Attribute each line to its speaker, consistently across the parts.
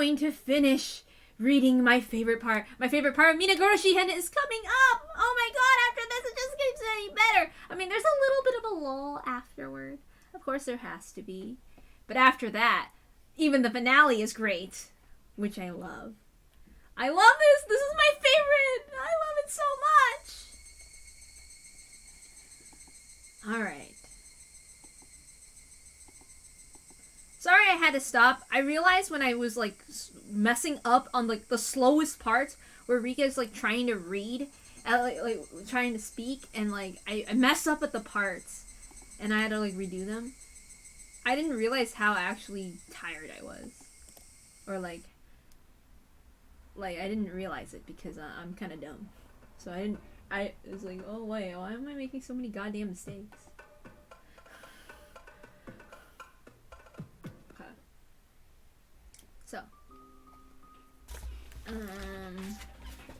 Speaker 1: going to finish reading my favorite part. My favorite part of Minagoroshi is coming up. Oh my god, after this it just keeps getting better. I mean, there's a little bit of a lull afterward. Of course there has to be. But after that, even the finale is great, which I love. I love this. This is my favorite. I love it so much. All right. Sorry I had to stop. I realized when I was like messing up on like the slowest parts where Rika's like trying to read, like trying to speak, and like I messed up at the parts and I had to like redo them. I didn't realize how actually tired I was. Or like I didn't realize it because I'm kind of dumb. So I was like, oh wait, why am I making so many goddamn mistakes? Okay. So.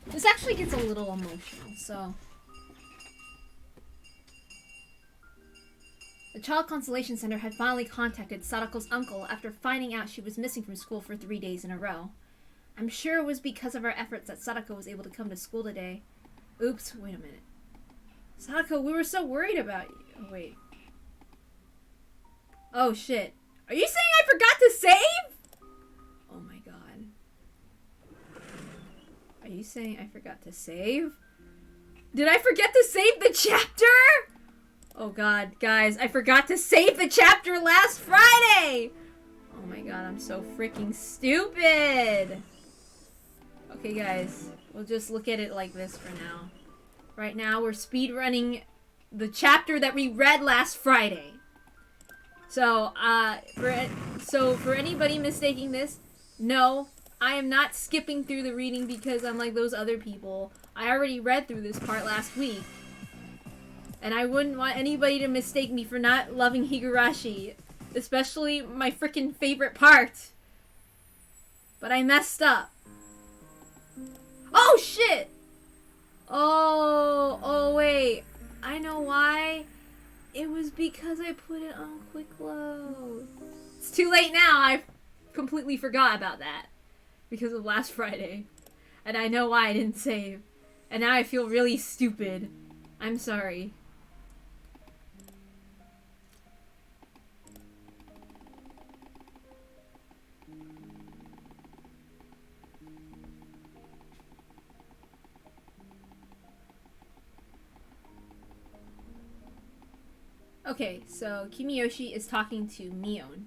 Speaker 1: This actually gets a little emotional, so. The Child Consolation Center had finally contacted Satoko's uncle after finding out she was missing from school for 3 days in a row. I'm sure it was because of our efforts that Satoko was able to come to school today. Oops, wait a minute. Satoko, we were so worried about you. Oh, wait. Oh, shit. Are you saying I forgot to save? Oh my god. Are you saying I forgot to save? Did I forget to save the chapter? Oh god, guys, I forgot to save the chapter last Friday! Oh my god, I'm so freaking stupid! Okay guys, we'll just look at it like this for now. Right now, we're speedrunning the chapter that we read last Friday. So, for anybody mistaking this, no, I am not skipping through the reading because I'm like those other people. I already read through this part last week. And I wouldn't want anybody to mistake me for not loving Higurashi. Especially my freaking favorite part. But I messed up. Oh, shit! Oh, wait. I know why. It was because I put it on quick load. It's too late now. I completely forgot about that. Because of last Friday. And I know why I didn't save. And now I feel really stupid. I'm sorry. Okay, so Kimiyoshi is talking to Mion.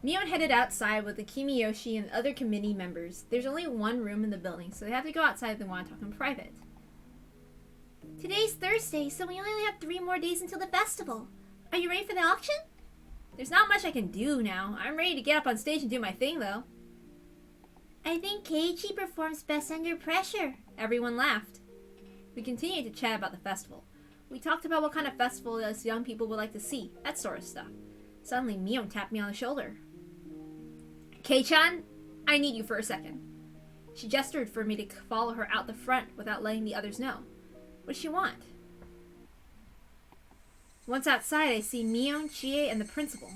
Speaker 1: Mion headed outside with the Kimiyoshi and other committee members. There's only one room in the building, so they have to go outside if they want to talk in private.
Speaker 2: Today's Thursday, so we only have 3 more days until the festival. Are you ready for the auction?
Speaker 1: There's not much I can do now. I'm ready to get up on stage and do my thing, though.
Speaker 2: I think Keiichi performs best under pressure.
Speaker 1: Everyone laughed. We continued to chat about the festival. We talked about what kind of festival us young people would like to see, that sort of stuff. Suddenly, Mion tapped me on the shoulder. Kei-chan, I need you for a second. She gestured for me to follow her out the front without letting the others know. What does she want? Once outside, I see Mion, Chie, and the principal.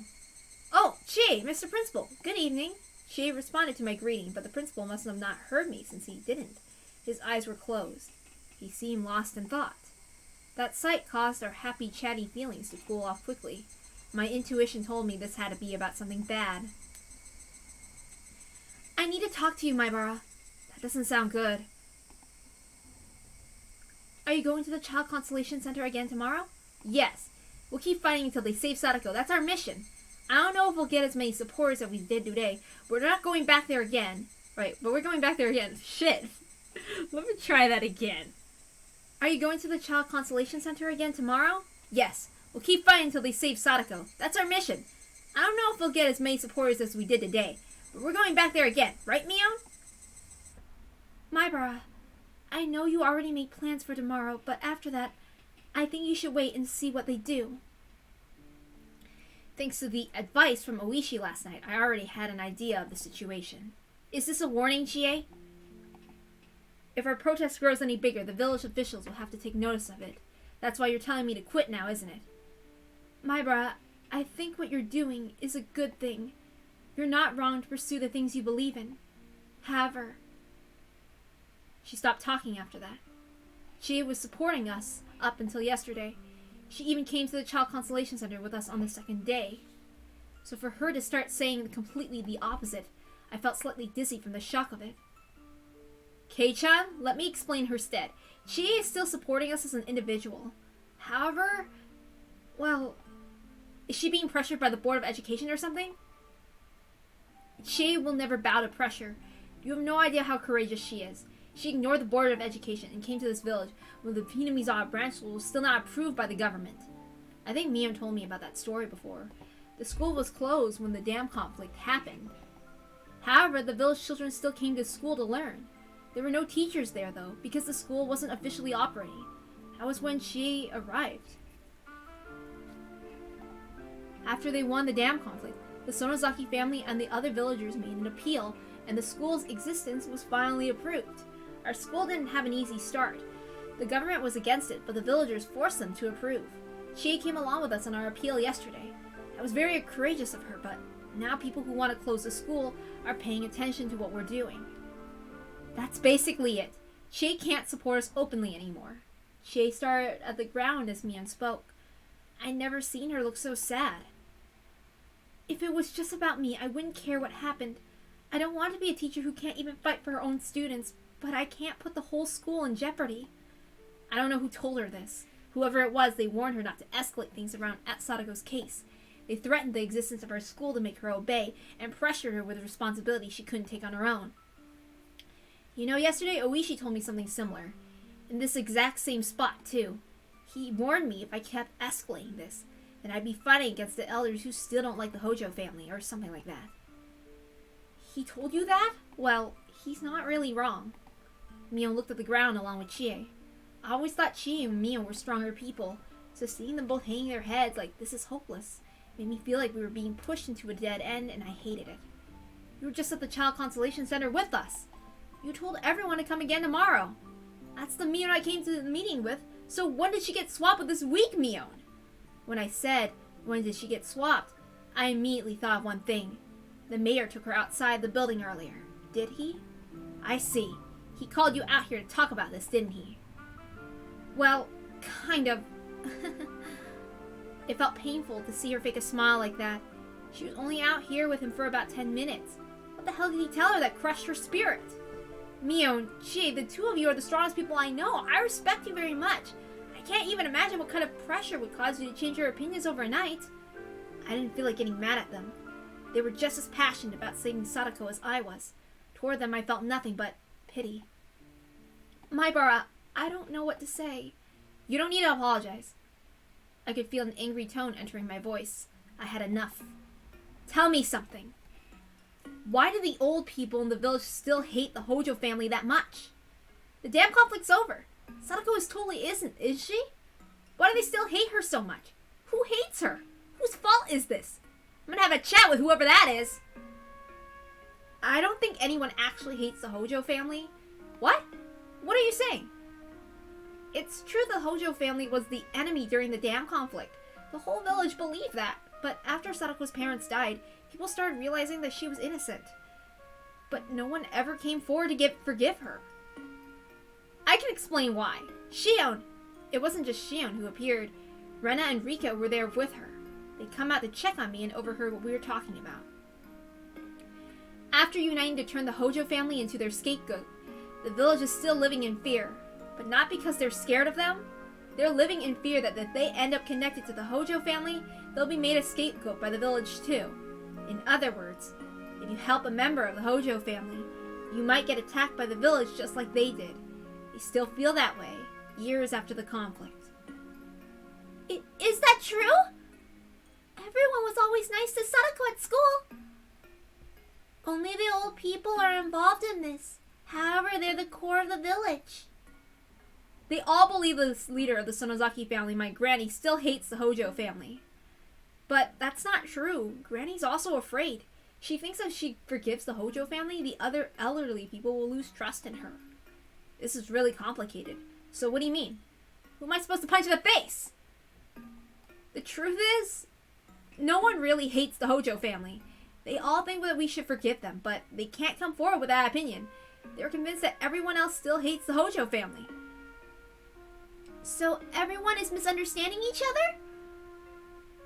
Speaker 1: Oh, Chie, Mr. Principal, good evening. Chie responded to my greeting, but the principal must have not heard me since he didn't. His eyes were closed. He seemed lost in thought. That sight caused our happy, chatty feelings to cool off quickly. My intuition told me this had to be about something bad. I need to talk to you, Maibara. That doesn't sound good. Are you going to the Child Consolation Center again tomorrow? Yes. We'll keep fighting until they save Satoko. That's our mission. I don't know if we'll get as many supporters as we did today, but we're not going back there again. Right, but we're going back there again. Shit. Let me try that again. Are you going to the Child Consolation Center again tomorrow? Yes. We'll keep fighting until they save Satoko. That's our mission. I don't know if we'll get as many supporters as we did today, but we're going back there again. Right, Mion?
Speaker 2: Maibara, I know you already made plans for tomorrow, but after that, I think you should wait and see what they do.
Speaker 1: Thanks to the advice from Oishi last night, I already had an idea of the situation. Is this a warning, Chie? If our protest grows any bigger, the village officials will have to take notice of it. That's why you're telling me to quit now, isn't it?
Speaker 2: Maibara, I think what you're doing is a good thing. You're not wrong to pursue the things you believe in. However, she stopped talking after that. She was supporting us up until yesterday. She even came to the Child Consolation Center with us on the second day. So for her to start saying completely the opposite, I felt slightly dizzy from the shock of it. Kei-chan, let me explain her stead. Chie is still supporting us as an individual. However, well, is she being pressured by the Board of Education or something? Chie will never bow to pressure. You have no idea how courageous she is. She ignored the Board of Education and came to this village when the Hinamizawa branch school was still not approved by the government. I think Mio told me about that story before. The school was closed when the dam conflict happened. However, the village children still came to school to learn. There were no teachers there, though, because the school wasn't officially operating. That was when she arrived. After they won the dam conflict, the Sonozaki family and the other villagers made an appeal, and the school's existence was finally approved. Our school didn't have an easy start. The government was against it, but the villagers forced them to approve. She came along with us on our appeal yesterday. That was very courageous of her, but now people who want to close the school are paying attention to what we're doing. That's basically it. Chie can't support us openly anymore. Chie stared at the ground as Mian spoke. I'd never seen her look so sad. If it was just about me, I wouldn't care what happened. I don't want to be a teacher who can't even fight for her own students, but I can't put the whole school in jeopardy. I don't know who told her this. Whoever it was, they warned her not to escalate things around at SATOKO'S case. They threatened the existence of our school to make her obey, and pressured her with a responsibility she couldn't take on her own. You know, yesterday Oishi told me something similar. In this exact same spot, too. He warned me if I kept escalating this, then I'd be fighting against the elders who still don't like the Hojo family, or something like that. He told you that? Well, he's not really wrong. Mio looked at the ground along with Chie. I always thought Chie and Mio were stronger people, so seeing them both hanging their heads like this is hopeless made me feel like we were being pushed into a dead end, and I hated it. You were just at the Child Consolation Center with us. You told everyone to come again tomorrow. That's the Mion I came to the meeting with, so when did she get swapped with this weak Mion? When I said, when did she get swapped, I immediately thought of one thing. The mayor took her outside the building earlier. Did he? I see. He called you out here to talk about this, didn't he? Well, kind of. It felt painful to see her fake a smile like that. She was only out here with him for about 10 minutes. What the hell did he tell her that crushed her spirit? Mio and Chie, the two of you are the strongest people I know. I respect you very much. I can't even imagine what kind of pressure would cause you to change your opinions overnight. I didn't feel like getting mad at them. They were just as passionate about saving Satoko as I was. Toward them I felt nothing but pity. Maibara, I don't know what to say. You don't need to apologize. I could feel an angry tone entering my voice. I had enough. Tell me something. Why do the old people in the village still hate the Hojo family that much? The damn conflict's over. Satoko totally isn't, is she? Why do they still hate her so much? Who hates her? Whose fault is this? I'm gonna have a chat with whoever that is. I don't think anyone actually hates the Hojo family. What? What are you saying? It's true the Hojo family was the enemy during the dam conflict. The whole village believed that. But after Satoko's parents died, people started realizing that she was innocent. But no one ever came forward to forgive her. I can explain why. Shion! It wasn't just Shion who appeared. Rena and Rika were there with her. They'd come out to check on me and overheard what we were talking about. After uniting to turn the Hojo family into their scapegoat, the village is still living in fear. But not because they're scared of them. They're living in fear that if they end up connected to the Hojo family, they'll be made a scapegoat by the village too. In other words, if you help a member of the Hojo family, you might get attacked by the village just like they did. They still feel that way, years after the conflict. Is that true? Everyone was always nice to Satoko at school. Only the old people are involved in this. However, they're the core of the village. They all believe the leader of the Sonozaki family, my granny, still hates the Hojo family. But that's not true. Granny's also afraid. She thinks if she forgives the Hojo family, the other elderly people will lose trust in her. This is really complicated. So what do you mean? Who am I supposed to punch in the face? The truth is, no one really hates the Hojo family. They all think that we should forgive them, but they can't come forward with that opinion. They're convinced that everyone else still hates the Hojo family. So everyone is misunderstanding each other?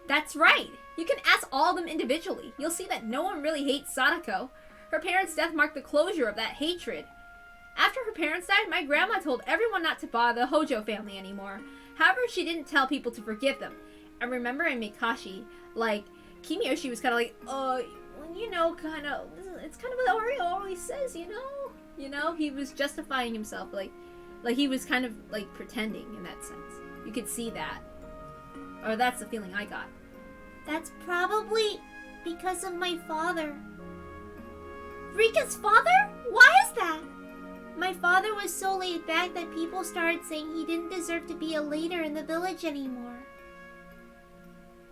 Speaker 2: That's right. You can ask all of them individually. You'll see that no one really hates Sadako. Her parents' death marked the closure of that hatred. After her parents died, my grandma told everyone not to bother the Hojo family anymore. However, she didn't tell people to forgive them. And remember in Mikashi, like, Kimiyoshi was kind of like, it's kind of what Oreo always says, you know? You know, he was justifying himself, like he was kind of, like, pretending in that sense. You could see that. Or that's the feeling I got.
Speaker 3: That's probably because of my father. Rika's father? Why is that? My father was so laid back that people started saying he didn't deserve to be a leader in the village anymore.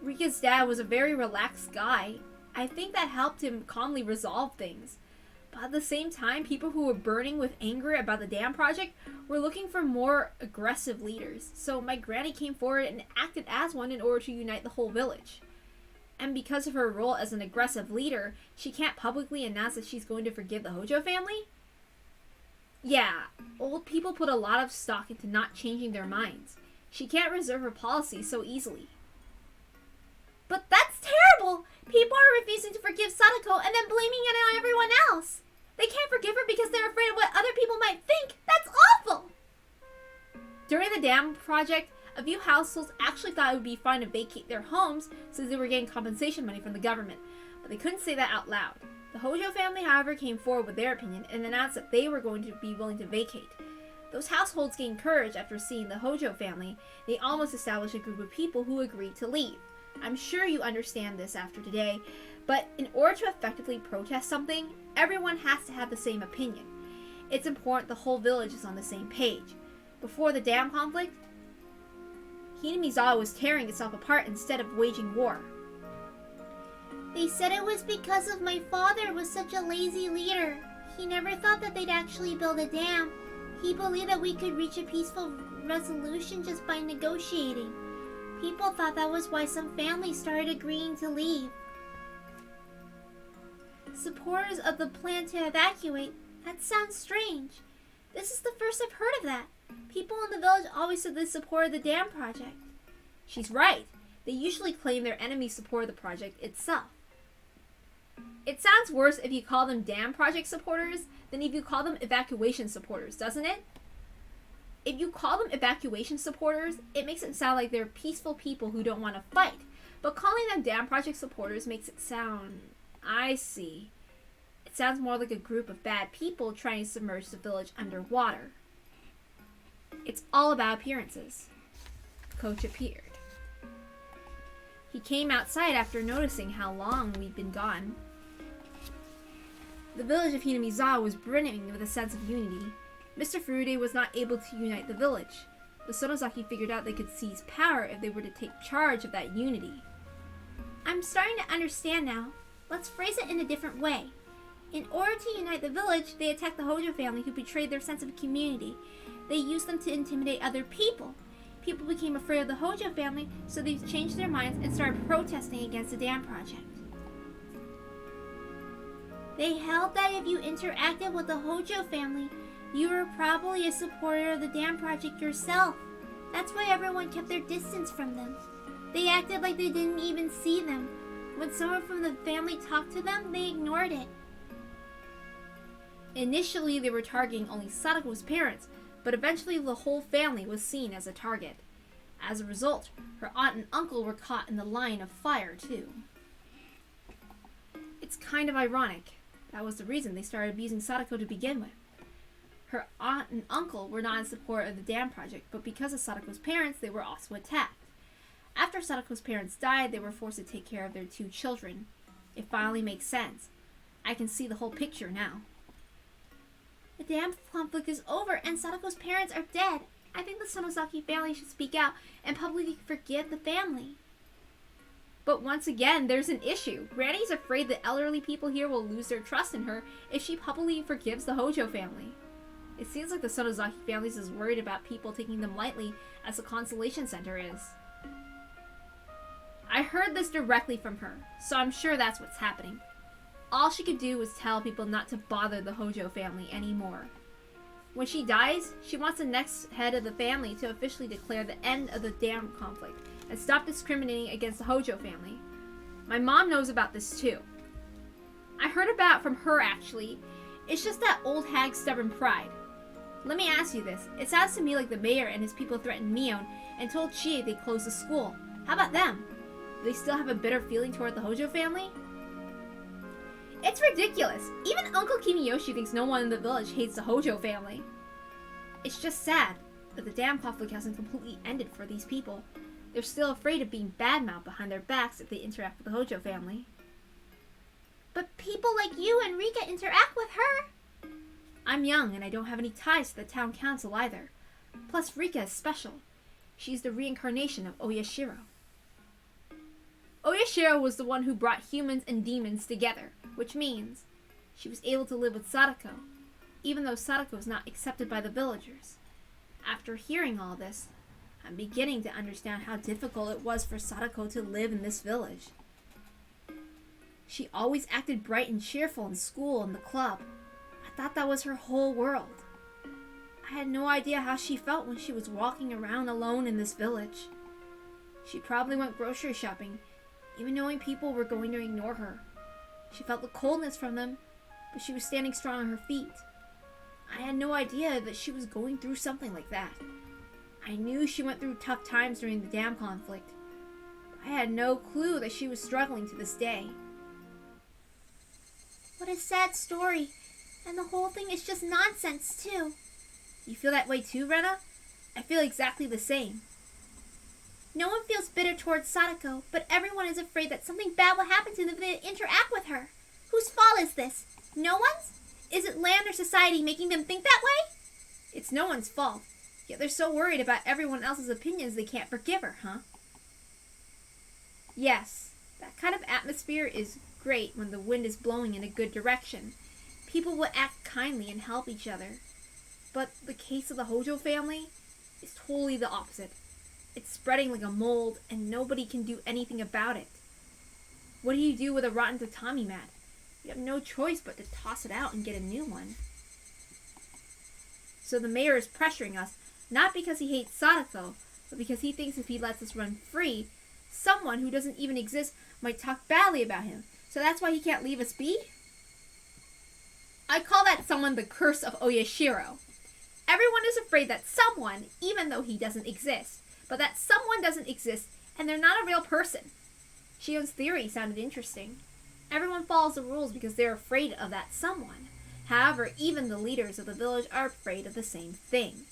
Speaker 2: Rika's dad was a very relaxed guy. I think that helped him calmly resolve things. But at the same time, people who were burning with anger about the dam project were looking for more aggressive leaders. So my granny came forward and acted as one in order to unite the whole village. And because of her role as an aggressive leader, she can't publicly announce that she's going to forgive the Hojo family? Yeah, old people put a lot of stock into not changing their minds. She can't reserve her policy so easily.
Speaker 3: But that's terrible! People are refusing to forgive Sadako and then blaming it on everyone else. They can't forgive her because they're afraid of what other people might think. That's awful!
Speaker 2: During the dam project, a few households actually thought it would be fine to vacate their homes since they were getting compensation money from the government, but they couldn't say that out loud. The Hojo family, however, came forward with their opinion and announced that they were going to be willing to vacate. Those households gained courage after seeing the Hojo family. They almost established a group of people who agreed to leave. I'm sure you understand this after today, but in order to effectively protest something, everyone has to have the same opinion. It's important the whole village is on the same page. Before the dam conflict, Hinamizawa was tearing itself apart instead of waging war.
Speaker 3: They said it was because of my father was such a lazy leader. He never thought that they'd actually build a dam. He believed that we could reach a peaceful resolution just by negotiating. People thought that was why some families started agreeing to leave. Supporters of the plan to evacuate? That sounds strange. This is the first I've heard of that. People in the village always said they supported the dam project.
Speaker 2: She's right. They usually claim their enemies support the project itself. It sounds worse if you call them dam project supporters than if you call them evacuation supporters, doesn't it? If you call them evacuation supporters, it makes it sound like they're peaceful people who don't want to fight. But calling them dam project supporters makes it sound... I see. It sounds more like a group of bad people trying to submerge the village underwater. It's all about appearances. Coach appeared. He came outside after noticing how long we'd been gone. The village of Hinamizawa was brimming with a sense of unity. Mr. Furude was not able to unite the village. The Sonozaki figured out they could seize power if they were to take charge of that unity.
Speaker 3: I'm starting to understand now. Let's phrase it in a different way. In order to unite the village, they attacked the Hojo family who betrayed their sense of community. They used them to intimidate other people. People became afraid of the Hojo family, so they changed their minds and started protesting against the dam project. They held that if you interacted with the Hojo family, you were probably a supporter of the dam project yourself. That's why everyone kept their distance from them. They acted like they didn't even see them. When someone from the family talked to them, they ignored it.
Speaker 2: Initially, they were targeting only Satoko's parents, but eventually the whole family was seen as a target. As a result, her aunt and uncle were caught in the line of fire, too. It's kind of ironic. That was the reason they started abusing Satoko to begin with. Her aunt and uncle were not in support of the dam project, but because of Satoko's parents, they were also attacked. After Satoko's parents died, they were forced to take care of their 2 children. It finally makes sense. I can see the whole picture now.
Speaker 3: The dam conflict is over and Satoko's parents are dead. I think the Sonozaki family should speak out and publicly forgive the family.
Speaker 2: But once again, there's an issue. Granny's afraid the elderly people here will lose their trust in her if she publicly forgives the Hojo family. It seems like the Sonozaki family is as worried about people taking them lightly as the Consolation Center is. I heard this directly from her, so I'm sure that's what's happening. all she could do was tell people not to bother the Hojo family anymore. When she dies, she wants the next head of the family to officially declare the end of the dam conflict and stop discriminating against the Hojo family. My mom knows about this too. I heard about it from her actually. It's just that old hag's stubborn pride. Let me ask you this. It sounds to me like the mayor and his people threatened Mion and told Chie they'd close the school. How about them? Do they still have a bitter feeling toward the Hojo family? It's ridiculous. Even Uncle Kimiyoshi thinks no one in the village hates the Hojo family. It's just sad that the dam conflict hasn't completely ended for these people. They're still afraid of being badmouthed behind their backs if they interact with the Hojo family.
Speaker 3: But people like you and Rika interact with her.
Speaker 2: I'm young and I don't have any ties to the town council either. Plus Rika is special. She's the reincarnation of Oyashiro. Oyashiro was the one who brought humans and demons together, which means she was able to live with Sadako, even though Sadako was not accepted by the villagers. After hearing all this, I'm beginning to understand how difficult it was for Sadako to live in this village. She always acted bright and cheerful in school and the club. I thought that was her whole world. I had no idea how she felt when she was walking around alone in this village. She probably went grocery shopping, even knowing people were going to ignore her. She felt the coldness from them, but she was standing strong on her feet. I had no idea that she was going through something like that. I knew she went through tough times during the dam conflict. I had no clue that she was struggling to this day.
Speaker 3: What a sad story. And the whole thing is just nonsense, too.
Speaker 2: You feel that way too, Rena? I feel exactly the same.
Speaker 3: No one feels bitter towards Sadako, but everyone is afraid that something bad will happen to them if they interact with her. Whose fault is this? No one's? Is it land or society making them think that way?
Speaker 2: It's no one's fault. Yet they're so worried about everyone else's opinions they can't forgive her, huh? Yes, that kind of atmosphere is great when the wind is blowing in a good direction. People will act kindly and help each other. But the case of the Hojo family is totally the opposite. It's spreading like a mold, and nobody can do anything about it. What do you do with a rotten tatami mat? You have no choice but to toss it out and get a new one. So the mayor is pressuring us, not because he hates Sadako, but because he thinks if he lets us run free, someone who doesn't even exist might talk badly about him. So that's why he can't leave us be? I call that someone the curse of Oyashiro. Everyone is afraid that someone, even though he doesn't exist, but that someone doesn't exist and they're not a real person. Shion's theory sounded interesting. Everyone follows the rules because they're afraid of that someone. However, even the leaders of the village are afraid of the same thing.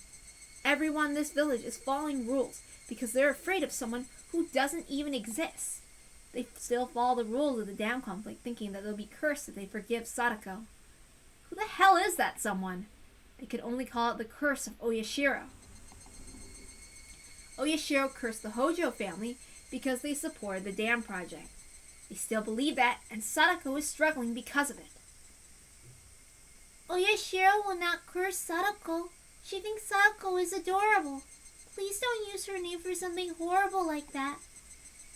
Speaker 2: Everyone in this village is following rules because they're afraid of someone who doesn't even exist. They still follow the rules of the dam conflict, thinking that they'll be cursed if they forgive Sadako. Who the hell is that someone? They could only call it the curse of Oyashiro. Oyashiro cursed the Hojo family because they supported the dam project. They still believe that, and Sadako is struggling because of it.
Speaker 3: Oyashiro will not curse Sadako. She thinks Sadako is adorable. Please don't use her name for something horrible like that.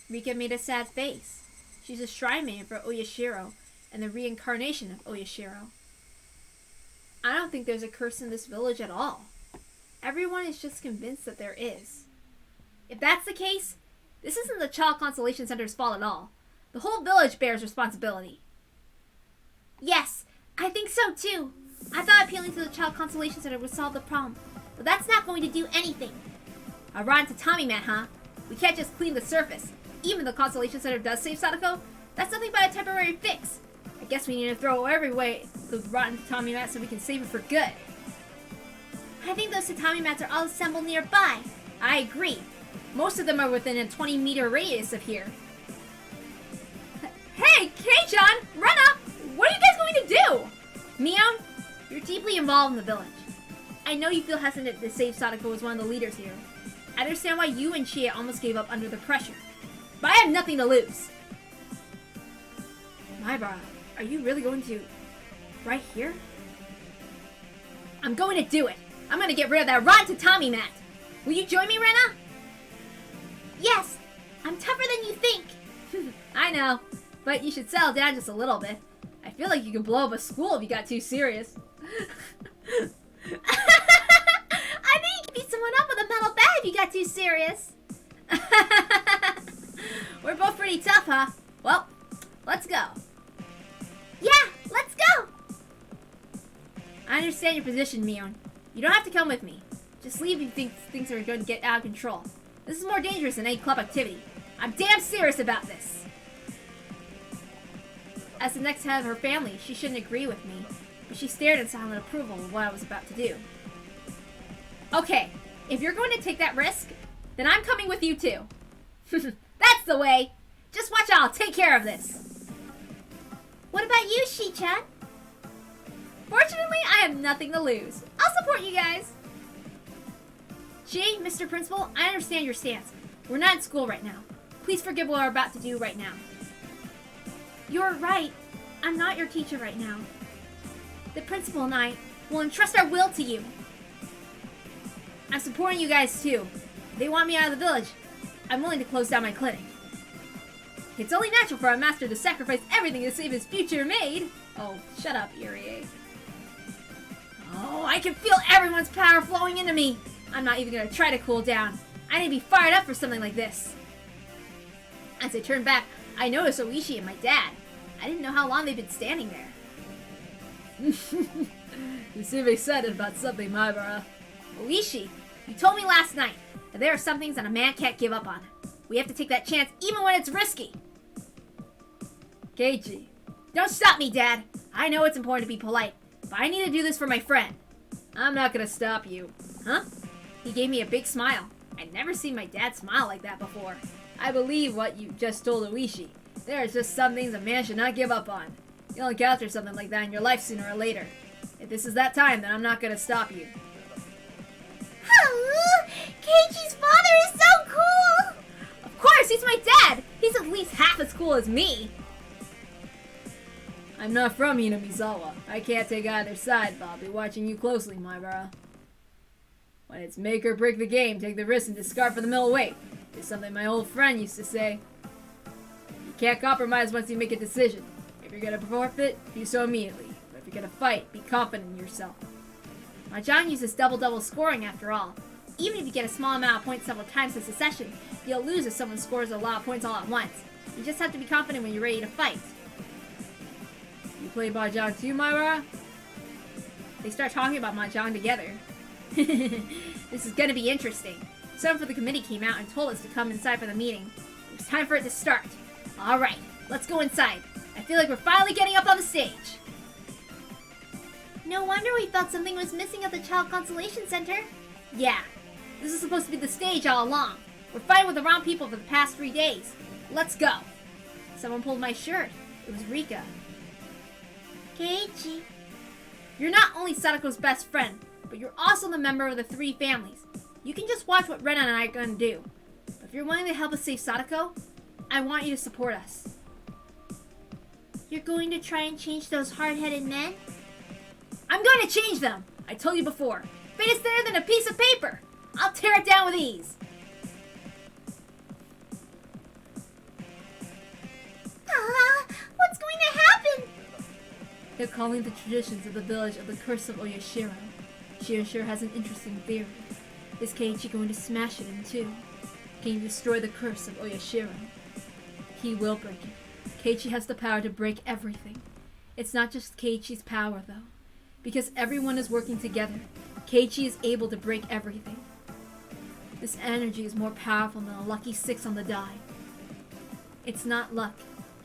Speaker 2: Rika made a sad face. She's a shrine maiden for Oyashiro, and the reincarnation of Oyashiro. I don't think there's a curse in this village at all. Everyone is just convinced that there is. If that's the case, this isn't the Child Consolation Center's fault at all. The whole village bears responsibility.
Speaker 3: Yes, I think so too. I thought appealing to the Child Consolation Center would solve the problem, but that's not going to do anything.
Speaker 2: A rotten tatami mat, huh? We can't just clean the surface. Even though the Consolation Center does save Sadako, that's nothing but a temporary fix. I guess we need to throw away the rotten tatami mat so we can save it for good.
Speaker 3: I think those tatami mats are all assembled nearby.
Speaker 2: I agree. Most of them are within a 20-meter radius of here. Hey, Kei-chan! Rena! What are you guys going to do? Mion, you're deeply involved in the village. I know you feel hesitant to save Sadako as one of the leaders here. I understand why you and Chie almost gave up under the pressure. But I have nothing to lose. Maibara, are you really going to... right here? I'm going to do it. I'm going to get rid of that rotten tatami mat. Will you join me, Rena?
Speaker 3: Yes, I'm tougher than you think.
Speaker 2: I know, but you should settle down just a little bit. I
Speaker 1: feel like you could blow up a school if you got too serious.
Speaker 3: I think you could beat someone up with a metal bat if you got too serious.
Speaker 1: We're both pretty tough, huh? Well, let's go.
Speaker 3: Yeah, let's go.
Speaker 1: I understand your position, Mion. You don't have to come with me. Just leave if you think things are going to get out of control. This is more dangerous than any club activity. I'm damn serious about this. As the next head of her family, she shouldn't agree with me, but she stared in silent approval of what I was about to do. Okay, if you're going to take that risk, then I'm coming with you too. That's the way. Just watch out, I'll take care of this.
Speaker 3: What about you, Shi-chan?
Speaker 1: Fortunately, I have nothing to lose. I'll support you guys. Gee, Mr. Principal, I understand your stance. We're not in school right now. Please forgive what we're about to do right now.
Speaker 3: You're right. I'm not your teacher right now.
Speaker 1: The principal and I will entrust our will to you. I'm supporting you guys too. If they want me out of the village, I'm willing to close down my clinic. It's only natural for our master to sacrifice everything to save his future maid. Oh, shut up, Irie. Oh, I can feel everyone's power flowing into me. I'm not even going to try to cool down. I need to be fired up for something like this. As I turned back, I noticed Oishi and my dad. I didn't know how long they'd been standing there. You seem excited about something, Maibara. Oishi, you told me last night that there are some things that a man can't give up on. We have to take that chance even when it's risky. Keiichi. Don't stop me, Dad. I know it's important to be polite, but I need to do this for my friend. I'm not gonna stop you. Huh? He gave me a big smile. I'd never seen my dad smile like that before. I believe what you just told Oishi. There are just some things a man should not give up on. You'll encounter something like that in your life sooner or later. If this is that time, then I'm not gonna stop you.
Speaker 3: Keiichi's father is so cool!
Speaker 1: Of course, he's my dad! He's at least half as cool as me! I'm not from Hinamizawa. I can't take either side, but I'll be watching you closely, Maibara. When it's make or break the game, take the risk and discard for the middleweight. It's something my old friend used to say. You can't compromise once you make a decision. If you're gonna forfeit, do so immediately. But if you're gonna fight, be confident in yourself. Mahjong uses double-double scoring after all. Even if you get a small amount of points several times in succession, you'll lose if someone scores a lot of points all at once. You just have to be confident when you're ready to fight. You play Mahjong too, Maibara? They start talking about Mahjong together. This is gonna be interesting. Someone from the committee came out and told us to come inside for the meeting. It was time for it to start. Alright, let's go inside. I feel like we're finally getting up on the stage.
Speaker 3: No wonder we felt something was missing at the Child Consolation Center.
Speaker 1: Yeah, this is supposed to be the stage all along. We're fighting with the wrong people for the past 3 days. Let's go. Someone pulled my shirt. It was Rika.
Speaker 3: Keiichi.
Speaker 1: You're not only Satoko's best friend, but you're also the member of the 3 families. You can just watch what Renan and I are going to do. But if you're willing to help us save Satoko, I want you to support us.
Speaker 3: You're going to try and change those hard-headed men?
Speaker 1: I'm going to change them! I told you before. Fate is thinner than a piece of paper! I'll tear it down with ease!
Speaker 3: What's going to happen?
Speaker 1: They're calling the traditions of the village of the Curse of Oyashiro. Shirashiro has an interesting theory. Is Keiichi going to smash it in two? Can you destroy the curse of Oyashiro? He will break it. Keiichi has the power to break everything. It's not just Keiichi's power, though. Because everyone is working together, Keiichi is able to break everything. This energy is more powerful than a lucky 6 on the die. It's not luck.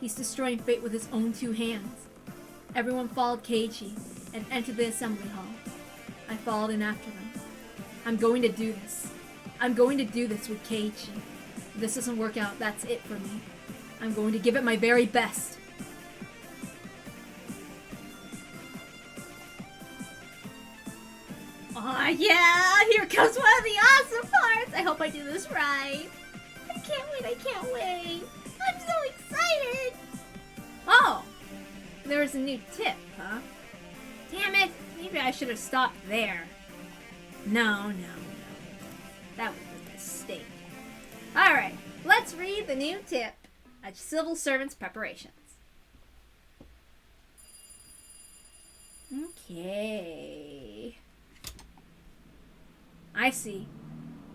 Speaker 1: He's destroying fate with his own 2 hands. Everyone followed Keiichi and entered the assembly hall. I followed in after them. I'm going to do this. I'm going to do this with Keiichi. If this doesn't work out, that's it for me. I'm going to give it my very best.
Speaker 3: Aw, yeah! Here comes one of the awesome parts! I hope I do this right. I can't wait, I can't wait. I'm so excited!
Speaker 1: Oh! There was a new tip, huh? Damn it! Maybe I should have stopped there. No. That was a mistake. Alright, let's read the new tip. A civil servant's preparations.
Speaker 2: Okay. I see.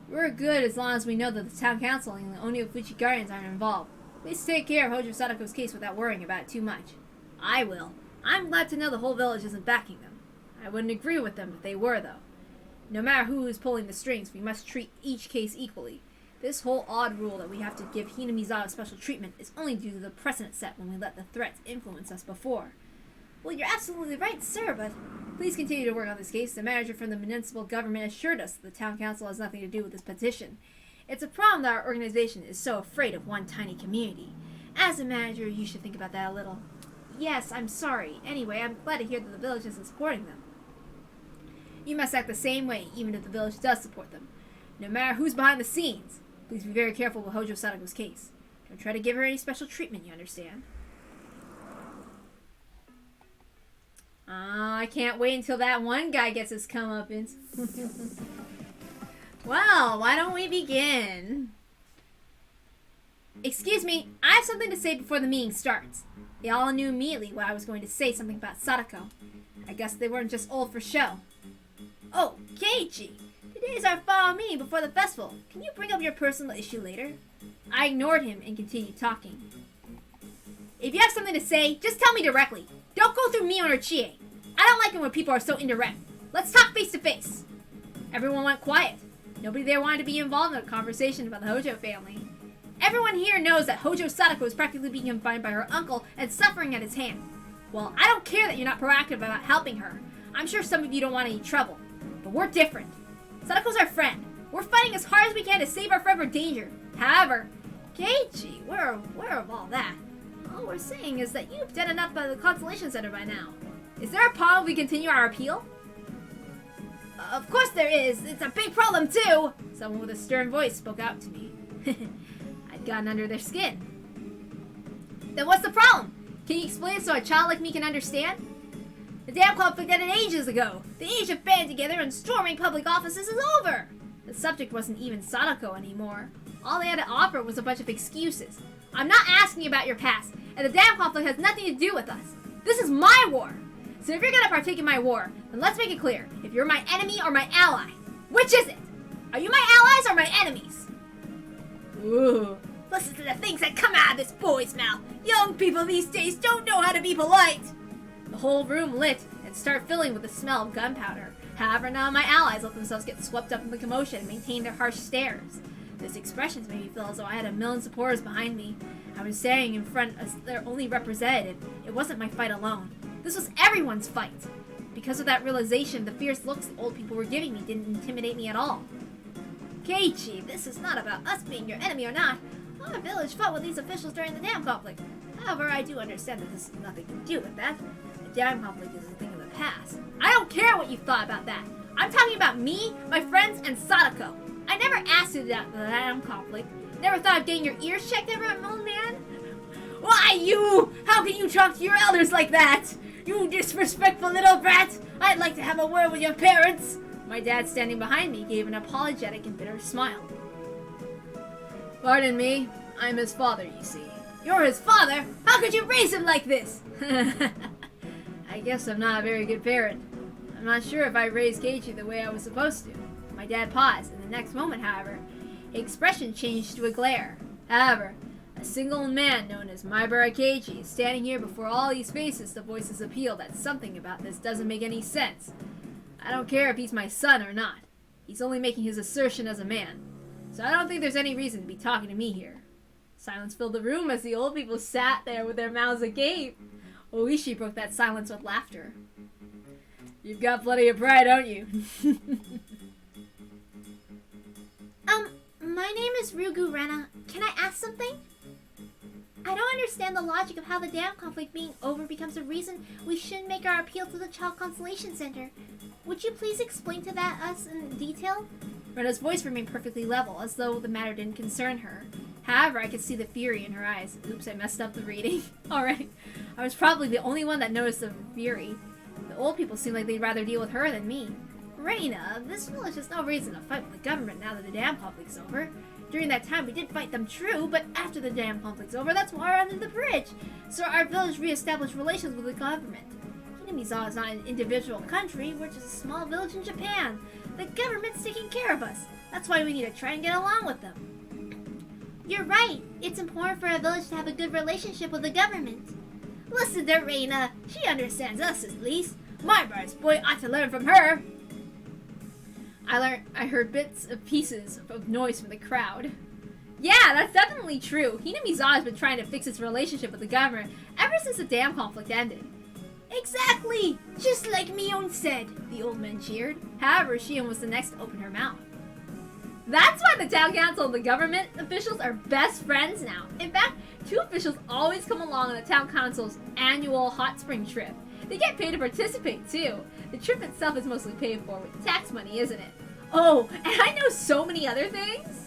Speaker 2: We're good as long as we know that the town council and the Oniofuchi Guardians aren't involved. Please take care of Hojo Satoko's case without worrying about it too much. I will. I'm glad to know the whole village isn't backing them. I wouldn't agree with them if they were, though. No matter who is pulling the strings, we must treat each case equally. This whole odd rule that we have to give Hinamizawa special treatment is only due to the precedent set when we let the threats influence us before. Well, you're absolutely right, sir, but please continue to work on this case. The manager from the municipal government assured us that the town council has nothing to do with this petition. It's a problem that our organization is so afraid of one tiny community. As a manager, you should think about that a little. Yes, I'm sorry. Anyway, I'm glad to hear that the village isn't supporting them. You must act the same way, even if the village does support them. No matter who's behind the scenes, please be very careful with Hojo Satoko's case. Don't try to give her any special treatment, you understand? I can't wait until that one guy gets his comeuppance. Well, why don't we begin? Excuse me, I have something to say before the meeting starts. They all knew immediately what I was going to say something about Satoko. I guess they weren't just old for show. Oh, Keiichi! Today's our final meeting before the festival. Can you bring up your personal issue later? I ignored him and continued talking. If you have something to say, just tell me directly. Don't go through me or Chie. I don't like it when people are so indirect. Let's talk face to face. Everyone went quiet. Nobody there wanted to be involved in a conversation about the Hojo family. Everyone here knows that Hojo Satoko is practically being confined by her uncle and suffering at his hand. Well, I don't care that you're not proactive about helping her. I'm sure some of you don't want any trouble. But we're different. Satoko's our friend. We're fighting as hard as we can to save our friend from danger. However, Keiichi, we're aware of all that. All we're saying is that you've done enough by the Constellation Center by now. Is there a problem if we continue our appeal? Of course there is. It's a big problem too. Someone with a stern voice spoke out to me. I'd gotten under their skin. Then what's the problem? Can you explain it so a child like me can understand? The damn conflict ended ages ago. The age of banding together and storming public offices is over. The subject wasn't even Satoko anymore. All they had to offer was a bunch of excuses. I'm not asking you about your past, and the damn conflict has nothing to do with us. This is my war. So if you're gonna partake in my war, then let's make it clear. If you're my enemy or my ally, which is it? Are you my allies or my enemies? Ooh. Listen to the things that come out of this boy's mouth. Young people these days don't know how to be polite. The whole room lit and started filling with the smell of gunpowder. However, none of my allies let themselves get swept up in the commotion and maintained their harsh stares. These expressions made me feel as though I had a million supporters behind me. I was standing in front as their only representative. It wasn't my fight alone. This was everyone's fight. Because of that realization, the fierce looks the old people were giving me didn't intimidate me at all. Keiichi, this is not about us being your enemy or not. Our village fought with these officials during the dam conflict. However, I do understand that this has nothing to do with that. The dam conflict is a thing of the past. I don't care what you thought about that. I'm talking about me, my friends, and Satoko. I never asked you that the dam conflict. Never thought of getting your ears checked ever, old man? Why, you? How can you talk to your elders like that? You disrespectful little brat! I'd like to have a word with your parents! My dad, standing behind me, gave an apologetic and bitter smile. Pardon me, I'm his father, you see. You're his father? How could you raise him like this? I guess I'm not a very good parent. I'm not sure if I raised Keiichi the way I was supposed to. My dad paused. In the next moment, however, his expression changed to a glare. However, a single man known as Maibara Keiichi is standing here before all these faces to voice his appeal that something about this doesn't make any sense. I don't care if he's my son or not. He's only making his assertion as a man. So I don't think there's any reason to be talking to me here. Silence filled the room as the old people sat there with their mouths agape. Oishi broke that silence with laughter. You've got plenty of pride, don't you?
Speaker 3: My name is Ryugu Rena. Can I ask something? I don't understand the logic of how the dam conflict being over becomes a reason we shouldn't make our appeal to the Child Constellation Center. Would you please explain to us in detail?
Speaker 2: Rena's voice remained perfectly level, as though the matter didn't concern her. However, I could see the fury in her eyes. Oops, I messed up the reading. Alright. I was probably the only one that noticed the fury. The old people seemed like they'd rather deal with her than me. Reina, this village has no reason to fight with the government now that the dam conflict's over. During that time, we did fight them, true, but after the dam conflict's over, that's water under the bridge. So our village reestablished relations with the government. Hinamizawa is not an individual country, we're just a small village in Japan. The government's taking care of us. That's why we need to try and get along with them.
Speaker 3: You're right. It's important for a village to have a good relationship with the government.
Speaker 2: Listen to Reina. She understands us at least. My brother's boy ought to learn from her. I heard bits of pieces of noise from the crowd. Yeah, that's definitely true. Hinamizawa has been trying to fix his relationship with the government ever since the dam conflict ended.
Speaker 3: Exactly! Just like Mion said,
Speaker 2: the old man cheered. However, Shion was the next to open her mouth. That's why the town council and the government officials are best friends now. In fact, two officials always come along on the town council's annual hot spring trip. They get paid to participate too. The trip itself is mostly paid for with tax money, isn't it? Oh, and I know so many other things.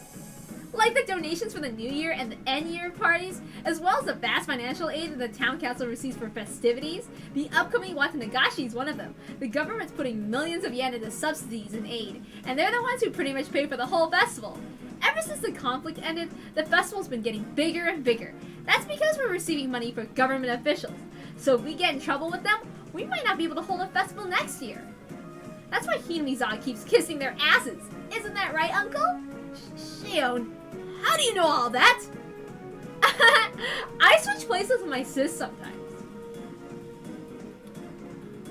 Speaker 2: Like the donations for the New Year and the End Year parties, as well as the vast financial aid that the town council receives for festivities. The upcoming Watanagashi is one of them. The government's putting millions of yen into subsidies and aid, and they're the ones who pretty much pay for the whole festival. Ever since the conflict ended, the festival's been getting bigger and bigger. That's because we're receiving money from government officials. So if we get in trouble with them, we might not be able to hold a festival next year. That's why Hinamizawa keeps kissing their asses. Isn't that right, Uncle? Shion, how do you know all that? I switch places with my sis sometimes.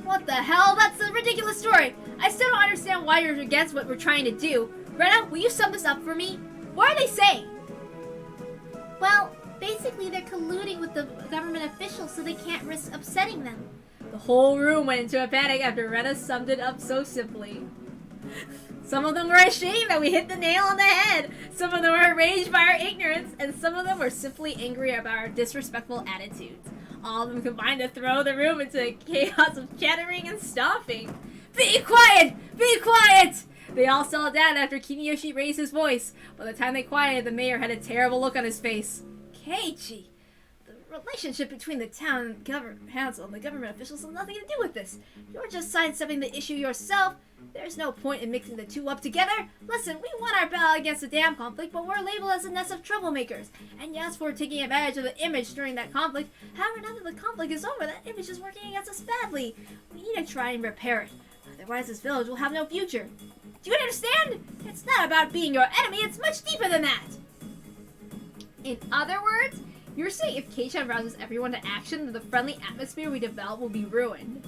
Speaker 2: What the hell? That's a ridiculous story. I still don't understand why you're against what we're trying to do. Rena, will you sum this up for me? What are they saying?
Speaker 3: Well, basically they're colluding with the government officials so they can't risk upsetting them.
Speaker 2: The whole room went into a panic after Rena summed it up so simply. Some of them were ashamed that we hit the nail on the head. Some of them were enraged by our ignorance, and some of them were simply angry about our disrespectful attitudes. All of them combined to throw the room into a chaos of chattering and stomping. Be quiet! Be quiet! They all settled down after Kimiyoshi raised his voice. By the time they quieted, the mayor had a terrible look on his face. Keiichi, the relationship between the town council and the government officials has nothing to do with this. You're just sidestepping the issue yourself. There's no point in mixing the two up together. Listen, we won our battle against the dam conflict, but we're labeled as a nest of troublemakers. And yes, we're taking advantage of the image during that conflict. However, now that the conflict is over, that image is working against us badly. We need to try and repair it. Otherwise, this village will have no future. Do you understand? It's not about being your enemy, it's much deeper than that. In other words, you're saying if Kei-chan rouses everyone to action, then the friendly atmosphere we develop will be ruined.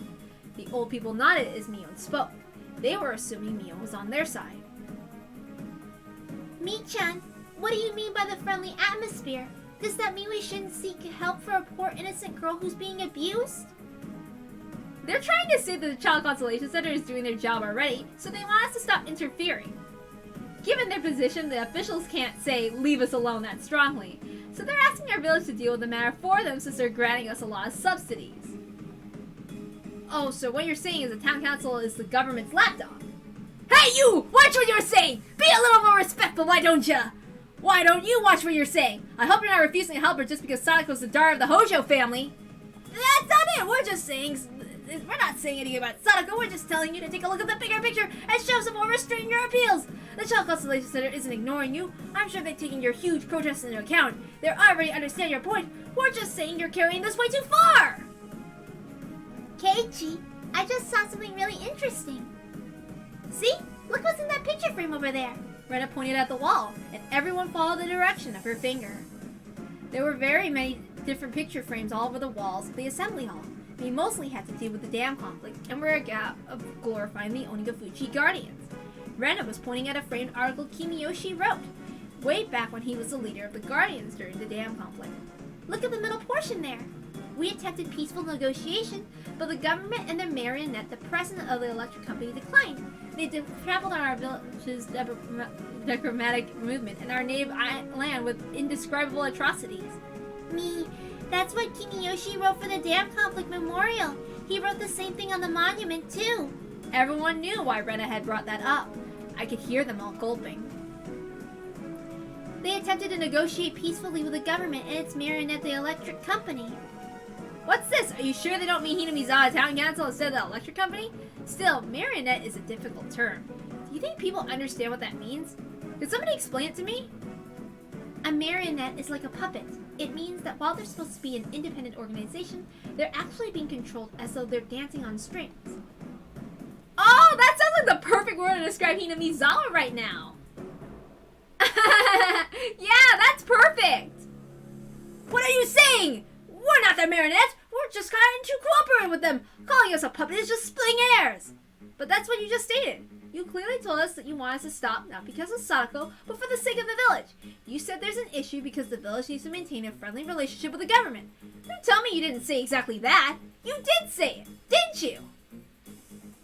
Speaker 2: The old people nodded as Mion spoke. They were assuming Mion was on their side.
Speaker 3: Mi-chan, what do you mean by the friendly atmosphere? Does that mean we shouldn't seek help for a poor innocent girl who's being abused?
Speaker 2: They're trying to say that the Child Consolation Center is doing their job already, so they want us to stop interfering. Given their position, the officials can't say, leave us alone that strongly. So they're asking our village to deal with the matter for them since they're granting us a lot of subsidies. Oh, so what you're saying is the town council is the government's lapdog. Hey you! Watch what you're saying! Be a little more respectful, why don't ya? Why don't you watch what you're saying? I hope you're not refusing to help her just because Satoko's the daughter of the Hojo family. That's not it! We're not saying anything about Satoko, we're just telling you to take a look at the bigger picture and show some more restraint in your appeals. The Child Constellation Center isn't ignoring you. I'm sure they're taking your huge protests into account. They already understand your point. We're just saying you're carrying this way too far.
Speaker 3: Keiichi, I just saw something really interesting. See? Look what's in that picture frame over there.
Speaker 2: Rena pointed at the wall, and everyone followed the direction of her finger. There were very many different picture frames all over the walls of the assembly hall. They mostly had to do with the dam conflict and were a gap of glorifying the Onigafuchi Guardians. Rena was pointing at a framed article Kimiyoshi wrote, way back when he was the leader of the Guardians during the dam conflict.
Speaker 3: Look at the middle portion there. We attempted peaceful negotiation, but the government and their marionette, the president of the electric company, declined. They trampled on our village's democratic movement and our native land with indescribable atrocities. That's what Kimiyoshi wrote for the dam conflict memorial. He wrote the same thing on the monument, too.
Speaker 2: Everyone knew why Rena had brought that up. I could hear them all gulping.
Speaker 3: They attempted to negotiate peacefully with the government and its marionette, the electric company.
Speaker 2: What's this? Are you sure they don't mean Hinamizawa Town Council instead of the electric company? Still, marionette is a difficult term. Do you think people understand what that means? Could somebody explain it to me?
Speaker 3: A marionette is like a puppet. It means that while they're supposed to be an independent organization, they're actually being controlled as though they're dancing on strings.
Speaker 2: Oh, that sounds like the perfect word to describe Hinamizawa right now. Yeah, that's perfect. What are you saying? We're not their marionettes. We're just trying to cooperate with them. Calling us a puppet is just splitting hairs. But that's what you just stated. You clearly told us that you want us to stop, not because of Sadako, but for the sake of the village. You said there's an issue because the village needs to maintain a friendly relationship with the government. Don't tell me you didn't say exactly that. You did say it, didn't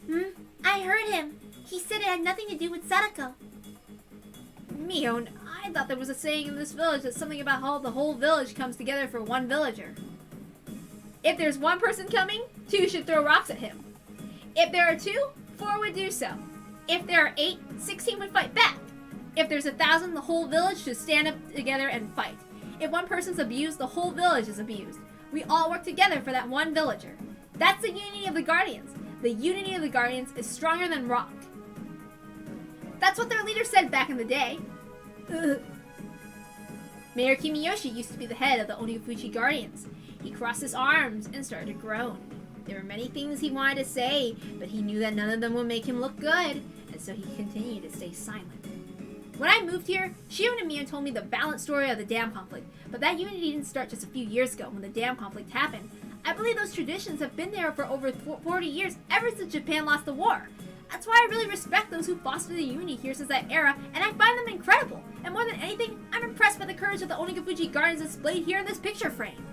Speaker 2: you?
Speaker 3: I heard him. He said it had nothing to do with Sadako.
Speaker 2: Mion, I thought there was a saying in this village that's something about how the whole village comes together for one villager. If there's one person coming, 2 should throw rocks at him. If there are 2, 4 would do so. If there are 8, 16 would fight back. If there's 1,000, the whole village should stand up together and fight. If one person's abused, the whole village is abused. We all work together for that one villager. That's the unity of the Guardians. The unity of the Guardians is stronger than rock. That's what their leader said back in the day. Ugh. Mayor Kimiyoshi used to be the head of the Onifuchi Guardians. He crossed his arms and started to groan. There were many things he wanted to say, but he knew that none of them would make him look good, and so he continued to stay silent. When I moved here, Shion and Mion told me the balanced story of the dam conflict, but that unity didn't start just a few years ago when the dam conflict happened. I believe those traditions have been there for over 40 years, ever since Japan lost the war. That's why I really respect those who fostered the unity here since that era, and I find them incredible. And more than anything, I'm impressed by the courage of the Onigafuji Guardians displayed here in this picture frame.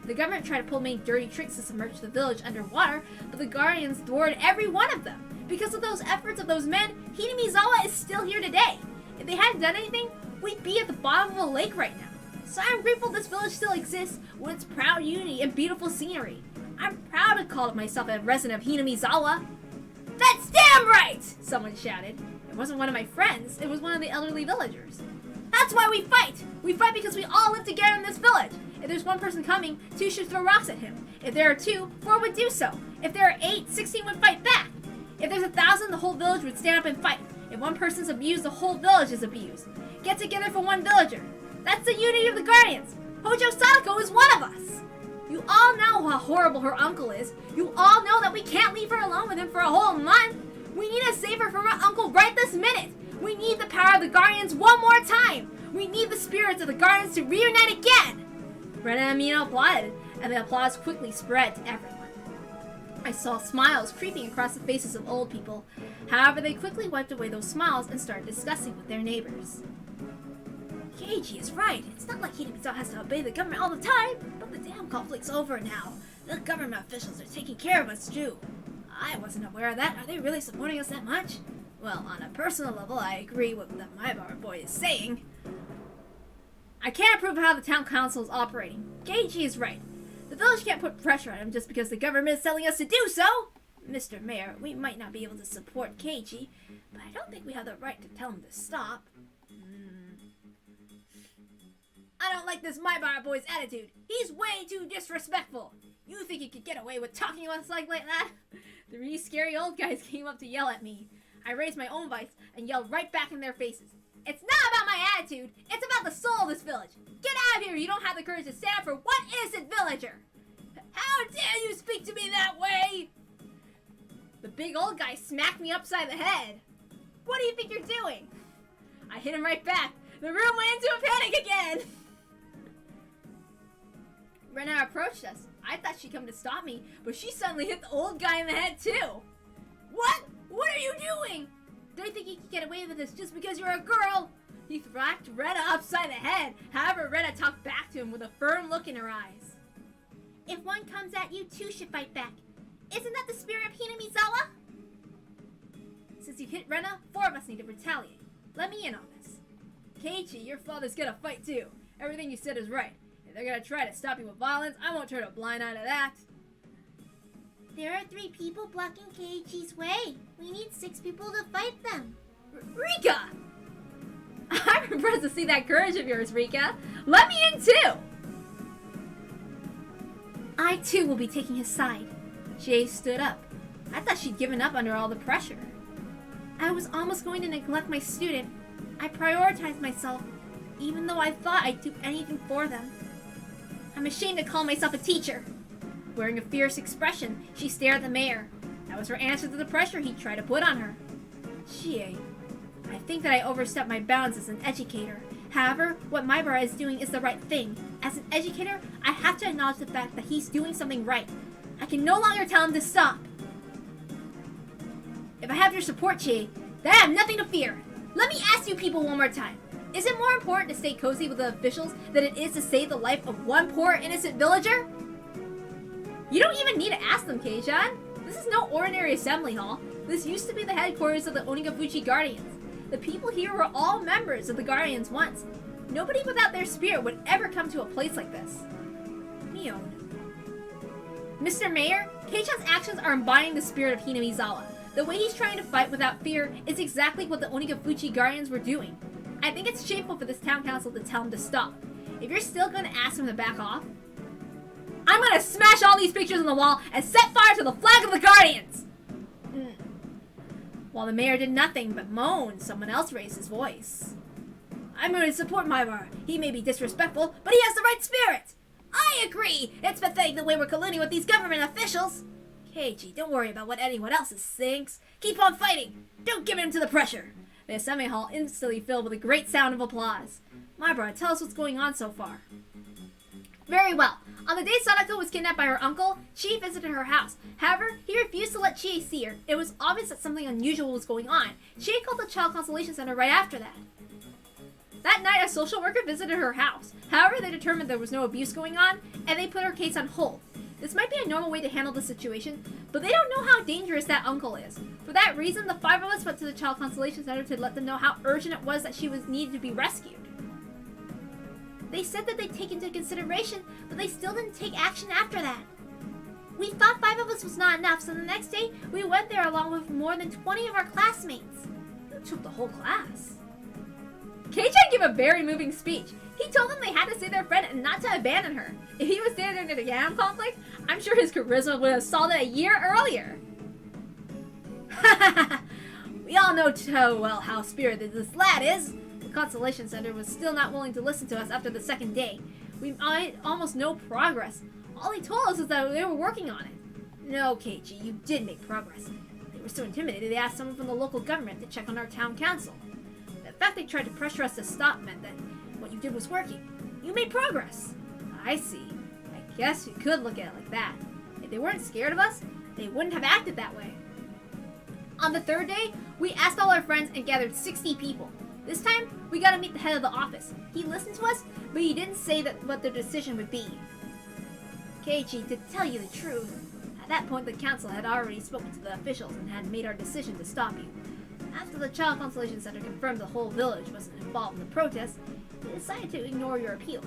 Speaker 2: The government tried to pull many dirty tricks to submerge the village underwater, but the Guardians thwarted every one of them. Because of those efforts of those men, Hinamizawa is still here today. If they hadn't done anything, we'd be at the bottom of a lake right now. So I'm grateful this village still exists with its proud unity and beautiful scenery. I'm proud to call myself a resident of Hinamizawa. That's damn right! Someone shouted. It wasn't one of my friends, it was one of the elderly villagers. That's why we fight! We fight because we all live together in this village. If there's one person coming, 2 should throw rocks at him. If there are 2, 4 would do so. If there are 8, 16 would fight back. If there's 1,000, the whole village would stand up and fight. If one person's abused, the whole village is abused. Get together for one villager. That's the unity of the Guardians. Hojo Sadako is one of us. You all know how horrible her uncle is. You all know that we can't leave her alone with him for a whole month. We need to save her from her uncle right this minute. We need the power of the Guardians one more time. We need the spirits of the Guardians to reunite again. Rena and Mina applauded, and the applause quickly spread to everyone. I saw smiles creeping across the faces of old people. However, they quickly wiped away those smiles and started discussing with their neighbors. Keiji is right. It's not like Hinamizawa has to obey the government all the time, but the damn conflict's over now. The government officials are taking care of us too. I wasn't aware of that. Are they really supporting us that much? Well, on a personal level, I agree with what my bar boy is saying. I can't approve how the town council is operating. Keiji is right. The village can't put pressure on him just because the government is telling us to do so. Mr. Mayor, we might not be able to support Keiji, but I don't think we have the right to tell him to stop. I don't like this my bar boy's attitude. He's way too disrespectful. You think you could get away with talking to us like that? 3 scary old guys came up to yell at me. I raised my own voice and yelled right back in their faces. It's not about my attitude. It's about the soul of this village. Get out of here. You don't have the courage to stand up for one innocent villager. How dare you speak to me that way? The big old guy smacked me upside the head. What do you think you're doing? I hit him right back. The room went into a panic again. Rena approached us. I thought she'd come to stop me, but she suddenly hit the old guy in the head too. What? What are you doing? Don't you think you can get away with this just because you're a girl? He thwacked Rena upside the head. However, Rena talked back to him with a firm look in her eyes.
Speaker 3: If one comes at you, 2 should fight back. Isn't that the spirit of Hinamizawa?
Speaker 2: Since you hit Rena, 4 of us need to retaliate. Let me in on this. Keiichi, your father's gonna fight too. Everything you said is right. If they're gonna try to stop you with violence, I won't turn a blind eye to that.
Speaker 3: There are 3 people blocking Keiichi's way. We need 6 people to fight them.
Speaker 2: Rika! I'm impressed to see that courage of yours, Rika. Let me in too! I too will be taking his side. Jay stood up. I thought she'd given up under all the pressure. I was almost going to neglect my student. I prioritized myself, even though I thought I'd do anything for them. I'm ashamed to call myself a teacher. Wearing a fierce expression, she stared at the mayor. That was her answer to the pressure he tried to put on her. Chie, I think that I overstepped my bounds as an educator. However, what Maibara is doing is the right thing. As an educator, I have to acknowledge the fact that he's doing something right. I can no longer tell him to stop. If I have your support, Chie, then I have nothing to fear. Let me ask you people one more time. Is it more important to stay cozy with the officials than it is to save the life of one poor innocent villager? You don't even need to ask them, Kei-chan. This is no ordinary assembly hall. This used to be the headquarters of the Onigafuchi Guardians. The people here were all members of the Guardians once. Nobody without their spirit would ever come to a place like this. Mion. Mr. Mayor, Kei-chan's actions are embodying the spirit of Hinamizawa. The way he's trying to fight without fear is exactly what the Onigafuchi Guardians were doing. I think it's shameful for this town council to tell him to stop. If you're still going to ask him to back off, I'm going to smash all these pictures on the wall and set fire to the flag of the Guardians! While the mayor did nothing but moan, someone else raised his voice. I'm going to support Maibara. He may be disrespectful, but he has the right spirit! I agree! It's pathetic the way we're colluding with these government officials! Keiji, don't worry about what anyone else thinks. Keep on fighting! Don't give in to the pressure! The assembly hall instantly filled with a great sound of applause. Maibara, tell us what's going on so far. Very well. On the day Sadako was kidnapped by her uncle, Chie visited her house. However, he refused to let Chie see her. It was obvious that something unusual was going on. Chie called the Child Consolation Center right after that. That night, a social worker visited her house. However, they determined there was no abuse going on, and they put her case on hold. This might be a normal way to handle the situation, but they don't know how dangerous that uncle is. For that reason, the 5 of us went to the Child Consolation Center to let them know how urgent it was that she was needed to be rescued. They said that they'd take into consideration, but they still didn't take action after that. We thought 5 of us was not enough, so the next day, we went there along with more than 20 of our classmates. You took the whole class. Kei-chan gave a very moving speech. He told them they had to save their friend and not to abandon her. If he was there during the Yam conflict, I'm sure his charisma would have solved it a year earlier. We all know too well how spirited this lad is. The Consolation Center was still not willing to listen to us after the second day. We made almost no progress. All he told us is that they were working on it. No, Keiichi, you did make progress. They were so intimidated they asked someone from the local government to check on our town council. The fact they tried to pressure us to stop meant that what you did was working. You made progress. I see. I guess you could look at it like that. If they weren't scared of us, they wouldn't have acted that way. On the third day, we asked all our friends and gathered 60 people. This time, we got to meet the head of the office. He listened to us, but he didn't say what their decision would be. Keiichi, to tell you the truth, at that point the council had already spoken to the officials and had made our decision to stop you. After the Child Consolation Center confirmed the whole village wasn't involved in the protest, they decided to ignore your appeal.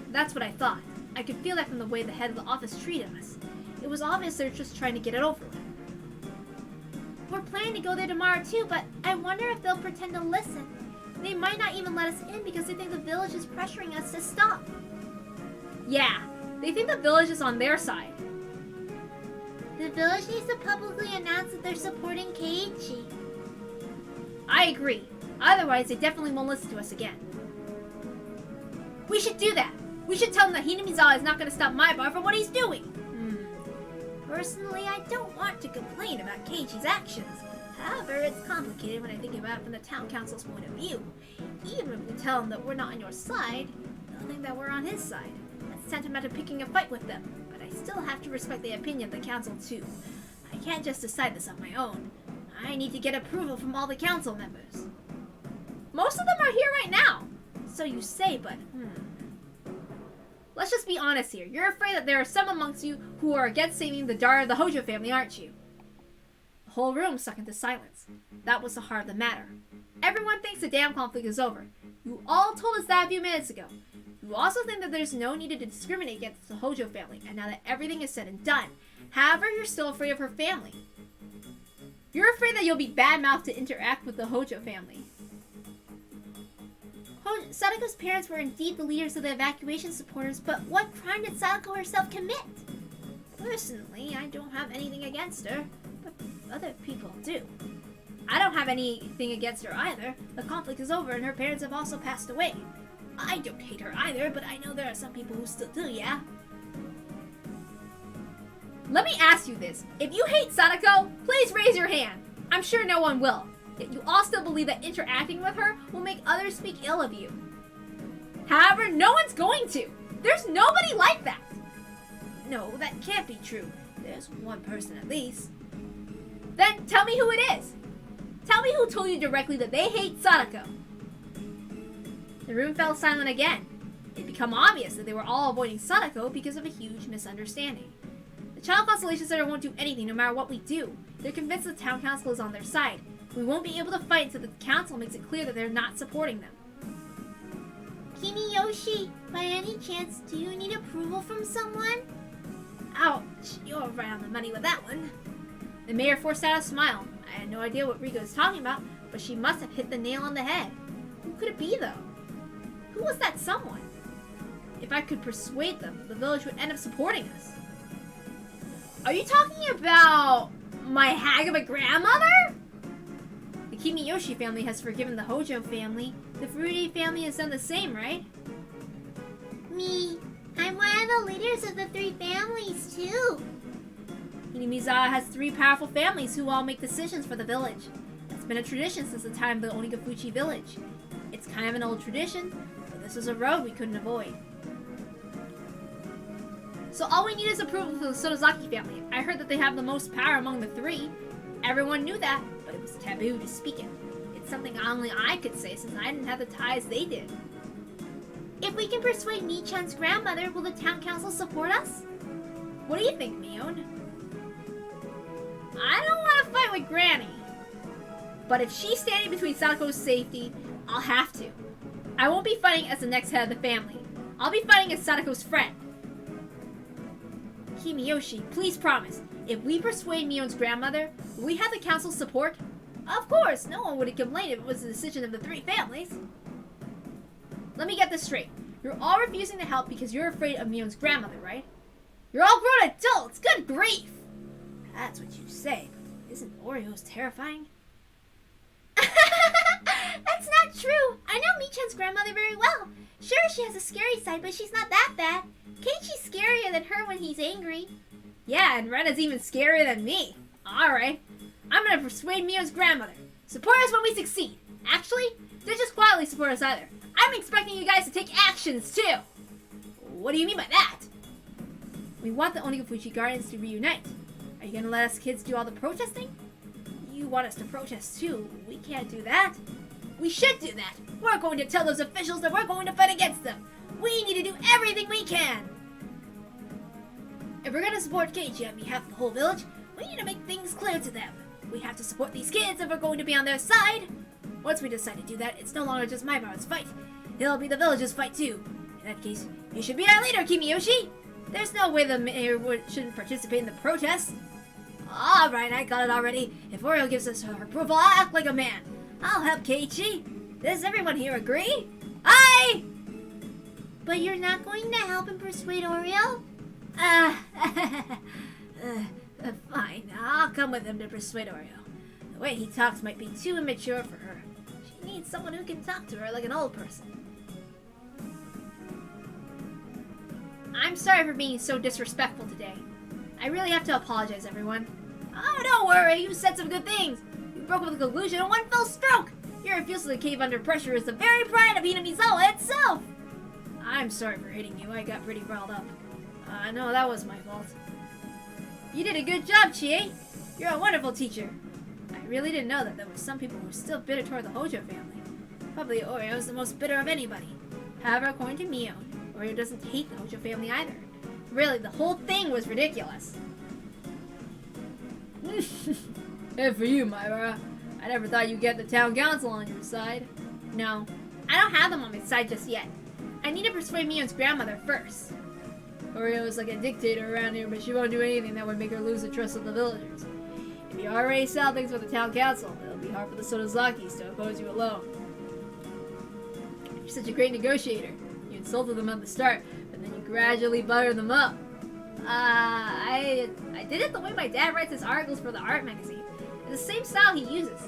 Speaker 2: That's what I thought. I could feel that from the way the head of the office treated us. It was obvious they're just trying to get it over with.
Speaker 3: We're planning to go there tomorrow too, but I wonder if they'll pretend to listen. They might not even let us in because they think the village is pressuring us to stop.
Speaker 2: Yeah, they think the village is on their side.
Speaker 3: The village needs to publicly announce that they're supporting Keiichi.
Speaker 2: I agree. Otherwise, they definitely won't listen to us again. We should do that. We should tell them that Hinamizawa is not going to stop Maibara for what he's doing.
Speaker 3: Personally, I don't want to complain about Keiichi's actions. However, it's complicated when I think about it from the town council's point of view. Even if we tell them that we're not on your side, they'll think that we're on his side. That's tantamount to picking a fight with them. But I still have to respect the opinion of the council too. I can't just decide this on my own. I need to get approval from all the council members.
Speaker 2: Most of them are here right now.
Speaker 3: So you say, but
Speaker 2: Let's just be honest here. You're afraid that there are some amongst you who are against saving the daughter of the Hojo family, aren't you? The whole room sunk into silence. That was the heart of the matter. Everyone thinks the dam conflict is over. You all told us that a few minutes ago. You also think that there's no need to discriminate against the Hojo family, and now that everything is said and done. However, you're still afraid of her family. You're afraid that you'll be bad-mouthed to interact with the Hojo family.
Speaker 3: Satoko's parents were indeed the leaders of the evacuation supporters, but what crime did Satoko herself commit? Personally, I don't have anything against her, but other people do.
Speaker 2: I don't have anything against her either. The conflict is over and her parents have also passed away. I don't hate her either, but I know there are some people who still do, yeah? Let me ask you this. If you hate Satoko, please raise your hand. I'm sure no one will. Yet you all still believe that interacting with her will make others speak ill of you. However, no one's going to. There's nobody like that. No, that can't be true. There's one person at least. Then tell me who it is. Tell me who told you directly that they hate Satoko. The room fell silent again. It had become obvious that they were all avoiding Satoko because of a huge misunderstanding. The Child Constellation Center won't do anything no matter what we do. They're convinced the town council is on their side. We won't be able to fight until the council makes it clear that they're not supporting them.
Speaker 3: Kimiyoshi, by any chance, do you need approval from someone?
Speaker 2: Ouch, you're right on the money with that one. The mayor forced out a smile. I had no idea what Rigo was talking about, but she must have hit the nail on the head. Who could it be, though? Who was that someone? If I could persuade them, the village would end up supporting us. Are you talking about my hag of a grandmother? The Kimiyoshi family has forgiven the Hojo family. The Furude family has done the same, right?
Speaker 3: Me. I'm one of the leaders of the 3 families, too.
Speaker 2: Hinamizawa has 3 powerful families who all make decisions for the village. It's been a tradition since the time of the Onigafuchi village. It's kind of an old tradition, but this was a road we couldn't avoid. So all we need is approval from the Sotozaki family. I heard that they have the most power among the 3. Everyone knew that, but it was taboo to speak it. It's something only I could say since I didn't have the ties they did.
Speaker 3: If we can persuade Mi-chan's grandmother, will the town council support us?
Speaker 2: What do you think, Mion? I don't want to fight with Granny. But if she's standing between Satoko's safety, I'll have to. I won't be fighting as the next head of the family. I'll be fighting as Satoko's friend. Kimiyoshi, please promise. If we persuade Mion's grandmother, will we have the council's support? Of course, no one would have complained if it was the decision of the 3 families. Let me get this straight. You're all refusing to help because you're afraid of Mion's grandmother, right? You're all grown adults! Good grief! That's what you say, but isn't Oreo's terrifying?
Speaker 3: That's not true! I know Mi-chan's grandmother very well. Sure, she has a scary side, but she's not that bad. Keiichi's scarier than her when he's angry.
Speaker 2: Yeah, and Rena's even scarier than me. Alright. I'm gonna persuade Mion's grandmother. Support us when we succeed. Actually, don't just quietly support us either. I'm expecting you guys to take actions, too. What do you mean by that? We want the Onigafuchi Gardens to reunite. Are you gonna let us kids do all the protesting? You want us to protest, too. We can't do that. We should do that. We're going to tell those officials that we're going to fight against them. We need to do everything we can. If we're gonna support Keiichi on behalf of the whole village, we need to make things clear to them. We have to support these kids if we're going to be on their side. Once we decide to do that, it's no longer just my brother's fight. It'll be the village's fight too. In that case, you should be our leader, Kimiyoshi. There's no way the mayor shouldn't participate in the protest. Alright, I got it already. If Oreo gives us her approval, I'll act like a man. I'll help Keiichi. Does everyone here agree? Aye!
Speaker 3: But you're not going to help him persuade Oreo?
Speaker 2: Fine. I'll come with him to persuade Oreo. The way he talks might be too immature for her. She needs someone who can talk to her like an old person. I'm sorry for being so disrespectful today. I really have to apologize, everyone. Oh, don't worry. You said some good things. You broke up the conclusion in one fell stroke. Your refusal to cave under pressure is the very pride of Hinamizawa itself. I'm sorry for hitting you. I got pretty riled up. No, that was my fault. You did a good job, Chie. You're a wonderful teacher. I really didn't know that there were some people who were still bitter toward the Hojo family. Probably Oreo is the most bitter of anybody. However, according to Mio, Oreo doesn't hate the Hojo family either. Really, the whole thing was ridiculous. And for you, Myra. I never thought you'd get the town council on your side. No, I don't have them on my side just yet. I need to persuade Mion's grandmother first. Oreo is like a dictator around here, but she won't do anything that would make her lose the trust of the villagers. If you already sell things with the town council, it'll be hard for the Sotozakis to oppose you alone. You're such a great negotiator. You insulted them at the start, but then you gradually buttered them up. I did it the way my dad writes his articles for the art magazine. It's the same style he uses.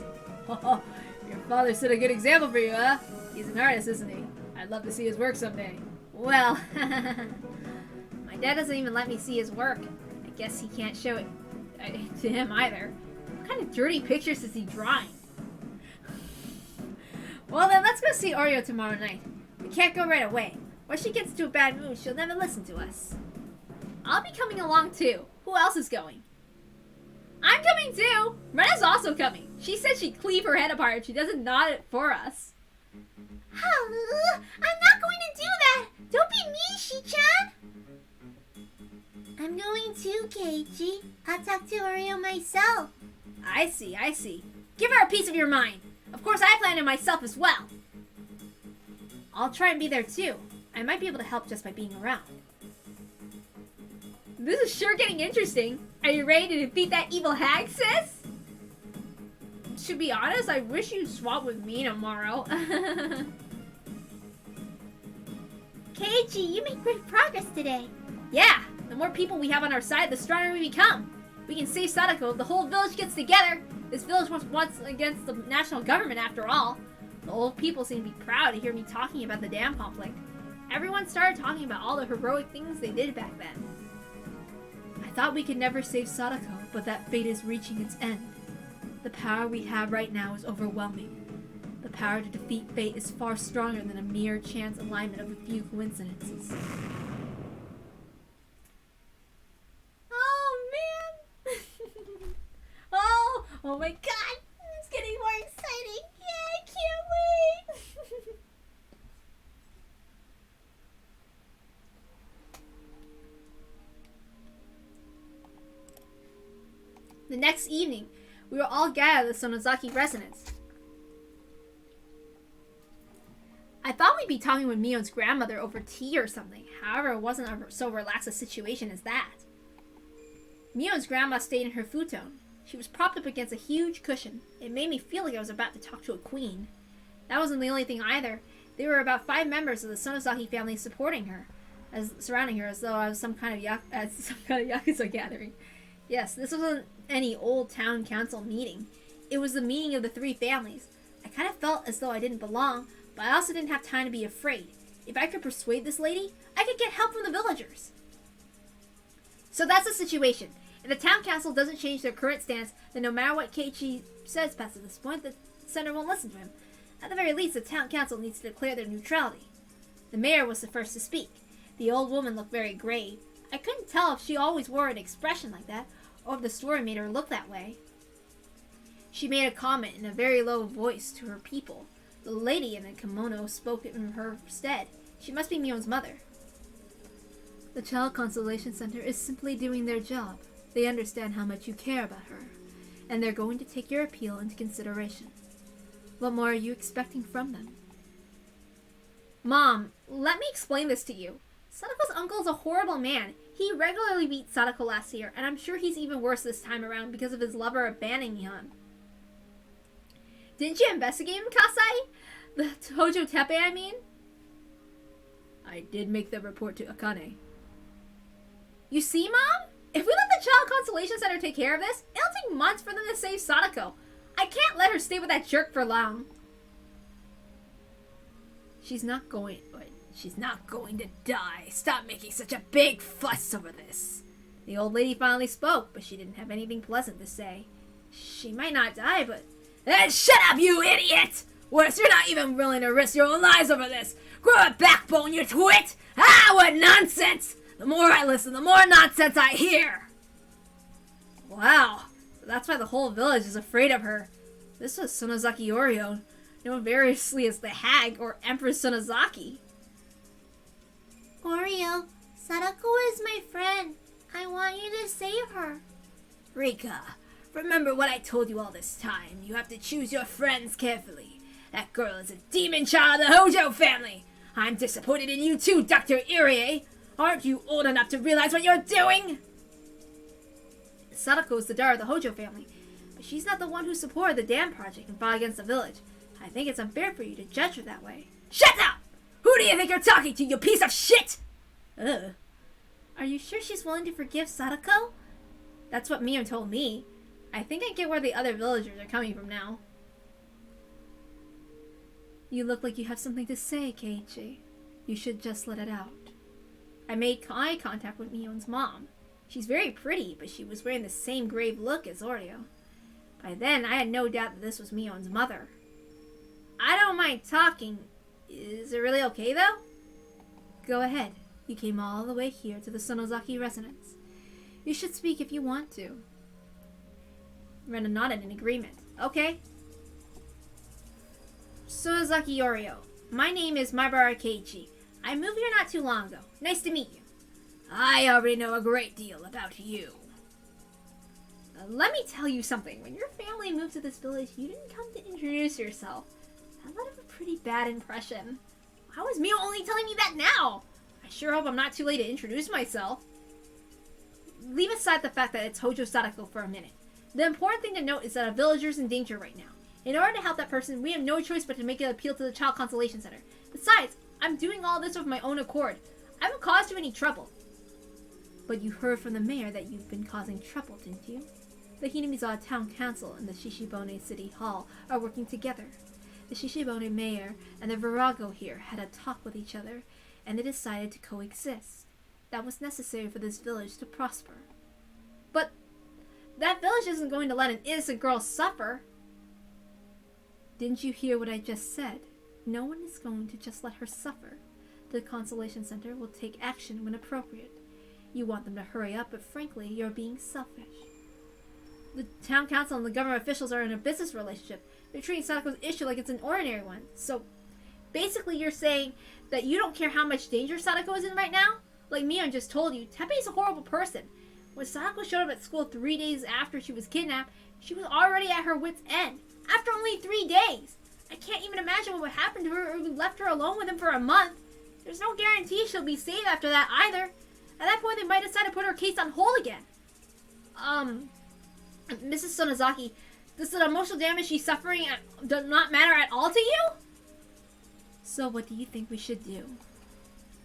Speaker 2: Oh, your father set a good example for you, huh? He's an artist, isn't he?
Speaker 1: I'd love to see his work someday.
Speaker 2: Well, my dad doesn't even let me see his work. I guess he can't show it to him either. What kind of dirty pictures is he drawing? Well then, let's go see Oreo tomorrow night. We can't go right away. Once she gets into a bad mood, she'll never listen to us. I'll be coming along too. Who else is going?
Speaker 1: I'm coming too! Rena's also coming. She said she'd cleave her head apart if she doesn't nod it for us.
Speaker 3: I'm not going to do that! Don't be me, Shi-chan! I'm going too, Keiichi. I'll talk to Oreo myself.
Speaker 2: I see. Give her a piece of your mind. Of course I plan it myself as well. I'll try and be there too. I might be able to help just by being around.
Speaker 1: This is sure getting interesting. Are you ready to defeat that evil hag, sis? To be honest, I wish you'd swap with me tomorrow.
Speaker 3: Keiichi, you made great progress today.
Speaker 2: Yeah, the more people we have on our side, the stronger we become. We can save Sadako if the whole village gets together. This village was once against the national government after all. The old people seem to be proud to hear me talking about the dam conflict. Everyone started talking about all the heroic things they did back then. I thought we could never save Sadako, but that fate is reaching its end. The power we have right now is overwhelming. The power to defeat fate is far stronger than a mere chance alignment of a few coincidences.
Speaker 1: Oh, man! oh my god! It's getting more exciting! Yeah, I can't wait!
Speaker 2: The next evening, we were all gathered at the Sonozaki residence. I thought we'd be talking with Mion's grandmother over tea or something. However, it wasn't so relaxed a situation as that. Mion's grandma stayed in her futon. She was propped up against a huge cushion. It made me feel like I was about to talk to a queen. That wasn't the only thing either. There were about 5 members of the Sonozaki family surrounding her, as though I was some kind of yakuza gathering. Yes, this wasn't any old town council meeting. It was the meeting of the 3 families. I kind of felt as though I didn't belong, but I also didn't have time to be afraid. If I could persuade this lady, I could get help from the villagers. So that's the situation. If the town council doesn't change their current stance, then no matter what Keiichi says past this point, the center won't listen to him. At the very least, the town council needs to declare their neutrality. The mayor was the first to speak. The old woman looked very grave. I couldn't tell if she always wore an expression like that, or if the story made her look that way. She made a comment in a very low voice to her people. The lady in the kimono spoke in her stead. She must be Mion's mother. The Child Consolation Center is simply doing their job. They understand how much you care about her, and they're going to take your appeal into consideration. What more are you expecting from them? Mom, let me explain this to you. Sadako's uncle is a horrible man. He regularly beat Sadako last year, and I'm sure he's even worse this time around because of his lover abandoning him. Didn't you investigate him, Kasai? The Hojo Tepe, I mean?
Speaker 1: I did make the report to Akane.
Speaker 2: You see, Mom? If we let the Child Consolation Center take care of this, it'll take months for them to save Sadako. I can't let her stay with that jerk for long. She's not going to die. Stop making such a big fuss over this. The old lady finally spoke, but she didn't have anything pleasant to say. She might not die, but...
Speaker 1: Then shut up, you idiot! Worse, you're not even willing to risk your own lives over this. Grow a backbone, you twit! Ah, what nonsense! The more I listen, the more nonsense I hear!
Speaker 2: Wow, that's why the whole village is afraid of her. This was Sonozaki Oreo, known variously as the Hag or Empress Sonozaki.
Speaker 3: Oreo, Sadako is my friend. I want you to save her.
Speaker 1: Rika, remember what I told you all this time. You have to choose your friends carefully. That girl is a demon child of the Hojo family. I'm disappointed in you too, Dr. Irie. Aren't you old enough to realize what you're doing?
Speaker 2: Sadako is the daughter of the Hojo family, but she's not the one who supported the dam project and fought against the village. I think it's unfair for you to judge her that way.
Speaker 1: Shut up! Who do you think you're talking to, you piece of shit?
Speaker 2: Ugh. Are you sure she's willing to forgive Sadako? That's what Mio told me. I think I get where the other villagers are coming from now. You look like you have something to say, Keiichi. You should just let it out. I made eye contact with Mion's mom. She's very pretty, but she was wearing the same grave look as Oreo. By then, I had no doubt that this was Mion's mother. I don't mind talking. Is it really okay, though? Go ahead. You came all the way here to the Sonozaki residence. You should speak if you want to. Rena nodded in agreement. Okay. Sonozaki Oreo. My name is Maibara Keiichi. I moved here not too long ago. Nice to meet you. I already know a great deal about you. Let me tell you something. When your family moved to this village, you didn't come to introduce yourself. That left a pretty bad impression. How is Mio only telling me that now? I sure hope I'm not too late to introduce myself. Leave aside the fact that it's Hojo Sadako for a minute. The important thing to note is that a villager's in danger right now. In order to help that person, we have no choice but to make an appeal to the Child Consolation Center. Besides, I'm doing all this of my own accord. I haven't caused you any trouble. But you heard from the mayor that you've been causing trouble, didn't you? The Hinamizawa Town Council and the Shishibone City Hall are working together. The Shishibone mayor and the Virago here had a talk with each other, and they decided to coexist. That was necessary for this village to prosper. But that village isn't going to let an innocent girl suffer. Didn't you hear what I just said? No one is going to just let her suffer. The Consolation Center will take action when appropriate. You want them to hurry up, but frankly, you're being selfish. The town council and the government officials are in a business relationship. They're treating Satoko's issue like it's an ordinary one. So, basically you're saying that you don't care how much danger Satoko is in right now? Like Mion just told you, Teppei's a horrible person. When Satoko showed up at school 3 days after she was kidnapped, she was already at her wit's end. After only 3 days! I can't even imagine what would happen to her if we left her alone with him for a month. There's no guarantee she'll be safe after that either. At that point, they might decide to put her case on hold again. Mrs. Sonozaki, does the emotional damage she's suffering does not matter at all to you? So what do you think we should do?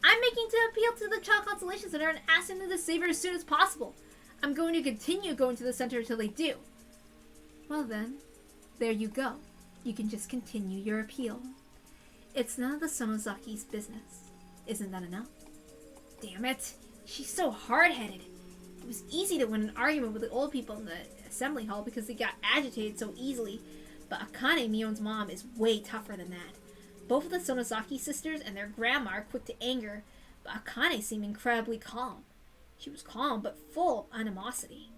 Speaker 2: I'm making to appeal to the Child Consolation Center and asking them to save her as soon as possible. I'm going to continue going to the center until they do. Well then, there you go. You can just continue your appeal. It's none of the Sonozaki's business. Isn't that enough? Damn it. She's so hard-headed. It was easy to win an argument with the old people in the assembly hall because they got agitated so easily, but Akane, Mion's mom, is way tougher than that. Both of the Sonozaki sisters and their grandma are quick to anger, but Akane seemed incredibly calm. She was calm, but full of animosity.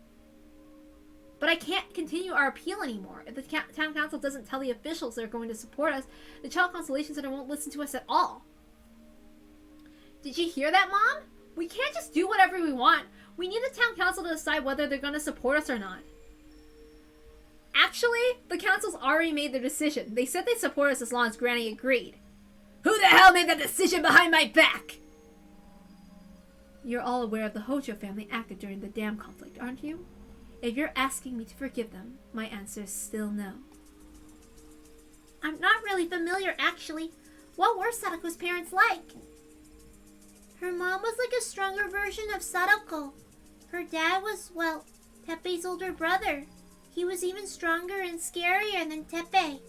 Speaker 2: But I can't continue our appeal anymore. If the town council doesn't tell the officials they're going to support us, the Child Consolation Center won't listen to us at all. Did you hear that, Mom? We can't just do whatever we want. We need the town council to decide whether they're going to support us or not. Actually, the council's already made their decision. They said they'd support us as long as Granny agreed. Who the hell made that decision behind my back? You're all aware of the Hojo family acted during the dam conflict, aren't you? If you're asking me to forgive them, my answer is still no.
Speaker 3: I'm not really familiar, actually. What were Satoko's parents like? Her mom was like a stronger version of Satoko. Her dad was, well, Teppei's older brother. He was even stronger and scarier than Teppei.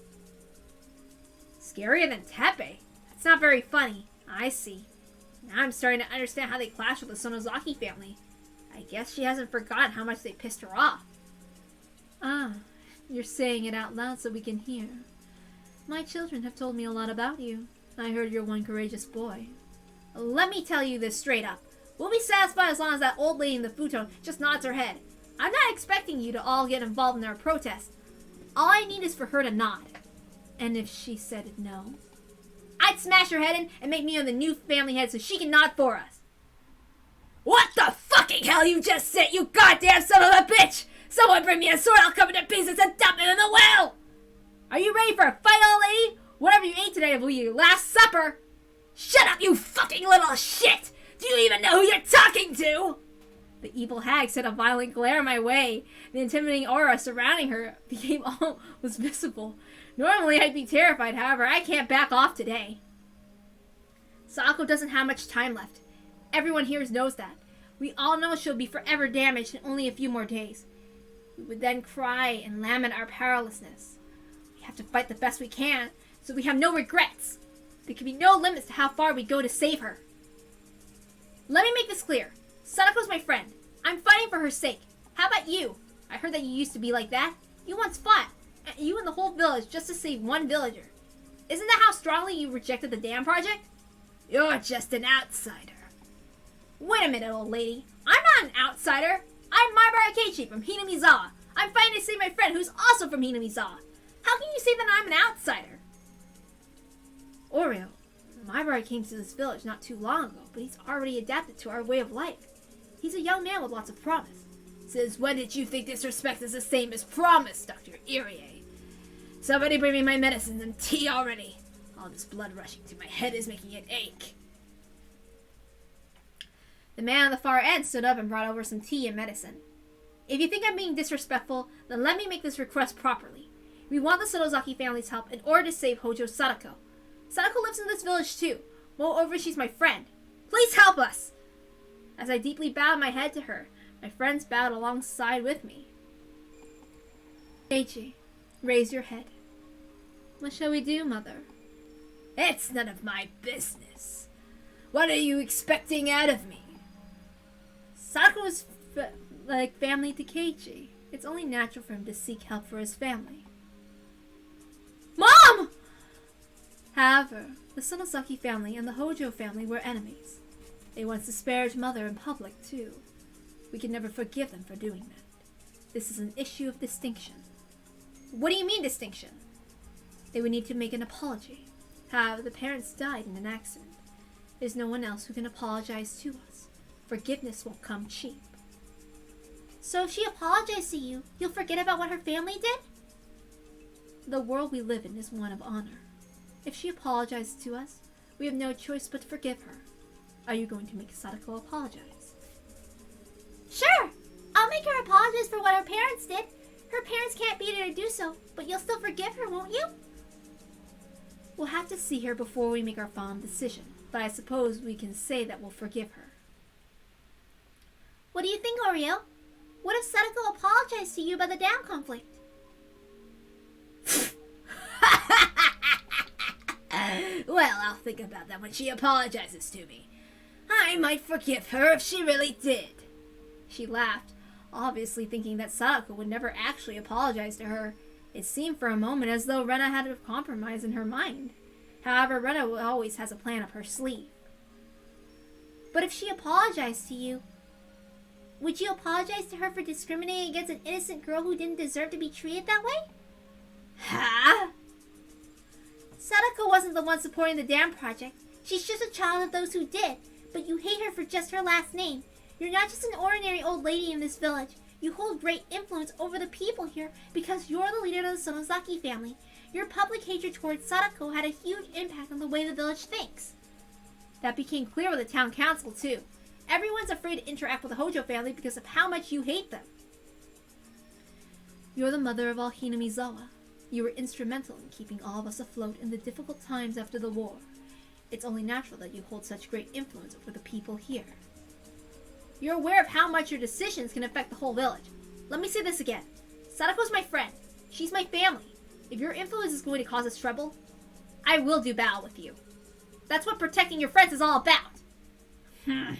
Speaker 2: Scarier than Teppei? That's not very funny. I see. Now I'm starting to understand how they clash with the Sonozaki family. I guess she hasn't forgotten how much they pissed her off. Ah, you're saying it out loud so we can hear. My children have told me a lot about you. I heard you're one courageous boy. Let me tell you this straight up. We'll be satisfied as long as that old lady in the futon just nods her head. I'm not expecting you to all get involved in our protest. All I need is for her to nod. And if she said no? I'd smash her head in and make Mio the new family head so she can nod for us. What the fucking hell you just said, you goddamn son of a bitch! Someone bring me a sword, I'll cut it to pieces and dump it in the well! Are you ready for a fight, old lady? Whatever you ate today will be your last supper! Shut up, you fucking little shit! Do you even know who you're talking to? The evil hag set a violent glare my way. The intimidating aura surrounding her became almost visible. Normally I'd be terrified, however, I can't back off today. Satoko doesn't have much time left. Everyone here knows that. We all know she'll be forever damaged in only a few more days. We would then cry and lament our powerlessness. We have to fight the best we can, so we have no regrets. There can be no limits to how far we go to save her. Let me make this clear. Satoko's my friend. I'm fighting for her sake. How about you? I heard that you used to be like that. You once fought, you and the whole village, just to save one villager. Isn't that how strongly you rejected the dam project? You're just an outsider. Wait a minute, old lady. I'm not an outsider. I'm Maibara Keiichi from Hinamizawa. I'm fighting to save my friend who's also from Hinamizawa. How can you say that I'm an outsider? Oreo, Maibara came to this village not too long ago, but he's already adapted to our way of life. He's a young man with lots of promise. Since when did you think disrespect is the same as promise, Dr. Irie? Somebody bring me my medicines and tea already. All this blood rushing to my head is making it ache. The man on the far end stood up and brought over some tea and medicine. If you think I'm being disrespectful, then let me make this request properly. We want the Sonozaki family's help in order to save Hojo Sadako. Sadako lives in this village too. Moreover, she's my friend. Please help us! As I deeply bowed my head to her, my friends bowed alongside with me. Keiichi, raise your head. What shall we do, Mother? It's none of my business. What are you expecting out of me? Sadako is like family to Keiichi. It's only natural for him to seek help for his family. Mom! However, the Sonozaki family and the Hojo family were enemies. They once disparaged Mother in public, too. We can never forgive them for doing that. This is an issue of distinction. What do you mean, distinction? They would need to make an apology. However, the parents died in an accident. There's no one else who can apologize to us. Forgiveness won't come cheap.
Speaker 3: So if she apologized to you, you'll forget about what her family did?
Speaker 2: The world we live in is one of honor. If she apologizes to us, we have no choice but to forgive her. Are you going to make Sadako apologize?
Speaker 3: Sure! I'll make her apologize for what her parents did. Her parents can't beat her to do so, but you'll still forgive her, won't you?
Speaker 2: We'll have to see her before we make our final decision, but I suppose we can say that we'll forgive her.
Speaker 3: What do you think, Oriel? What if Sadako apologized to you about the dam conflict?
Speaker 2: Well, I'll think about that when she apologizes to me. I might forgive her if she really did. She laughed, obviously thinking that Sadako would never actually apologize to her. It seemed for a moment as though Rena had a compromise in her mind. However, Rena always has a plan up her sleeve.
Speaker 3: But if she apologized to you, would you apologize to her for discriminating against an innocent girl who didn't deserve to be treated that way?
Speaker 2: Huh?
Speaker 3: Sadako wasn't the one supporting the dam project. She's just a child of those who did, but you hate her for just her last name. You're not just an ordinary old lady in this village. You hold great influence over the people here because you're the leader of the Sonozaki family. Your public hatred towards Sadako had a huge impact on the way the village thinks.
Speaker 2: That became clear with the town council, too. Everyone's afraid to interact with the Hojo family because of how much you hate them. You're the mother of all Hinamizawa. You were instrumental in keeping all of us afloat in the difficult times after the war. It's only natural that you hold such great influence over the people here. You're aware of how much your decisions can affect the whole village. Let me say this again. Satoko's my friend. She's my family. If your influence is going to cause us trouble, I will do battle with you. That's what protecting your friends is all about.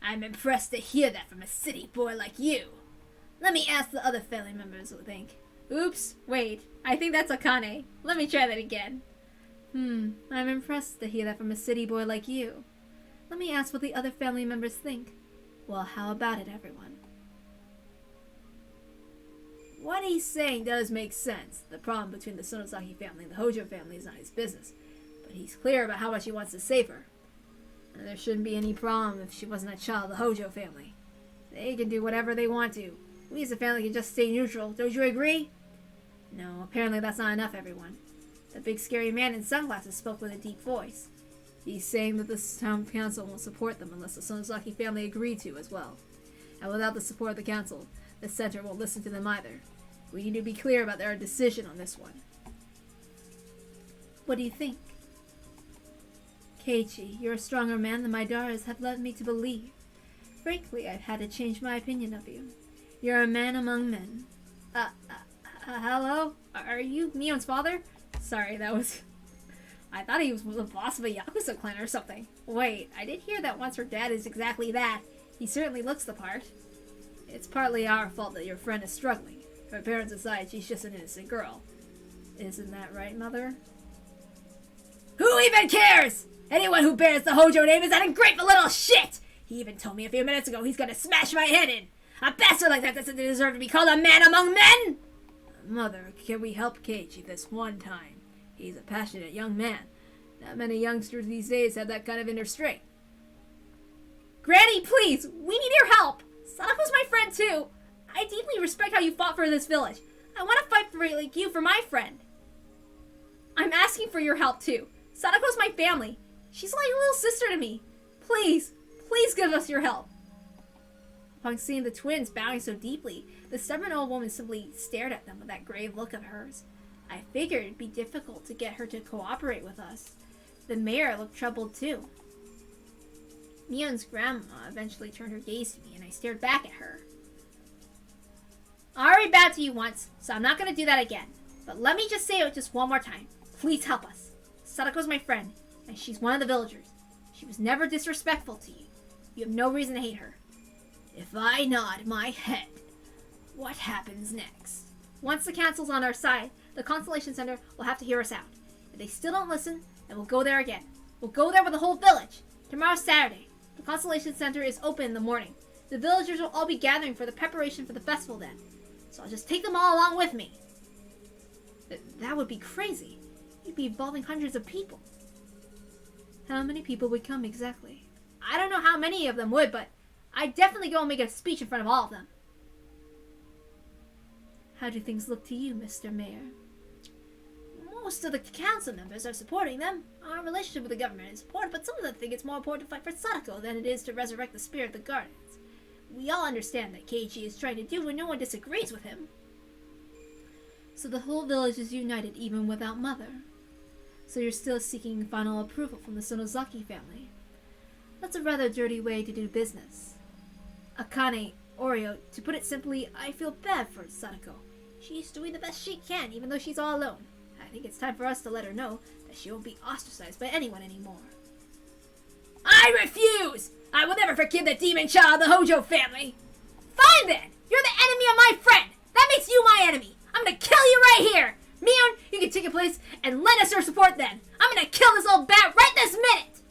Speaker 2: I'm impressed to hear that from a city boy like you. Let me ask the other family members what they think. Oops, wait. I think that's Akane. Let me try that again. I'm impressed to hear that from a city boy like you. Let me ask what the other family members think. Well, how about it, everyone? What he's saying does make sense. The problem between the Sonozaki family and the Hojo family is not his business. But he's clear about how much he wants to save her. And there shouldn't be any problem if she wasn't a child of the Hojo family. They can do whatever they want to. We as a family can just stay neutral. Don't you agree? No, apparently that's not enough, everyone. The big scary man in sunglasses spoke with a deep voice. He's saying that the town council won't support them unless the Sonozaki family agree to as well. And without the support of the council, the center won't listen to them either. We need to be clear about their decision on this one. What do you think? Keiichi, you're a stronger man than my daughters have led me to believe. Frankly, I've had to change my opinion of you. You're a man among men. Hello? Are you Mion's father?
Speaker 1: Sorry, that was... I thought he was the boss of a Yakuza clan or something. Wait, I did hear that once her dad is exactly that. He certainly looks the part. It's partly our fault that your friend is struggling. Her parents aside, she's just an innocent girl. Isn't that right, Mother? Who even cares? Anyone who bears the Hojo name is an ungrateful little shit! He even told me a few minutes ago he's gonna smash my head in. A bastard like that doesn't deserve to be called a man among men! Mother, can we help Keiichi this one time? He's a passionate young man. Not many youngsters these days have that kind of inner strength. Granny, please! We need your help! Sadako's my friend too! I deeply respect how you fought for this village. I want to fight for like you for my friend. I'm asking for your help too. Sadako's my family. She's like a little sister to me. Please, please give us your help. Upon seeing the twins bowing so deeply, the stubborn old woman simply stared at them with that grave look of hers. I figured it'd be difficult to get her to cooperate with us. The mayor looked troubled too. Mion's grandma eventually turned her gaze to me, and I stared back at her. I already bowed to you once, so I'm not going to do that again. But let me just say it just one more time. Please help us. Sadako's my friend, and she's one of the villagers. She was never disrespectful to you. You have no reason to hate her. If I nod my head, what happens next? Once the council's on our side, the Constellation Center will have to hear us out. If they still don't listen, then we'll go there again. We'll go there with the whole village. Tomorrow's Saturday. The Constellation Center is open in the morning. The villagers will all be gathering for the preparation for the festival then. So I'll just take them all along with me. That would be crazy. You'd be involving hundreds of people. How many people would come exactly? I don't know how many of them would, but I'd definitely go and make a speech in front of all of them. How do things look to you, Mr. Mayor? Most of the council members are supporting them. Our relationship with the government is important, but some of them think it's more important to fight for Sadako than it is to resurrect the spirit of the Guardians. We all understand that Keiichi is trying to do and no one disagrees with him. So the whole village is united even without Mother. So you're still seeking final approval from the Sonozaki family. That's a rather dirty way to do business. Akane, Oreo, to put it simply, I feel bad for Sadako. She's doing the best she can, even though she's all alone. I think it's time for us to let her know that she won't be ostracized by anyone anymore. I refuse! I will never forgive the demon child of the Hojo family! Fine then! You're the enemy of my friend! That makes you my enemy! I'm gonna kill you right here! Mion, you can take a place and lend us your support then! I'm gonna kill this old bat right this minute!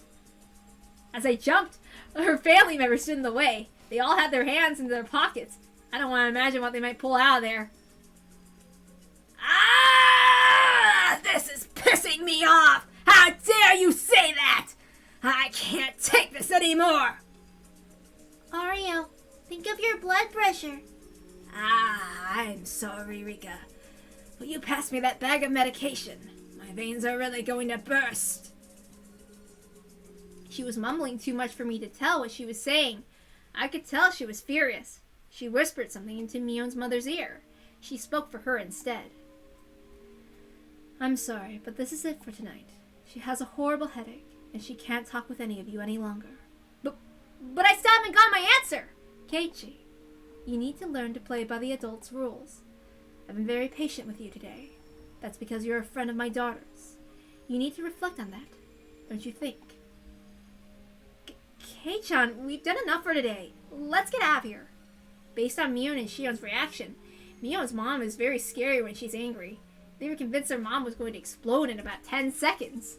Speaker 1: As I jumped, her family members stood in the way. They all had their hands in their pockets. I don't want to imagine what they might pull out of there. Ah! This is pissing me off! How dare you say that! I can't take this anymore!
Speaker 3: Oreo, think of your blood pressure.
Speaker 1: I'm sorry, Rika. Will you pass me that bag of medication? My veins are really going to burst. She was mumbling too much for me to tell what she was saying. I could tell she was furious. She whispered something into Mion's mother's ear. She spoke for her instead. I'm sorry, but this is it for tonight. She has a horrible headache, and she can't talk with any of you any longer. But I still haven't got my answer! Keiichi, you need to learn to play by the adults' rules. I've been very patient with you today. That's because you're a friend of my daughter's. You need to reflect on that, don't you think? Kei-chan, we've done enough for today. Let's get out of here. Based on Mion and Shion's reaction, Mion's mom is very scary when she's angry. They were convinced their mom was going to explode in about 10 seconds.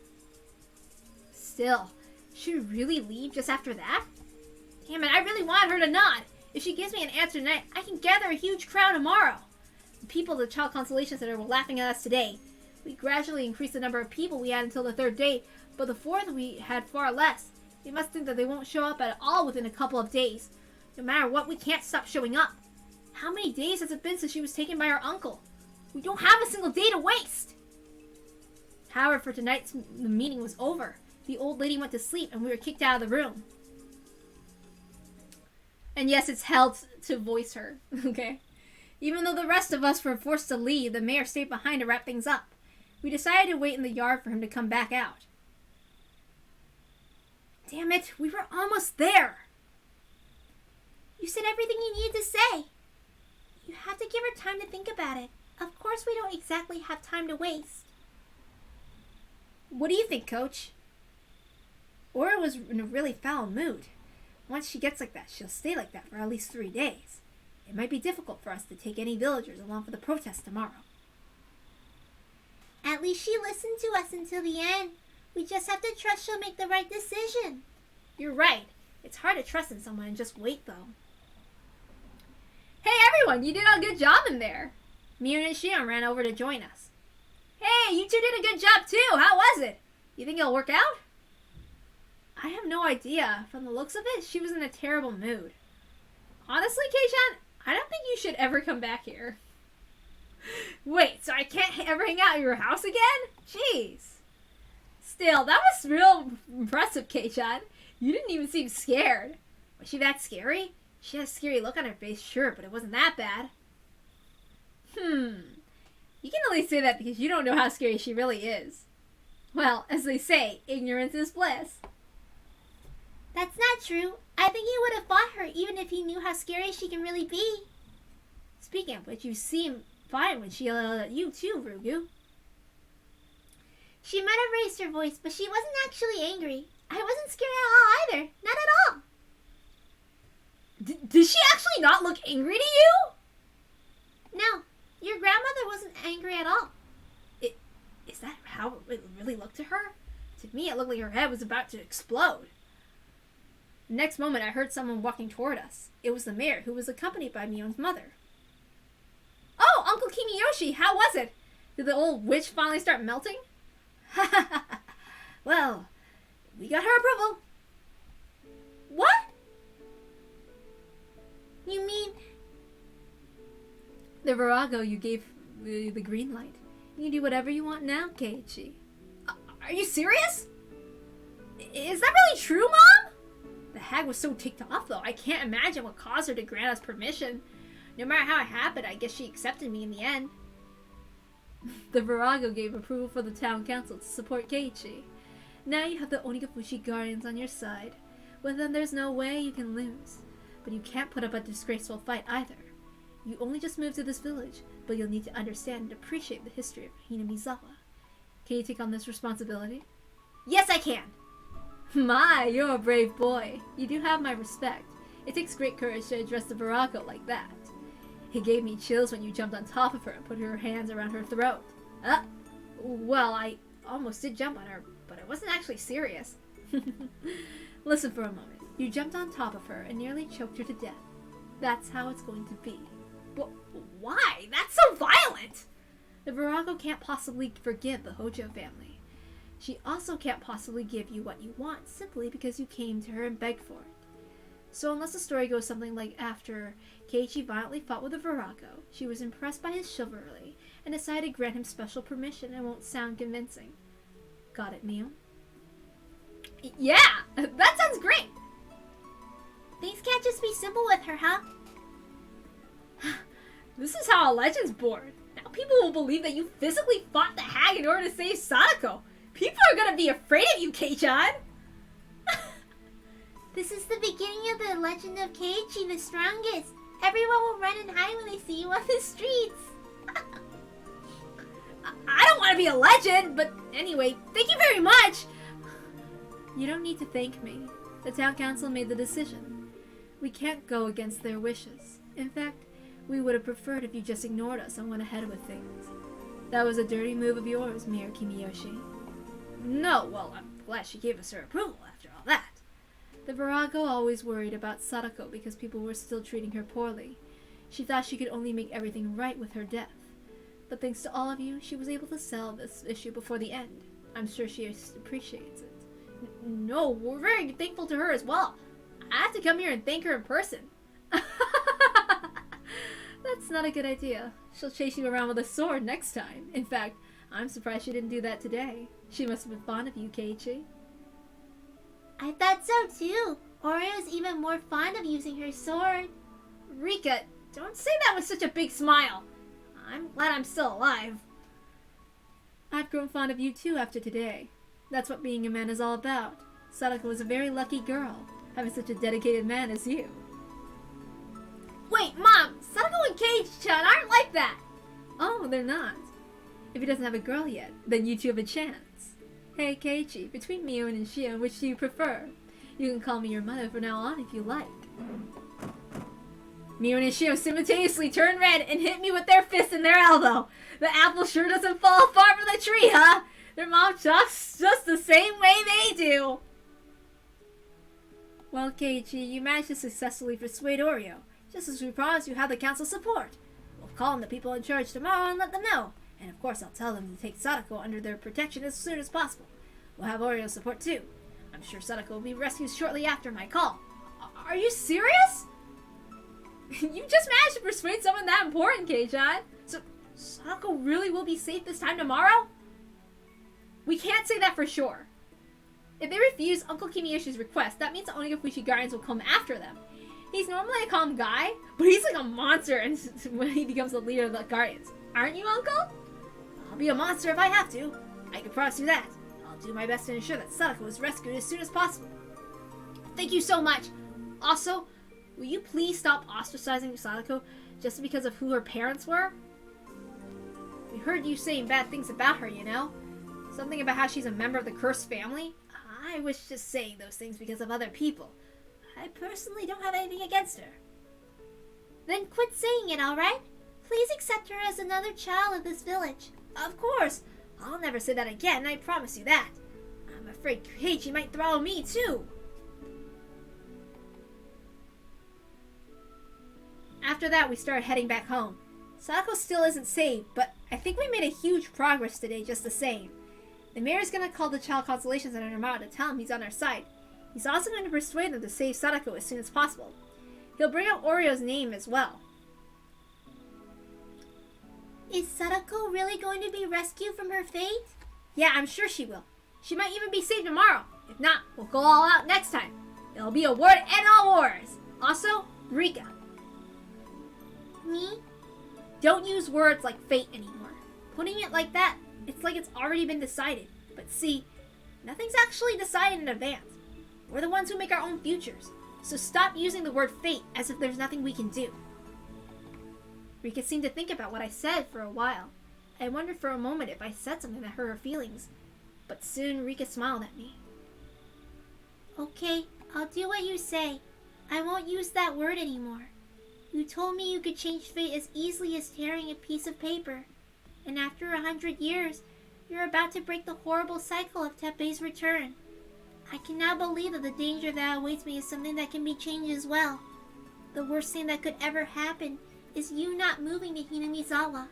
Speaker 1: Still, should we really leave just after that? Damn it, I really want her to nod. If she gives me an answer tonight, I can gather a huge crowd tomorrow. The people at the Child Constellation Center were laughing at us today. We gradually increased the number of people we had until the third day, but the fourth we had far less. They must think that they won't show up at all within a couple of days. No matter what, we can't stop showing up. How many days has it been since she was taken by her uncle? We don't have a single day to waste. However, for tonight's the meeting was over. The old lady went to sleep and we were kicked out of the room. And yes, it's hell to voice her, okay? Even though the rest of us were forced to leave, the mayor stayed behind to wrap things up. We decided to wait in the yard for him to come back out. Damn it, we were almost there.
Speaker 3: You said everything you needed to say. You had to give her time to think about it. Of course we don't exactly have time to waste.
Speaker 2: What do you think, Coach? Aura was in a really foul mood. Once she gets like that, she'll stay like that for at least 3 days. It might be difficult for us to take any villagers along for the protest tomorrow.
Speaker 3: At least she listened to us until the end. We just have to trust she'll make the right decision.
Speaker 2: You're right. It's hard to trust in someone and just wait, though.
Speaker 1: Hey everyone, you did a good job in there.
Speaker 2: Miu and Shion ran over to join us.
Speaker 1: Hey, you two did a good job too. How was it? You think it'll work out?
Speaker 2: I have no idea. From the looks of it, she was in a terrible mood.
Speaker 1: Honestly, Kei-chan, I don't think you should ever come back here. Wait, so I can't ever hang out at your house again? Jeez. Still, that was real impressive, Kei-chan. You didn't even seem scared.
Speaker 2: Was she that scary? She had a scary look on her face, sure, but it wasn't that bad.
Speaker 1: You can only say that because you don't know how scary she really is. Well, as they say, ignorance is bliss.
Speaker 3: That's not true. I think he would have fought her even if he knew how scary she can really be.
Speaker 2: Speaking of which, you seem fine when she yelled at you too, Rugu.
Speaker 3: She might have raised her voice, but she wasn't actually angry. I wasn't scared at all either. Not at all.
Speaker 1: Did she actually not look angry to you?
Speaker 3: No, your grandmother wasn't angry at all.
Speaker 2: Is that how it really looked to her? To me, it looked like her head was about to explode. The next moment, I heard someone walking toward us. It was the mayor, who was accompanied by Mion's mother.
Speaker 1: Oh, Uncle Kimiyoshi, how was it? Did the old witch finally start melting?
Speaker 2: Well, we got her approval.
Speaker 1: What?
Speaker 3: You mean...
Speaker 2: The virago you gave the green light. You can do whatever you want now, Keiichi.
Speaker 1: Are you serious? Is that really true, Mom?
Speaker 2: The hag was so ticked off, though. I can't imagine what caused her to grant us permission. No matter how it happened, I guess she accepted me in the end. The virago gave approval for the town council to support Keiichi. Now you have the Onigafushi Guardians on your side. With them, there's no way you can lose. But you can't put up a disgraceful fight either. You only just moved to this village, but you'll need to understand and appreciate the history of Hinamizawa. Can you take on this responsibility?
Speaker 1: Yes, I can.
Speaker 2: My, you're a brave boy. You do have my respect. It takes great courage to address the virago like that. It gave me chills when you jumped on top of her and put your hands around her throat. Well, I almost did jump on her, but I wasn't actually serious. Listen for a moment. You jumped on top of her and nearly choked her to death. That's how it's going to be.
Speaker 1: Why? That's so violent!
Speaker 2: The virago can't possibly forgive the Hojo family. She also can't possibly give you what you want simply because you came to her and begged for it. So unless the story goes something like after Keiichi violently fought with the virago, she was impressed by his chivalry and decided to grant him special permission and won't sound convincing. Got it, Mio?
Speaker 1: Yeah! That sounds great!
Speaker 3: Things can't just be simple with her, huh?
Speaker 1: This is how a legend's born. Now people will believe that you physically fought the hag in order to save Sadako. People are gonna be afraid of you, Kei-chan!
Speaker 3: This is the beginning of the legend of Keiichi the strongest. Everyone will run and hide when they see you on the streets.
Speaker 1: I don't want to be a legend, but anyway, thank you very much!
Speaker 2: You don't need to thank me. The town council made the decision. We can't go against their wishes. In fact, we would have preferred if you just ignored us and went ahead with things. That was a dirty move of yours, Mayor Kimiyoshi.
Speaker 1: No, well, I'm glad she gave us her approval after all that.
Speaker 2: The virago always worried about Sadako because people were still treating her poorly. She thought she could only make everything right with her death. But thanks to all of you, she was able to settle this issue before the end. I'm sure she appreciates it.
Speaker 1: No, we're very thankful to her as well. I have to come here and thank her in person.
Speaker 2: That's not a good idea. She'll chase you around with a sword next time. In fact, I'm surprised she didn't do that today. She must have been fond of you, Keiichi.
Speaker 3: I thought so too. Oreo's even more fond of using her sword.
Speaker 1: Rika, don't say that with such a big smile. I'm glad I'm still alive.
Speaker 2: I've grown fond of you too after today. That's what being a man is all about. Sadako was a very lucky girl, having such a dedicated man as you.
Speaker 1: Wait, Mom! Sadako and Kei-chan aren't like that!
Speaker 2: Oh, they're not. If he doesn't have a girl yet, then you two have a chance. Hey Keiichi, between Mion and Shion, which do you prefer? You can call me your mother from now on if you like. Mion and Shion simultaneously turned red and hit me with their fist and their elbow. The apple sure doesn't fall far from the tree, huh? Their mom talks just the same way they do. Well, Keiichi, you managed to successfully persuade Oreo. Just as we promised, you have the council's support. We'll call on the people in charge tomorrow and let them know. And of course, I'll tell them to take Sadako under their protection as soon as possible. We'll have Oreo's support too. I'm sure Sadako will be rescued shortly after my call. Are you serious? You just managed to persuade someone that important, Kei-chan. So, Sadako really will be safe this time tomorrow? We can't say that for sure. If they refuse Uncle Kimiyoshi's request, that means the Onigashima Guardians will come after them. He's normally a calm guy, but he's like a monster when he becomes the leader of the Guardians. Aren't you, Uncle? I'll be a monster if I have to. I can promise you that. I'll do my best to ensure that Sadako is rescued as soon as possible. Thank you so much. Also, will you please stop ostracizing Sadako just because of who her parents were? We heard you saying bad things about her, you know? Something about how she's a member of the cursed family. I was just saying those things because of other people. I personally don't have anything against her.
Speaker 3: Then quit saying it, alright? Please accept her as another child of this village.
Speaker 2: Of course. I'll never say that again, I promise you that. I'm afraid Keiichi might throttle me too. After that, we started heading back home. Sadako still isn't saved, but I think we made a huge progress today just the same. The mayor's gonna call the Child Consolation Center tomorrow to tell him he's on our side. He's also going to persuade them to save Sadako as soon as possible. He'll bring up Oreo's name as well.
Speaker 3: Is Sadako really going to be rescued from her fate?
Speaker 2: Yeah, I'm sure she will. She might even be saved tomorrow. If not, we'll go all out next time. It'll be a war to end all wars. Also, Rika.
Speaker 3: Me?
Speaker 2: Don't use words like fate anymore. Putting it like that, it's like it's already been decided. But see, nothing's actually decided in advance. We're the ones who make our own futures. So stop using the word fate as if there's nothing we can do. Rika seemed to think about what I said for a while. I wondered for a moment if I said something that hurt her feelings. But soon Rika smiled at me.
Speaker 3: Okay, I'll do what you say. I won't use that word anymore. You told me you could change fate as easily as tearing a piece of paper. And after 100 years, you're about to break the horrible cycle of Teppei's return. I can now believe that the danger that awaits me is something that can be changed as well. The worst thing that could ever happen is you not moving to Hinamizawa.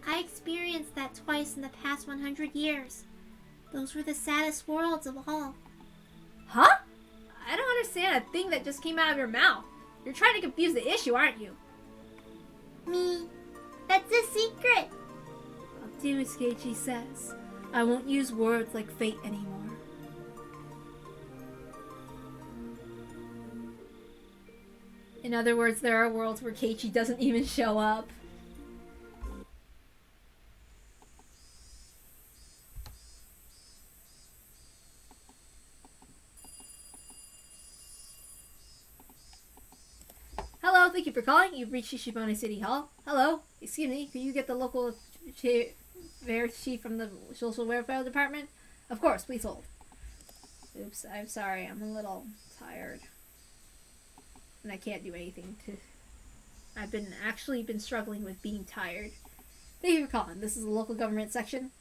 Speaker 3: I experienced that twice in the past 100 years. Those were the saddest worlds of all.
Speaker 2: Huh? I don't understand a thing that just came out of your mouth. You're trying to confuse the issue, aren't you?
Speaker 3: Me. That's a secret.
Speaker 2: I'll do as Keiichi says. I won't use words like fate anymore. In other words, there are worlds where Keiichi doesn't even show up. Hello, thank you for calling. You've reached Shishibone City Hall. Hello, excuse me, could you get the local fair chief from the social welfare department? Of course, please hold. Oops, I'm sorry, I'm a little tired. And I can't do anything to... I've actually been struggling with being tired. Thank you for calling. This is the local government section.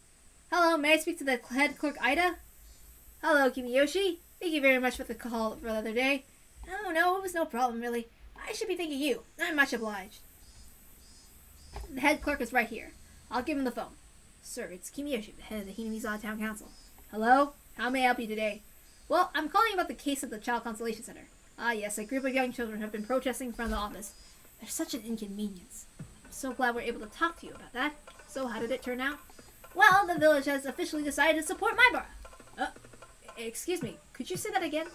Speaker 2: Hello, may I speak to the head clerk, Ida? Hello, Kimiyoshi. Thank you very much for the call for the other day. Oh, no, it was no problem, really. I should be thanking you. I'm much obliged. The head clerk is right here. I'll give him the phone. Sir, it's Kimiyoshi, the head of the Hinamizawa Town Council. Hello? How may I help you today? Well, I'm calling about the case of the Child Consolation Center. Ah, yes, a group of young children have been protesting in front of the office. They're such an inconvenience. I'm so glad we're able to talk to you about that. So, how did it turn out? Well, the village has officially decided to support Maibara. Excuse me, could you say that again?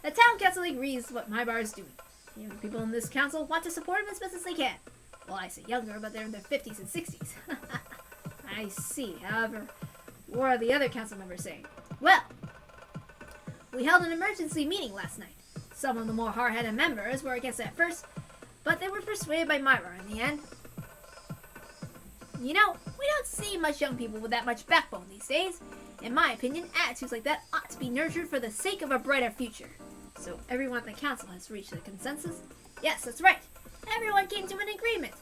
Speaker 2: The town council agrees what Maibara is doing. The young people in this council want to support him as best as they can. Well, I say younger, but they're in their 50s and 60s. I see. However, what are the other council members saying? Well, we held an emergency meeting last night. Some of the more hard-headed members were against it at first, but they were persuaded by Myra in the end. You know, we don't see much young people with that much backbone these days. In my opinion, attitudes like that ought to be nurtured for the sake of a brighter future. So everyone at the council has reached a consensus? Yes, that's right. Everyone came to an agreement.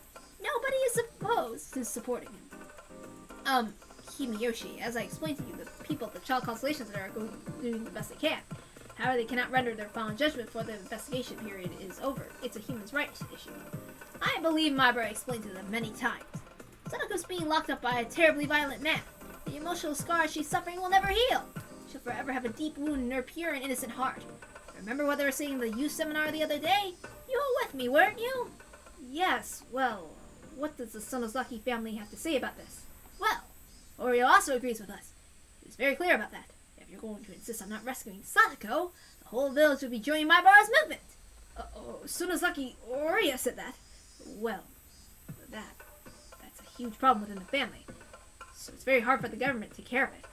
Speaker 2: Nobody is opposed to supporting him. Kiyoshi, as I explained to you, the people at the Child Constellation Center are doing the best they can. However, they cannot render their final judgment before the investigation period is over. It's a human rights issue. I believe my brother explained to them many times. Satoko's being locked up by a terribly violent man. The emotional scars she's suffering will never heal. She'll forever have a deep wound in her pure and innocent heart. Remember what they were saying in the youth seminar the other day? You were with me, weren't you? Yes, well, what does the Sonozaki family have to say about this? Well, Oreo also agrees with us. He was very clear about that. If you're going to insist on not rescuing Satoko, the whole village will be joining Maibara's movement. Sonozaki Oreo said that. Well, that's a huge problem within the family. So it's very hard for the government to take care of it.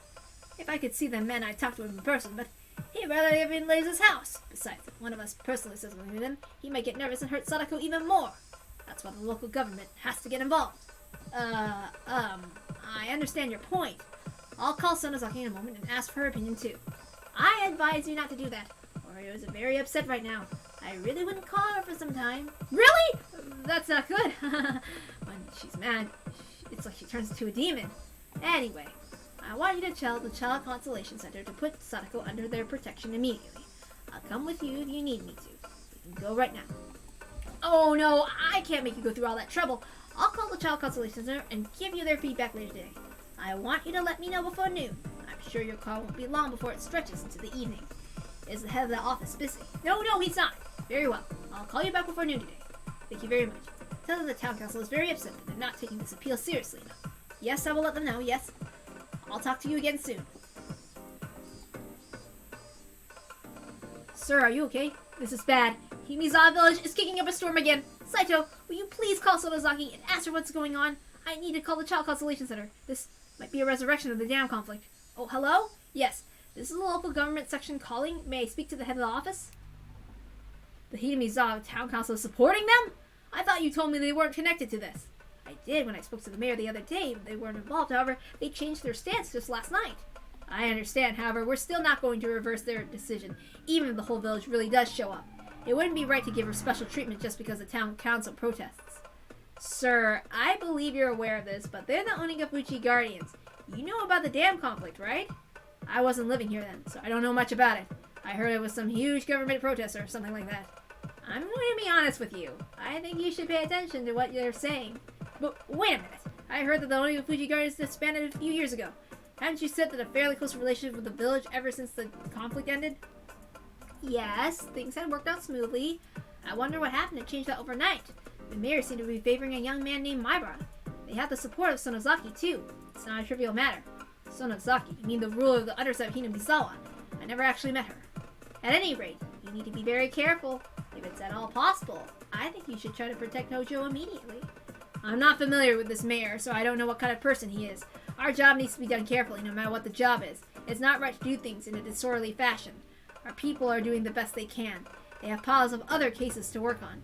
Speaker 2: If I could see the man, I'd talk to him in person, but he rarely even leaves his house. Besides, if one of us personally says something to him, he might get nervous and hurt Sadako even more. That's why the local government has to get involved. I understand your point. I'll call Sonozaki in a moment and ask for her opinion too. I advise you not to do that. Oreo is very upset right now. I really wouldn't call her for some time. Really? That's not good. When she's mad, it's like she turns into a demon. Anyway, I want you to tell the Child Constellation Center to put Sadako under their protection immediately. I'll come with you if you need me to. We can go right now. Oh no, I can't make you go through all that trouble. I'll call the Child Constellation Center and give you their feedback later today. I want you to let me know before noon. I'm sure your call won't be long before it stretches into the evening. Is the head of the office busy? No, he's not. Very well. I'll call you back before noon today. Thank you very much. Tell them the town council is very upset that they're not taking this appeal seriously enough. Yes, I will let them know, yes. I'll talk to you again soon. Sir, are you okay? This is bad. Himizawa village is kicking up a storm again. Saito, will you please call Sonozaki and ask her what's going on? I need to call the Child Constellation Center. This might be a resurrection of the dam conflict. Oh, hello? Yes, this is the local government section calling. May I speak to the head of the office? The Himizawa town council is supporting them? I thought you told me they weren't connected to this. I did when I spoke to the mayor the other day. They weren't involved. However, they changed their stance just last night. I understand. However, we're still not going to reverse their decision, even if the whole village really does show up. It wouldn't be right to give her special treatment just because the town council protests. Sir, I believe you're aware of this, but they're the Onigafuchi Guardians. You know about the dam conflict, right? I wasn't living here then, so I don't know much about it. I heard it was some huge government protest or something like that. I'm going to be honest with you. I think you should pay attention to what they're saying. But wait a minute. I heard that the Onigafuchi Guardians disbanded a few years ago. Hadn't you said that a fairly close relationship with the village ever since the conflict ended? Yes, things had worked out smoothly. I wonder what happened to change that overnight. The mayor seemed to be favoring a young man named Maibara. They have the support of Sonozaki, too. It's not a trivial matter. Sonozaki, you mean the ruler of the underside of Hinamizawa. I never actually met her. At any rate, you need to be very careful. If it's at all possible, I think you should try to protect Hojo immediately. I'm not familiar with this mayor, so I don't know what kind of person he is. Our job needs to be done carefully, no matter what the job is. It's not right to do things in a disorderly fashion. Our people are doing the best they can. They have piles of other cases to work on.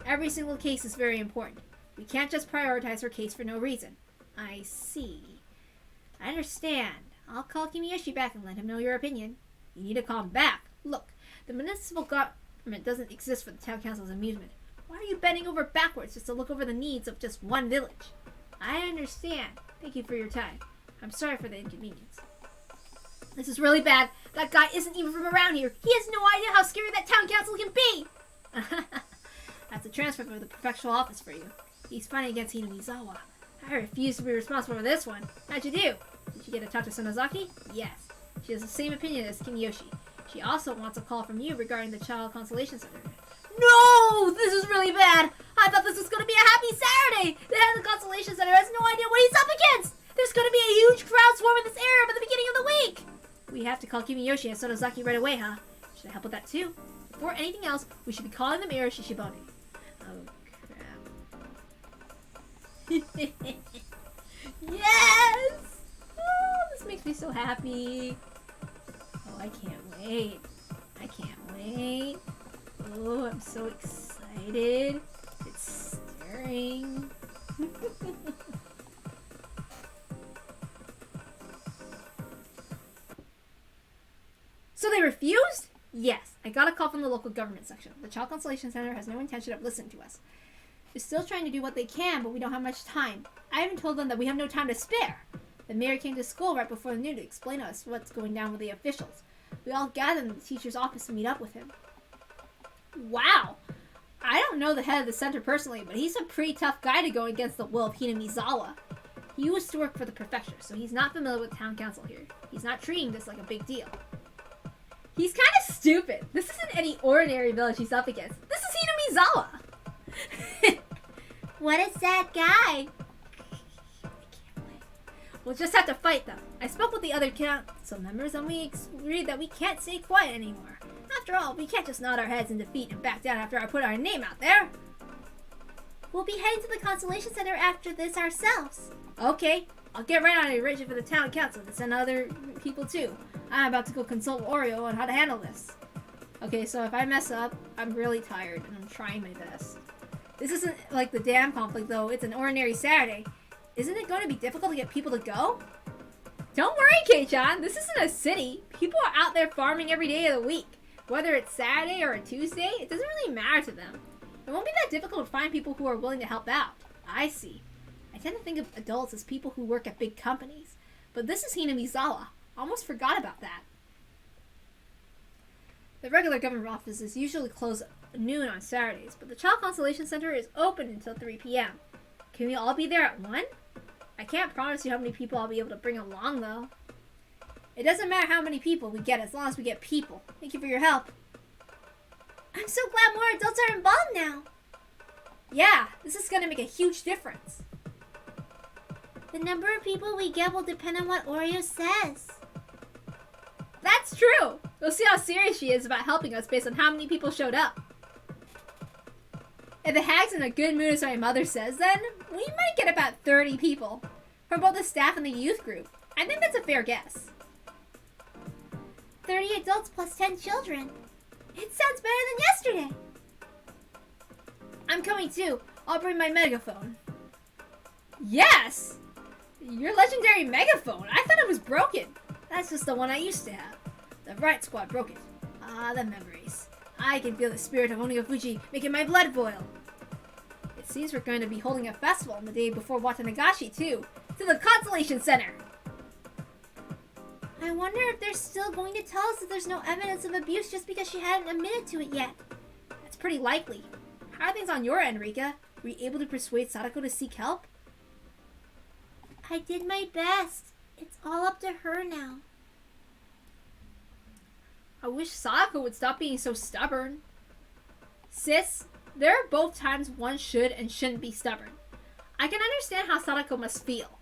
Speaker 2: Every single case is very important. We can't just prioritize her case for no reason. I see. I understand. I'll call Kimiyoshi back and let him know your opinion. You need to call him back. Look, the municipal government doesn't exist for the town council's amusement. Why are you bending over backwards just to look over the needs of just one village? I understand. Thank you for your time. I'm sorry for the inconvenience. This is really bad. That guy isn't even from around here. He has no idea how scary that town council can be. That's a transfer from the prefectural office for you. He's fighting against Hinamizawa. I refuse to be responsible for this one. How'd you do? Did you get to talk to Sonozaki? Yes. She has the same opinion as Kimiyoshi. She also wants a call from you regarding the Child Constellation Center. No! This is really bad! I thought this was going to be a happy Saturday! The head of the Constellation Center has no idea what he's up against! There's going to be a huge crowd swarming this area by the beginning of the week! We have to call Kimiyoshi and Sonozaki right away, huh? Should I help with that too? Before anything else, we should be calling the mayor Shishibone. Oh, crap. Yes! Oh, this makes me so happy. Oh, I can't wait. I can't wait. Oh, I'm so excited. It's stirring. So they refused? Yes. I got a call from the local government section. The Child Consolation Center has no intention of listening to us. They're still trying to do what they can, but we don't have much time. I even told them that we have no time to spare. The mayor came to school right before the noon to explain to us what's going down with the officials. We all gathered in the teacher's office to meet up with him. Wow! I don't know the head of the center personally, but he's a pretty tough guy to go against the will of Hinamizawa. He used to work for the prefecture, so he's not familiar with town council here. He's not treating this like a big deal.
Speaker 1: He's kind of stupid. This isn't any ordinary village he's up against. This is Hinamizawa.
Speaker 3: What a sad guy.
Speaker 2: We'll just have to fight them. I spoke with the other council members and we agreed that we can't stay quiet anymore. After all, we can't just nod our heads in defeat and back down after I put our name out there.
Speaker 3: We'll be heading to the Consolation Center after this ourselves.
Speaker 2: Okay, I'll get right on it arranging for the town council to send other people too. I'm about to go consult with Oreo on how to handle this. Okay, so if I mess up, I'm really tired and I'm trying my best. This isn't like the dam conflict though, it's an ordinary Saturday. Isn't it going to be difficult to get people to go?
Speaker 1: Don't worry, Kei-chan. This isn't a city. People are out there farming every day of the week. Whether it's Saturday or a Tuesday, it doesn't really matter to them. It won't be that difficult to find people who are willing to help out.
Speaker 2: I see. I tend to think of adults as people who work at big companies. But this is Hinamizawa. Almost forgot about that. The regular government office is usually closed at noon on Saturdays, but the Child Consolation Center is open until 3 p.m. Can we all be there at 1? I can't promise you how many people I'll be able to bring along, though. It doesn't matter how many people we get as long as we get people. Thank you for your help.
Speaker 3: I'm so glad more adults are involved now.
Speaker 2: Yeah, this is going to make a huge difference.
Speaker 3: The number of people we get will depend on what Oreo says.
Speaker 1: That's true. We'll see how serious she is about helping us based on how many people showed up.
Speaker 2: If the hag's in a good mood as my mother says, then we might get about 30 people. From both the staff and the youth group. I think that's a fair guess.
Speaker 3: 30 adults plus 10 children. It sounds better than yesterday.
Speaker 2: I'm coming too. I'll bring my megaphone.
Speaker 1: Yes! Your legendary megaphone. I thought it was broken.
Speaker 2: That's just the one I used to have. The Riot Squad broke it. Ah, the memories. I can feel the spirit of Onigafuji making my blood boil. It seems we're going to be holding a festival on the day before Watanagashi too. To the Consolation Center!
Speaker 3: I wonder if they're still going to tell us that there's no evidence of abuse just because she hadn't admitted to it yet.
Speaker 2: That's pretty likely. How are things on your end, Rika? Were you able to persuade Sadako to seek help?
Speaker 3: I did my best. It's all up to her now.
Speaker 2: I wish Sadako would stop being so stubborn. Sis, there are both times one should and shouldn't be stubborn. I can understand how Sadako must feel.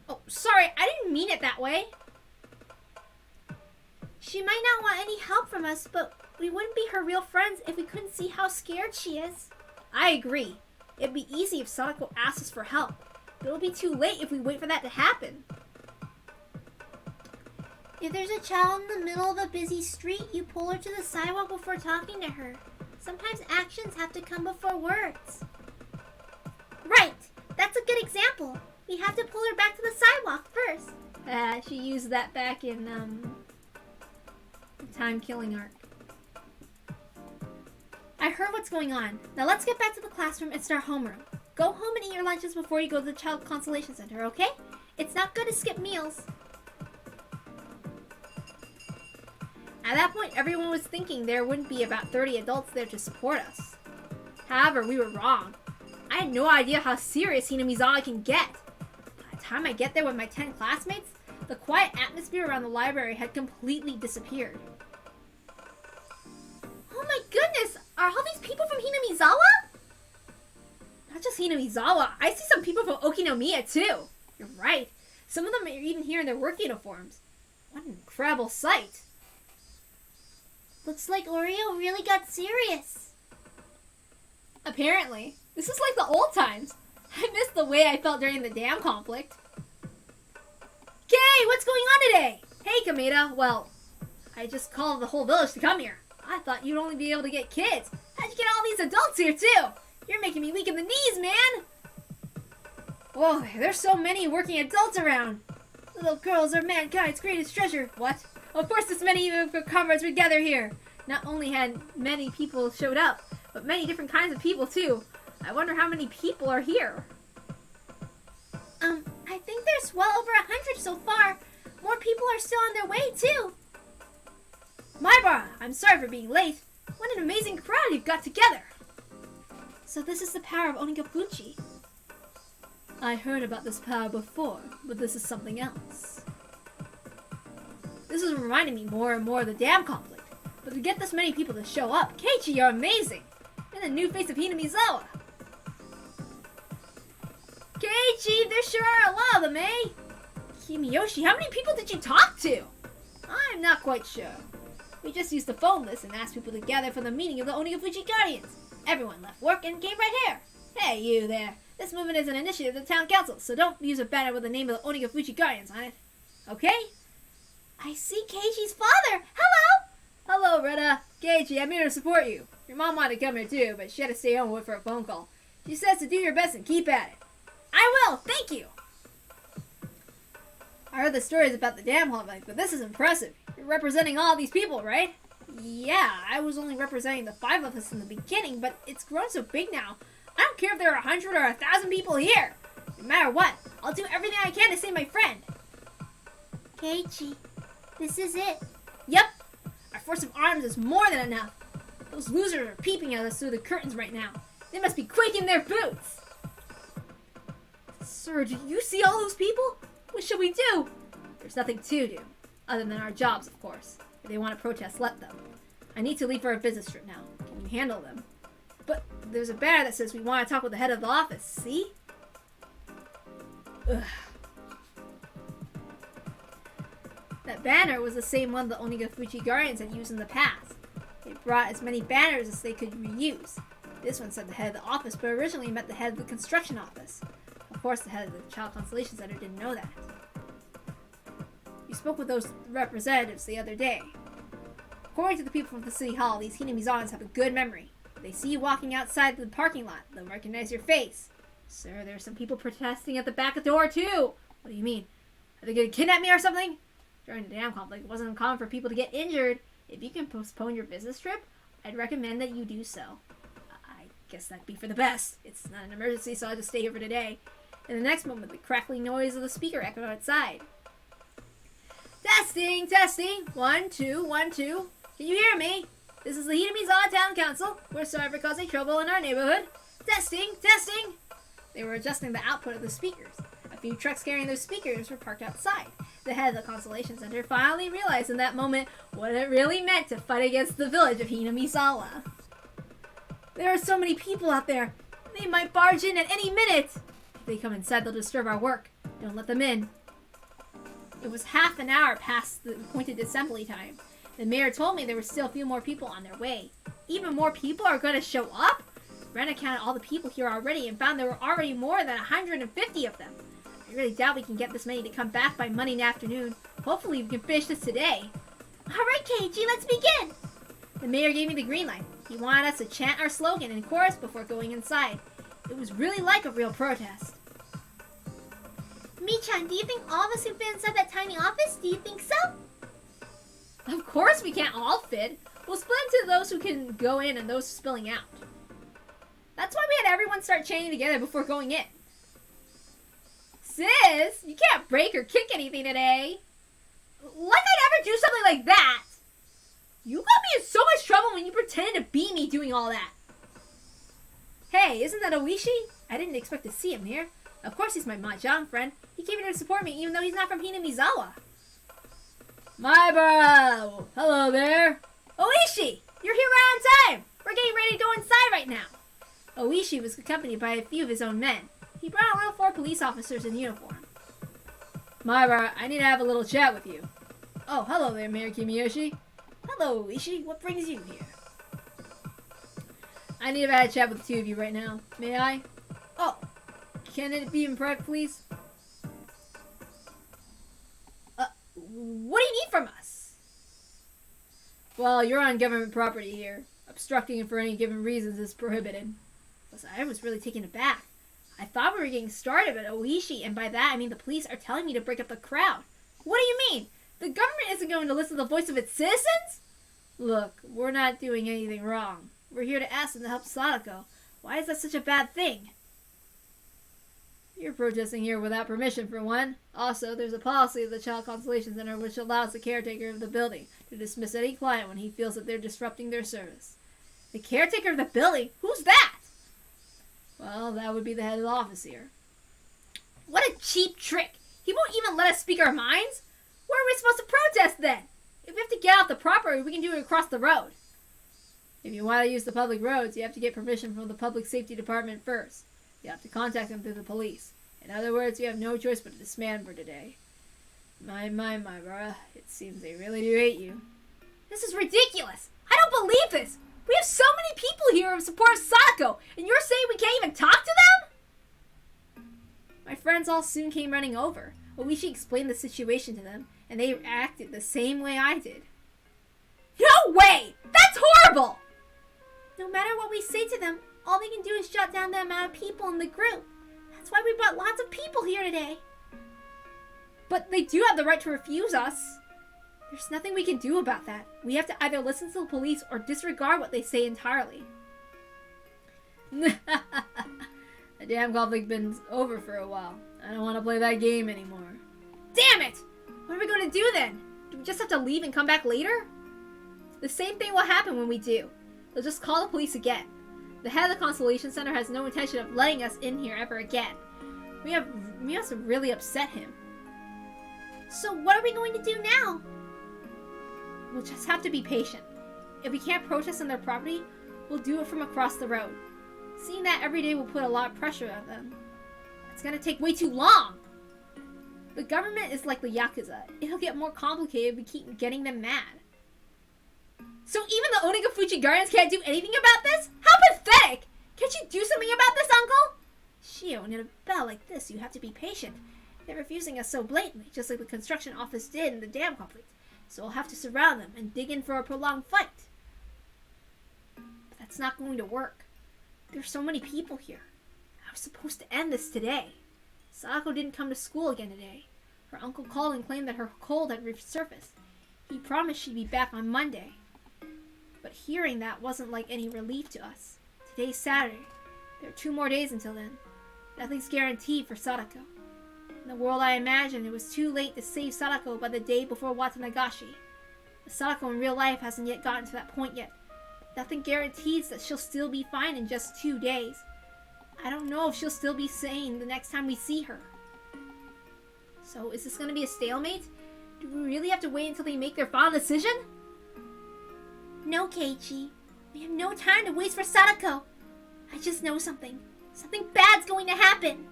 Speaker 2: Oh, sorry, I didn't mean it that way.
Speaker 3: She might not want any help from us, but we wouldn't be her real friends if we couldn't see how scared she is.
Speaker 2: I agree. It'd be easy if Sadako asked us for help, but it'll be too late if we wait for that to happen.
Speaker 3: If there's a child in the middle of a busy street, you pull her to the sidewalk before talking to her. Sometimes actions have to come before words. Right! That's a good example. We have to pull her back to the sidewalk first.
Speaker 2: She used that back in, Time Killing Arc. I heard what's going on. Now let's get back to the classroom and start homeroom. Go home and eat your lunches before you go to the Child Consolation Center, okay? It's not good to skip meals. At that point, everyone was thinking there wouldn't be about 30 adults there to support us. However, we were wrong. I had no idea how serious Hinamizawa can get. By the time I get there with my 10 classmates, the quiet atmosphere around the library had completely disappeared.
Speaker 3: Oh my goodness! Are all these people from Hinamizawa?
Speaker 2: Not just Hinamizawa, I see some people from Okinomiya too. You're right. Some of them are even here in their work uniforms. What an incredible sight.
Speaker 3: Looks like Oreo really got serious.
Speaker 2: Apparently. This is like the old times. I missed the way I felt during the dam conflict. Kay, what's going on today? Hey, Kameda. Well, I just called the whole village to come here. I thought you'd only be able to get kids. How'd you get all these adults here, too? You're making me weak in the knees, man. Whoa, there's so many working adults around. Little girls are mankind's greatest treasure. What? Of course, this many of your comrades would gather here. Not only had many people showed up, but many different kinds of people too. I wonder how many people are here.
Speaker 3: I think there's well over 100 so far. More people are still on their way too.
Speaker 2: Maibara, I'm sorry for being late. What an amazing crowd you've got together.
Speaker 3: So this is the power of Onigafuchi.
Speaker 2: I heard about this power before, but this is something else. This is reminding me more and more of the dam conflict. But to get this many people to show up, Keiichi, you're amazing! And the new face of Hinamizawa. Keiichi, there sure are a lot of them, eh? Kimiyoshi, how many people did you talk to? I'm not quite sure. We just used the phone list and asked people to gather for the meeting of the Onigafuchi Guardians. Everyone left work and came right here. Hey, you there. This movement is an initiative of the town council, so don't use a banner with the name of the Onigafuchi Guardians on it. Okay?
Speaker 3: I see Keiichi's father. Hello!
Speaker 2: Hello, Retta. Keiichi, I'm here to support you. Your mom wanted to come here too, but she had to stay home and wait for a phone call. She says to do your best and keep at it.
Speaker 3: I will, thank you.
Speaker 2: I heard the stories about the dam conflict, but this is impressive. You're representing all these people, right? Yeah, I was only representing the 5 of us in the beginning, but it's grown so big now. I don't care if there are 100 or 1,000 people here. No matter what, I'll do everything I can to save my friend.
Speaker 3: Keiichi, this is it.
Speaker 2: Yep, our force of arms is more than enough. Those losers are peeping at us through the curtains right now. They must be quaking their boots. Sir, do you see all those people? What should we do? There's nothing to do, other than our jobs, of course. If they want to protest, let them. I need to leave for a business trip now. Can you handle them? But there's a banner that says we want to talk with the head of the office, see? Ugh. That banner was the same one the Onigafuchi Guardians had used in the past. They brought as many banners as they could reuse. This one said the head of the office, but originally meant the head of the construction office. Of course, the head of the Child Constellation Center didn't know that. You spoke with those representatives the other day. According to the people from the city hall, these Hinamizans have a good memory. If they see you walking outside the parking lot, they'll recognize your face. Sir, there are some people protesting at the back door, too. What do you mean? Are they going to kidnap me or something? During the dam conflict, it wasn't uncommon for people to get injured. If you can postpone your business trip, I'd recommend that you do so. I guess that'd be for the best. It's not an emergency, so I'll just stay here for today. In the next moment, the crackling noise of the speaker echoed outside. Testing, testing. 1, 2, 1, 2. Can you hear me? This is the Hinamizawa Town Council. We're sorry for causing trouble in our neighborhood. Testing, testing. They were adjusting the output of the speakers. A few trucks carrying those speakers were parked outside. The head of the Constellation Center finally realized in that moment what it really meant to fight against the village of Hinamizawa. There are so many people out there. They might barge in at any minute. If they come inside, they'll disturb our work. Don't let them in. It was half an hour past the appointed assembly time. The mayor told me there were still a few more people on their way. Even more people are going to show up? Brenna counted all the people here already and found there were already more than 150 of them. I really doubt we can get this many to come back by Monday afternoon. Hopefully we can finish this today.
Speaker 3: Alright, Keiichi, let's begin!
Speaker 2: The mayor gave me the green light. He wanted us to chant our slogan in chorus before going inside. It was really like a real protest.
Speaker 3: Mi-chan, do you think all of us can fit inside that tiny office? Do you think so?
Speaker 2: Of course we can't all fit. We'll split into those who can go in and those spilling out. That's why we had everyone start chanting together before going in. Sis, you can't break or kick anything today. Like I'd ever do something like that. You got me in so much trouble when you pretended to beat me doing all that. Hey, isn't that Oishi? I didn't expect to see him here. Of course he's my mahjong friend. He came here to support me even though he's not from Hinamizawa. Maibara! Hello there. Oishi! You're here right on time! We're getting ready to go inside right now. Oishi was accompanied by a few of his own men. He brought around 4 police officers in uniform. Maibara, I need to have a little chat with you. Oh, hello there, Mayor Kimiyoshi. Hello, Oishi. What brings you here? I need to have a chat with the 2 of you right now. May I? Oh, can it be in private, please? What do you need from us? Well, you're on government property here. Obstructing it for any given reasons is prohibited. Listen, I was really taken aback. I thought we were getting started, but Oishi, and by that I mean the police, are telling me to break up the crowd. What do you mean? The government isn't going to listen to the voice of its citizens? Look, we're not doing anything wrong. We're here to ask them to help Sadako. Why is that such a bad thing? You're protesting here without permission, for one. Also, there's a policy of the Child Consolation Center which allows the caretaker of the building to dismiss any client when he feels that they're disrupting their service.
Speaker 1: The caretaker of the building? Who's that?
Speaker 2: Well, that would be the head of the office here.
Speaker 1: What a cheap trick! He won't even let us speak our minds? Where are we supposed to protest then? If we have to get off the property, we can do it across the road.
Speaker 2: If you want to use the public roads, you have to get permission from the public safety department first. You have to contact them through the police. In other words, you have no choice but to disband for today. My, bruh. It seems they really do hate you.
Speaker 1: This is ridiculous! I don't believe this! We have so many people here in support of Sadako, and you're saying we can't even talk to them?
Speaker 2: My friends all soon came running over. Oishi explained the situation to them, and they acted the same way I did.
Speaker 1: No way! That's horrible!
Speaker 3: No matter what we say to them, all they can do is shut down the amount of people in the group. That's why we brought lots of people here today.
Speaker 1: But they do have the right to refuse us.
Speaker 2: There's nothing we can do about that. We have to either listen to the police or disregard what they say entirely. The damn conflict's been over for a while. I don't want to play that game anymore.
Speaker 1: Damn it! What are we going to do then? Do we just have to leave and come back later?
Speaker 2: The same thing will happen when we do. They'll just call the police again. The head of the Constellation Center has no intention of letting us in here ever again. We must have really upset him.
Speaker 3: So what are we going to do now?
Speaker 2: We'll just have to be patient. If we can't protest on their property, we'll do it from across the road. Seeing that every day will put a lot of pressure on them. It's gonna take way too long! The government is like the Yakuza. It'll get more complicated if we keep getting them mad.
Speaker 1: So even the Onigafuchi Guardians can't do anything about this? How pathetic! Can't you do something about this, Uncle?
Speaker 2: Shio, in a battle like this, you have to be patient. They're refusing us so blatantly, just like the construction office did in the dam conflict. So we'll have to surround them and dig in for a prolonged fight. But that's not going to work. There's so many people here. I was supposed to end this today. Sadako didn't come to school again today. Her uncle called and claimed that her cold had resurfaced. He promised she'd be back on Monday. But hearing that wasn't like any relief to us. Today's Saturday. There are 2 more days until then. Nothing's guaranteed for Sadako. In the world I imagined, it was too late to save Sadako by the day before Watanagashi. But Sadako in real life hasn't yet gotten to that point yet. Nothing guarantees that she'll still be fine in just 2 days. I don't know if she'll still be sane the next time we see her. So, is this going to be a stalemate? Do we really have to wait until they make their final decision?
Speaker 3: No, Keiichi. We have no time to waste for Sadako. I just know something. Something bad's going to happen.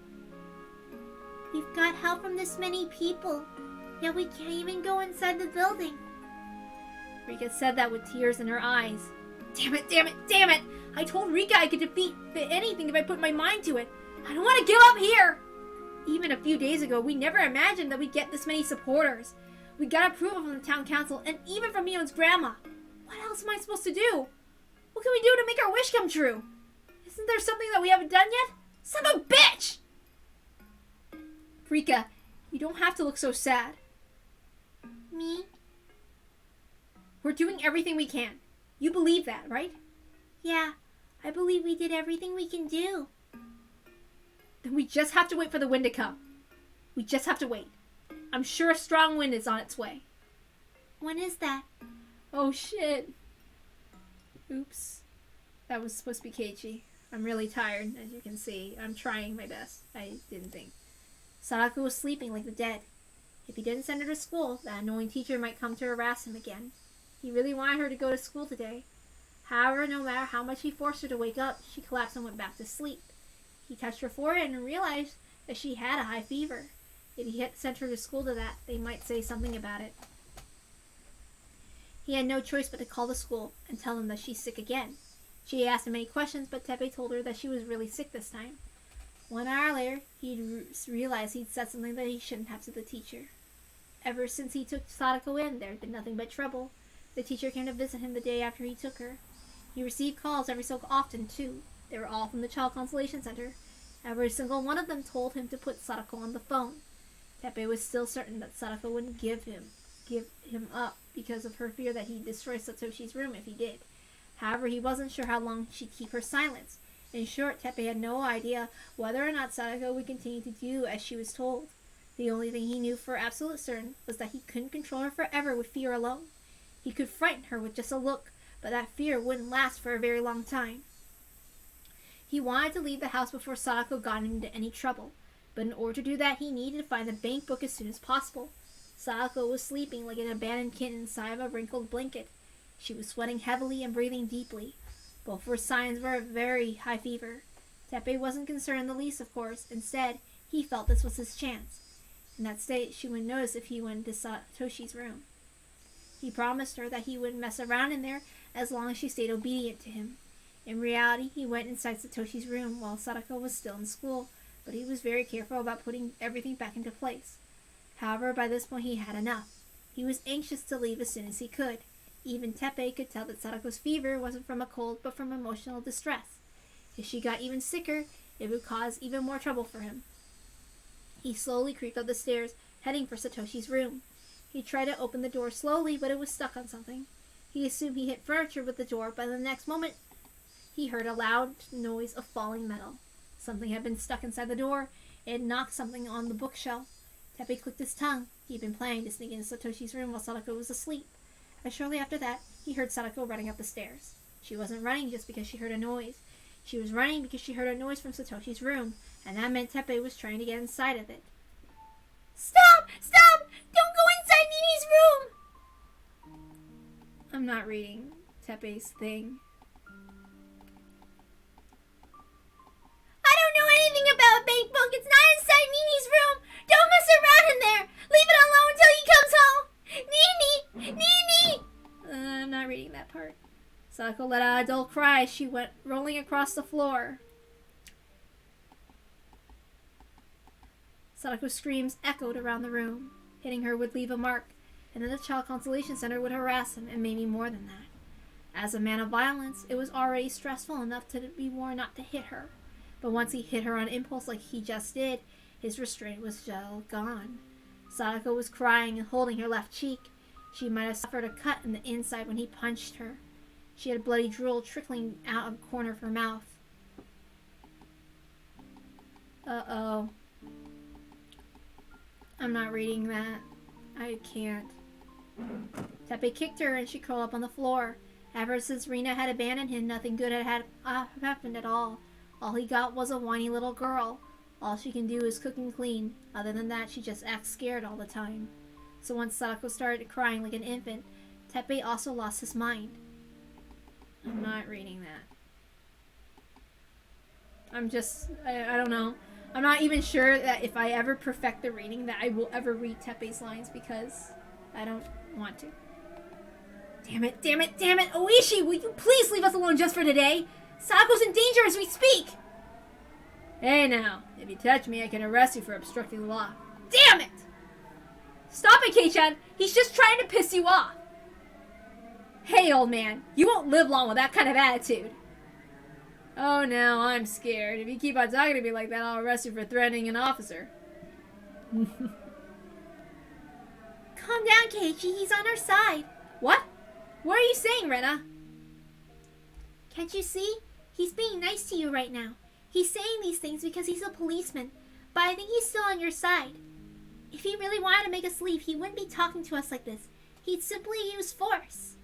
Speaker 3: We've got help from this many people, yet we can't even go inside the building.
Speaker 2: Rika said that with tears in her eyes.
Speaker 1: Damn it, damn it, damn it! I told Rika I could defeat anything if I put my mind to it. I don't want to give up here!
Speaker 2: Even a few days ago, we never imagined that we'd get this many supporters. We got approval from the town council and even from Mion's grandma. What else am I supposed to do? What can we do to make our wish come true? Isn't there something that we haven't done yet?
Speaker 1: Son of a bitch!
Speaker 2: Rika, you don't have to look so sad.
Speaker 3: Me?
Speaker 2: We're doing everything we can. You believe that, right?
Speaker 3: Yeah, I believe we did everything we can do.
Speaker 2: Then we just have to wait for the wind to come. We just have to wait. I'm sure a strong wind is on its way.
Speaker 3: When is that?
Speaker 2: Oh shit. Oops. That was supposed to be Keiichi. I'm really tired, as you can see. I'm trying my best. I didn't think. Sadako was sleeping like the dead. If he didn't send her to school, that annoying teacher might come to harass him again. He really wanted her to go to school today. However, no matter how much he forced her to wake up, she collapsed and went back to sleep. He touched her forehead and realized that she had a high fever. If he had sent her to school to that, they might say something about it. He had no choice but to call the school and tell them that she's sick again. She asked him many questions, but Teppei told her that she was really sick this time. 1 hour later, he realized he'd said something that he shouldn't have to the teacher. Ever since he took Sadako in, there had been nothing but trouble. The teacher came to visit him the day after he took her. He received calls every so often, too. They were all from the Child Consolation Center. Every single one of them told him to put Sadako on the phone. Teppei was still certain that Sadako wouldn't give give him up because of her fear that he'd destroy Satoshi's room if he did. However, he wasn't sure how long she'd keep her silence. In short, Teppei had no idea whether or not Sadako would continue to do as she was told. The only thing he knew for absolute certain was that he couldn't control her forever with fear alone. He could frighten her with just a look, but that fear wouldn't last for a very long time. He wanted to leave the house before Sadako got into any trouble, but in order to do that, he needed to find the bank book as soon as possible. Sadako was sleeping like an abandoned kitten inside of a wrinkled blanket. She was sweating heavily and breathing deeply. Both her signs were very high fever. Teppei wasn't concerned in the least, of course. Instead, he felt this was his chance. In that state, she would notice if he went into Satoshi's room. He promised her that he wouldn't mess around in there as long as she stayed obedient to him. In reality, he went inside Satoshi's room while Sadako was still in school, but he was very careful about putting everything back into place. However, by this point he had enough. He was anxious to leave as soon as he could. Even Teppei could tell that Sadako's fever wasn't from a cold but from emotional distress. If she got even sicker, it would cause even more trouble for him. He slowly creeped up the stairs, heading for Satoshi's room. He tried to open the door slowly, but it was stuck on something. He assumed he hit furniture with the door, but the next moment he heard a loud noise of falling metal. Something had been stuck inside the door. It had knocked something on the bookshelf. Teppei clicked his tongue. He had been planning to sneak into Satoshi's room while Sadako was asleep. And shortly after that, he heard Sadako running up the stairs. She wasn't running just because she heard a noise. She was running because she heard a noise from Satoshi's room, and that meant Teppei was trying to get inside of it.
Speaker 3: Stop! Stop! Don't go inside Nini's room!
Speaker 1: I'm not reading Teppei's thing.
Speaker 3: I don't know anything about a bank book. It's not inside Nini's room. Don't mess around in there. Leave it alone until he comes home. Nini! Nini!
Speaker 1: I'm not reading that part. Sadako let out a dull cry as she went rolling across the floor. Sadako's screams echoed around the room. Hitting her would leave a mark, and then the Child Consolation Center would harass him, and maybe more than that. As a man of violence, it was already stressful enough to be warned not to hit her. But once he hit her on impulse like he just did, his restraint was just gone. Sadako was crying and holding her left cheek. She might have suffered a cut in the inside when he punched her. She had bloody drool trickling out of the corner of her mouth. Uh-oh. I'm not reading that. I can't. Teppei kicked her and she curled up on the floor. Ever since Rina had abandoned him, nothing good had happened at all. All he got was a whiny little girl. All she can do is cook and clean. Other than that, she just acts scared all the time. So once Sadako started crying like an infant, Teppei also lost his mind. I'm not reading that. I don't know. I'm not even sure that if I ever perfect the reading that I will ever read Teppei's lines because I don't want to. Damn it, damn it, damn it! Oishi, will you please leave us alone just for today? Sadako's in danger as we speak! Hey now, if you touch me, I can arrest you for obstructing the law. Damn it! Stop it, Kei-chan! He's just trying to piss you off! Hey, old man, you won't live long with that kind of attitude. Oh no, I'm scared. If you keep on talking to me like that, I'll arrest you for threatening an officer.
Speaker 3: Calm down, Keiichi. He's on our side.
Speaker 1: What? What are you saying, Rena?
Speaker 3: Can't you see? He's being nice to you right now. He's saying these things because he's a policeman, but I think he's still on your side. If he really wanted to make us leave, he wouldn't be talking to us like this. He'd simply use force.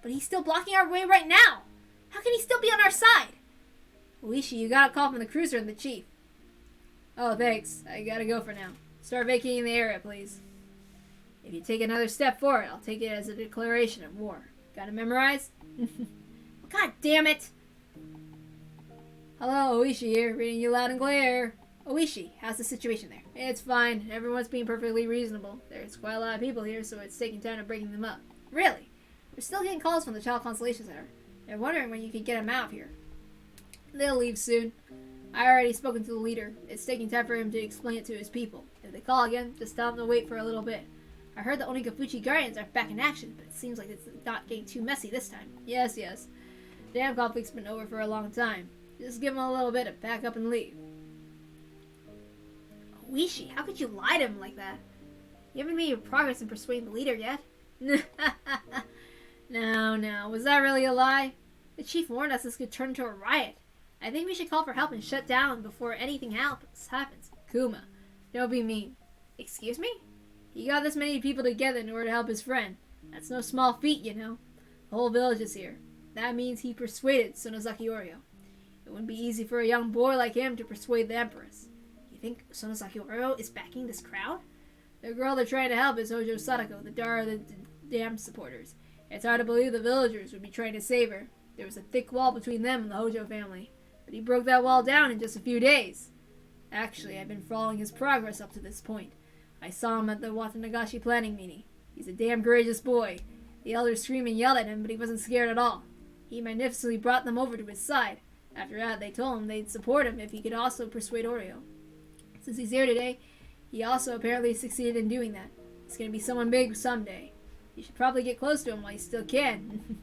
Speaker 1: But he's still blocking our way right now. How can he still be on our side? Oishi, you got a call from the cruiser and the chief. Oh, thanks. I gotta go for now. Start vacating the area, please. If you take another step forward, I'll take it as a declaration of war. Got it memorized? God damn it! Hello, Oishi here, reading you loud and clear. Oishi, how's the situation there? It's fine. Everyone's being perfectly reasonable. There's quite a lot of people here, so it's taking time to breaking them up. Really? We're still getting calls from the Child Consolation Center. They're wondering when you can get them out of here. They'll leave soon. I already spoken to the leader. It's taking time for him to explain it to his people. If they call again, just tell them to wait for a little bit. I heard the Onikafuchi Guardians are back in action, but it seems like it's not getting too messy this time. Yes, yes. The damn conflict's been over for a long time. Just give them a little bit to pack up and leave. Oishi, how could you lie to him like that? You haven't made your progress in persuading the leader yet.
Speaker 2: No. Was that really a lie? The chief warned us this could turn into a riot. I think we should call for help and shut down before anything else happens. Kuma, don't be mean. Excuse me? He got this many people together in order to help his friend. That's no small feat, you know. The whole village is here. That means he persuaded Sonozaki Oryo. It wouldn't be easy for a young boy like him to persuade the Empress. You think Sonozaki Oryo is backing this crowd? The girl they're trying to help is Hojo Sadako, the daughter of the dam supporters. It's hard to believe the villagers would be trying to save her. There was a thick wall between them and the Hojo family. But he broke that wall down in just a few days. Actually, I've been following his progress up to this point. I saw him at the Watanagashi planning meeting. He's a damn courageous boy. The elders screamed and yelled at him, but he wasn't scared at all. He magnificently brought them over to his side. After that, they told him they'd support him if he could also persuade Oreo. Since he's here today, he also apparently succeeded in doing that. He's going to be someone big someday. You should probably get close to him while you still can.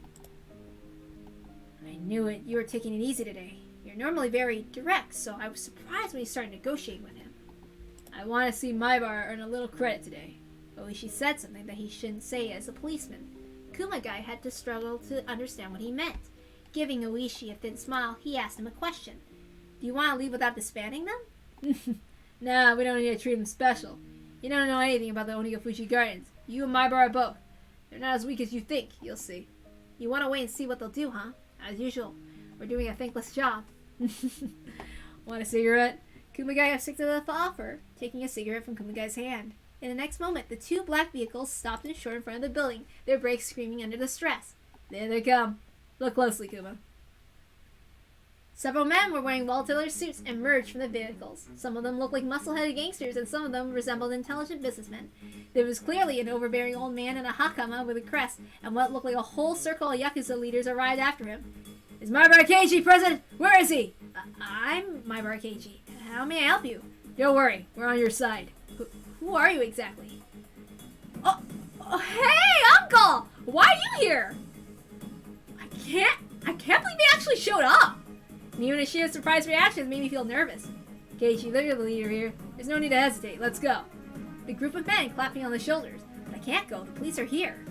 Speaker 2: I knew it. You were taking it easy today. You're normally very direct, so I was surprised when you started negotiating with him. I want to see Maibar earn a little credit today. Oishi said something that he shouldn't say as a policeman. Kumagai had to struggle to understand what he meant. Giving Oishi a thin smile, he asked him a question. Do you want to leave without disbanding them? Nah, we don't need to treat them special. You don't know anything about the Onigafushi Gardens. You and Maibar are both. They're not as weak as you think, you'll see. You want to wait and see what they'll do, huh? As usual, we're doing a thankless job. Want a cigarette? Kumagai accepted the offer, taking a cigarette from Kumagai's hand. In the next moment, the two black vehicles stopped and short in front of the building, their brakes screaming under the stress. There they come. Look closely, Kuma. Several men were wearing well-tailored suits and emerged from the vehicles. Some of them looked like muscle-headed gangsters, and some of them resembled intelligent businessmen. There was clearly an overbearing old man in a hakama with a crest, and what looked like a whole circle of Yakuza leaders arrived after him. Is Maibar Keiji present? Where is he? I'm Maibar Keiji. How may I help you? Don't worry, we're on your side. Who are you exactly? Oh, hey, Uncle! Why are you here? I can't believe he actually showed up. And even his sheer surprise reactions made me feel nervous. Keiichi, you're the leader here. There's no need to hesitate. Let's go. The group of men clapped me on the shoulders. But I can't go. The police are here.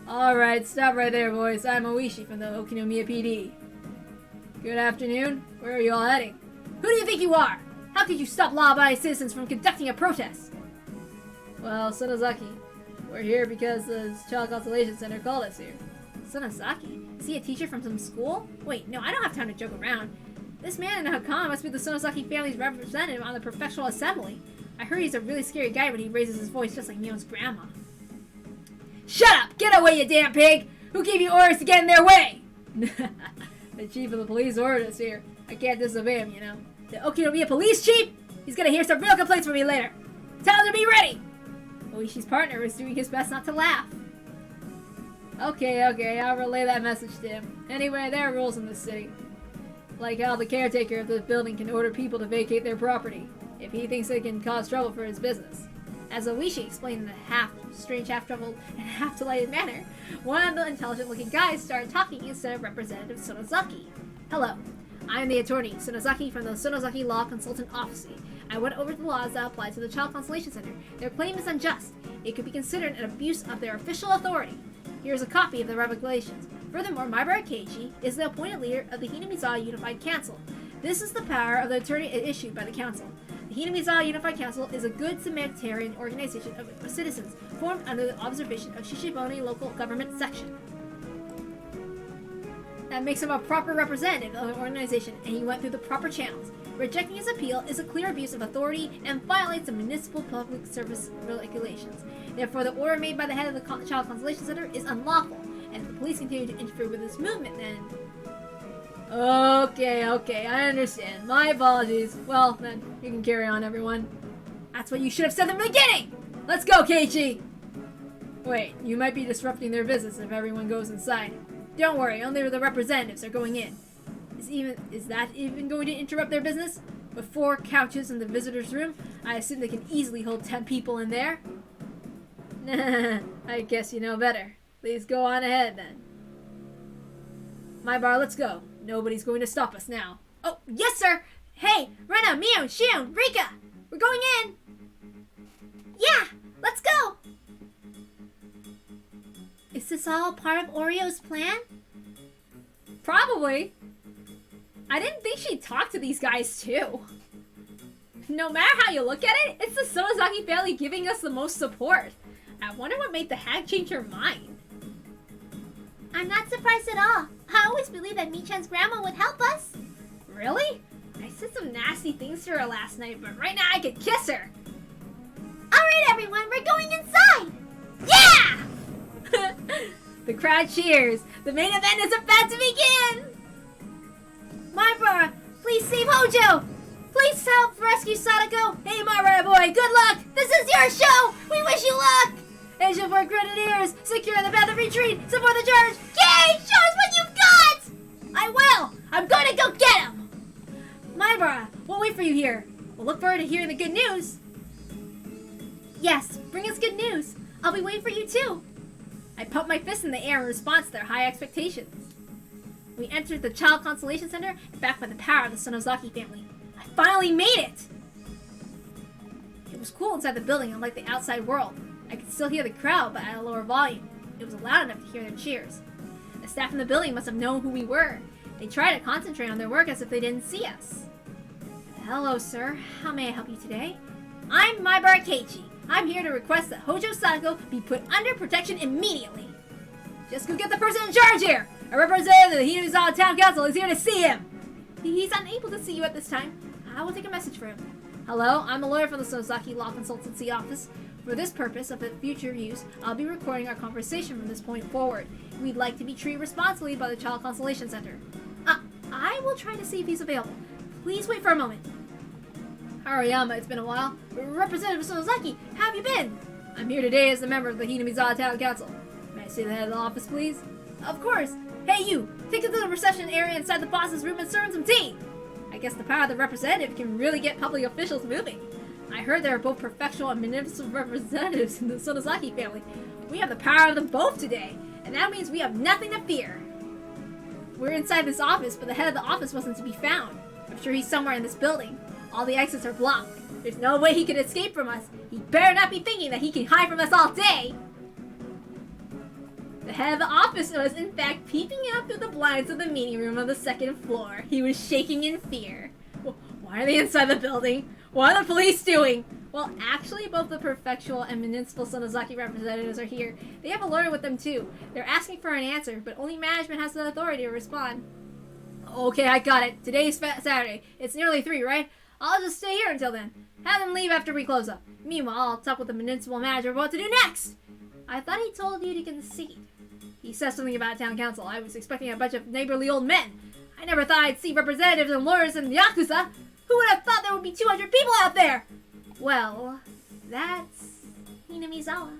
Speaker 2: Alright, stop right there, boys. I'm Oishi from the Okinomiya PD. Good afternoon. Where are you all heading? Who do you think you are? How could you stop law-abiding citizens from conducting a protest? Well, Sonozaki, we're here because the Child Consolation Center called us here. Sonozaki? Is he a teacher from some school? Wait, no, I don't have time to joke around. This man in Hakama must be the Sonozaki family's representative on the professional assembly. I heard he's a really scary guy when he raises his voice just like Mio's grandma. Shut up! Get away, you damn pig! Who gave you orders to get in their way? The chief of the police ordered us here. I can't disobey him, you know. The Okinomiya police chief? He's gonna hear some real complaints from me later. Tell him to be ready! Oishi's partner is doing his best not to laugh. Okay, I'll relay that message to him. Anyway, there are rules in this city. Like how the caretaker of the building can order people to vacate their property if he thinks it can cause trouble for his business. As Oishi explained in a half-strange, half-troubled, and half-delighted manner, one of the intelligent-looking guys started talking instead of Representative Sonozaki. Hello, I am the attorney, Sonozaki from the Sonozaki Law Consultant Office. I went over the laws that apply to the Child Consolation Center. Their claim is unjust. It could be considered an abuse of their official authority. Here's a copy of the regulations. Furthermore, Maibar Keiji is the appointed leader of the Hinamizawa Unified Council. This is the power of the attorney issued by the council. The Hinamizawa Unified Council is a good Samaritan organization of citizens formed under the observation of Shishibone Local Government Section. That makes him a proper representative of an organization, and he went through the proper channels. Rejecting his appeal is a clear abuse of authority and violates the municipal public service regulations. Therefore, the order made by the head of the Child Consolation Center is unlawful, and if the police continue to interfere with this movement, then... Okay, I understand. My apologies. Well, then, you can carry on, everyone. That's what you should have said in the beginning! Let's go, Keiichi! Wait, you might be disrupting their business if everyone goes inside. Don't worry, only the representatives are going in. Is that even going to interrupt their business? With 4 couches in the visitors' room, I assume they can easily hold 10 people in there. I guess you know better. Please go on ahead, then. Maibar, let's go. Nobody's going to stop us now. Oh, yes, sir! Hey, Rena, Mio, Shion, Rika!
Speaker 3: 'Rika! We're going in! Yeah! Let's go! this all part of Oreo's plan?
Speaker 2: Probably. I didn't think she'd talk to these guys too. No matter how you look at it, it's the Sonozaki family giving us the most support. I wonder what made the hag change her mind.
Speaker 3: I'm not surprised at all. I always believed that Michan's grandma would help us.
Speaker 2: Really? I said some nasty things to her last night, but right now I could kiss her.
Speaker 3: Alright everyone, we're going inside! Yeah!
Speaker 2: The crowd cheers. The main event is about to begin!
Speaker 3: Marbara, please save Hojo! Please help rescue Sadako!
Speaker 2: Hey Marbara boy, good luck!
Speaker 3: This is your show! We wish you luck!
Speaker 2: Asian for Grenadiers, secure the path of retreat, support the charge!
Speaker 3: Yay! Show us what you've got!
Speaker 2: I will! I'm going to go get him! Mybara, we'll wait for you here. We'll look forward to hearing the good news.
Speaker 3: Yes, bring us good news. I'll be waiting for you too.
Speaker 2: I put my fist in the air in response to their high expectations. We entered the Child Consolation Center, backed by the power of the Sonozaki family. I finally made it! It was cool inside the building, unlike the outside world. I could still hear the crowd, but at a lower volume. It was loud enough to hear their cheers. The staff in the building must have known who we were. They tried to concentrate on their work as if they didn't see us. Hello, sir. How may I help you today? I'm Mybara Keiichi. I'm here to request that Hojo Sadako be put under protection immediately. Just go get the person in charge here! A representative of the Higurashi Town Council is here to see him! He's unable to see you at this time. I will take a message for him. Hello, I'm a lawyer from the Sonozaki Law Consultancy Office. For this purpose of future use, I'll be recording our conversation from this point forward. We'd like to be treated responsibly by the Child Consolation Center. I will try to see if he's available. Please wait for a moment. Hariyama, it's been a while. Representative Sonozaki, how have you been? I'm here today as a member of the Hinamizawa Town Council. May I see the head of the office, please? Of course. Hey, you! Take it to the reception area inside the boss's room and serve him some tea! I guess the power of the representative can really get public officials moving. I heard there are both professional and municipal representatives in the Sonozaki family. We have the power of them both today, and that means we have nothing to fear. We're inside this office, but the head of the office wasn't to be found. I'm sure he's somewhere in this building. All the exits are blocked. There's no way he could escape from us. He better not be thinking that he can hide from us all day. The head of the office was, in fact, peeping out through the blinds of the meeting room on the second floor. He was shaking in fear. Why are they inside the building? What are the police doing? Well, actually, both the prefectural and municipal Sonozaki representatives are here. They have a lawyer with them, too. They're asking for an answer, but only management has the authority to respond. Okay, I got it. Today's Saturday. It's nearly 3, right? I'll just stay here until then. Have them leave after we close up. Meanwhile, I'll talk with the municipal manager about what to do next. I thought he told you to concede. He said something about town council. I was expecting a bunch of neighborly old men. I never thought I'd see representatives and lawyers and Yakuza. Who would have thought there would be 200 people out there? Well, that's Hinamizawa.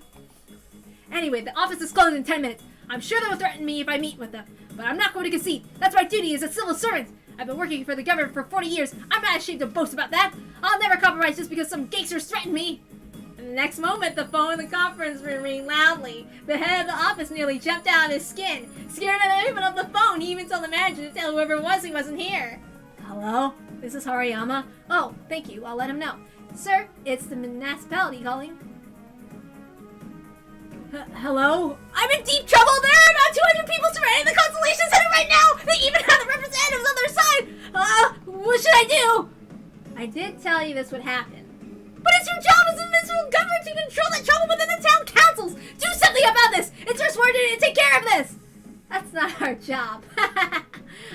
Speaker 2: Anyway, the office is closed in 10 minutes. I'm sure they will threaten me if I meet with them. But I'm not going to concede. That's my duty as a civil servant. I've been working for the government for 40 years. I'm not ashamed to boast about that. I'll never compromise just because some gangsters threaten me. And the next moment, the phone in the conference room rang loudly. The head of the office nearly jumped out of his skin. Scared at the movement of the phone, he even told the manager to tell whoever it was he wasn't here. Hello? This is Hariyama. Oh, thank you. I'll let him know. Sir, it's the municipality calling. Hello? I'm in deep trouble! There are about 200 people surrounding the Consolation Center right now! They even have the representatives on their side! What should I do? I did tell you this would happen. But it's your job as a municipal government to control the trouble within the town councils! Do something about this! It's your sworn duty to take care of this! That's not our job.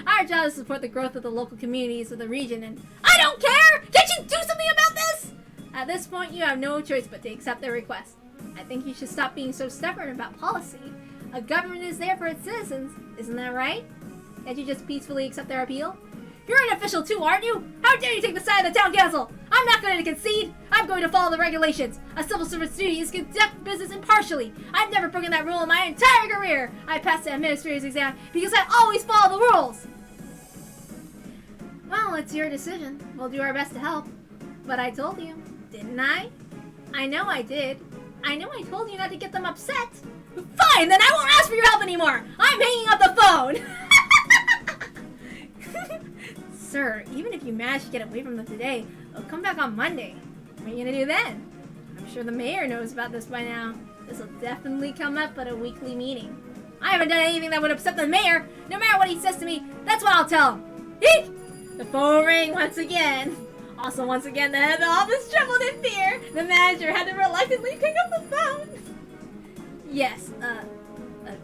Speaker 2: Our job is to support the growth of the local communities of the region, and I don't care! Can't you do something about this? At this point, you have no choice but to accept their request. I think you should stop being so stubborn about policy. A government is there for its citizens, isn't that right? Can't you just peacefully accept their appeal? You're an official too, aren't you? How dare you take the side of the town council? I'm not going to concede. I'm going to follow the regulations. A civil servant's duty is to conduct business impartially. I've never broken that rule in my entire career. I passed the administrator's exam because I always follow the rules. Well, it's your decision. We'll do our best to help. But I told you, didn't I? I know I did. I know I told you not to get them upset. Fine, then I won't ask for your help anymore. I'm hanging up the phone. Sir, even if you manage to get away from them today, they'll come back on Monday. What are you gonna do then? I'm sure the mayor knows about this by now. This will definitely come up at a weekly meeting. I haven't done anything that would upset the mayor. No matter what he says to me, that's what I'll tell him. Eek! The phone rang once again. Also, once again, the head of the office trembled in fear. The manager had to reluctantly pick up the phone. Yes,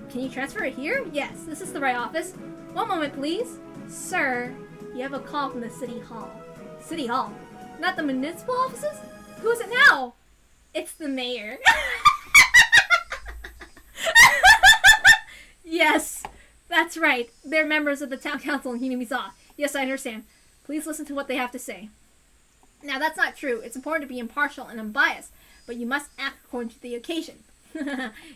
Speaker 2: can you transfer it here? Yes, this is the right office. One moment, please. Sir, you have a call from the City Hall. City Hall? Not the municipal offices? Who is it now? It's the mayor. Yes, that's right. They're members of the town council in Hinamizawa. Yes, I understand. Please listen to what they have to say. Now, that's not true. It's important to be impartial and unbiased, but you must act according to the occasion.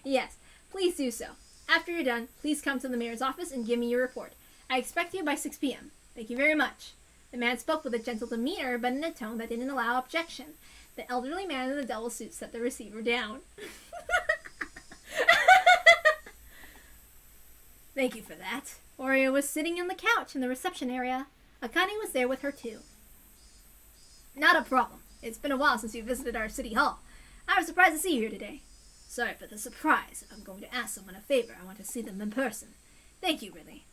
Speaker 2: Yes, please do so. After you're done, please come to the mayor's office and give me your report. I expect you by 6 p.m. Thank you very much. The man spoke with a gentle demeanor, but in a tone that didn't allow objection. The elderly man in the devil suit set the receiver down. Thank you for that. Oreo was sitting on the couch in the reception area. Akane was there with her too. Not a problem. It's been a while since you visited our city hall. I was surprised to see you here today. Sorry for the surprise. If I'm going to ask someone a favor, I want to see them in person. Thank you, really.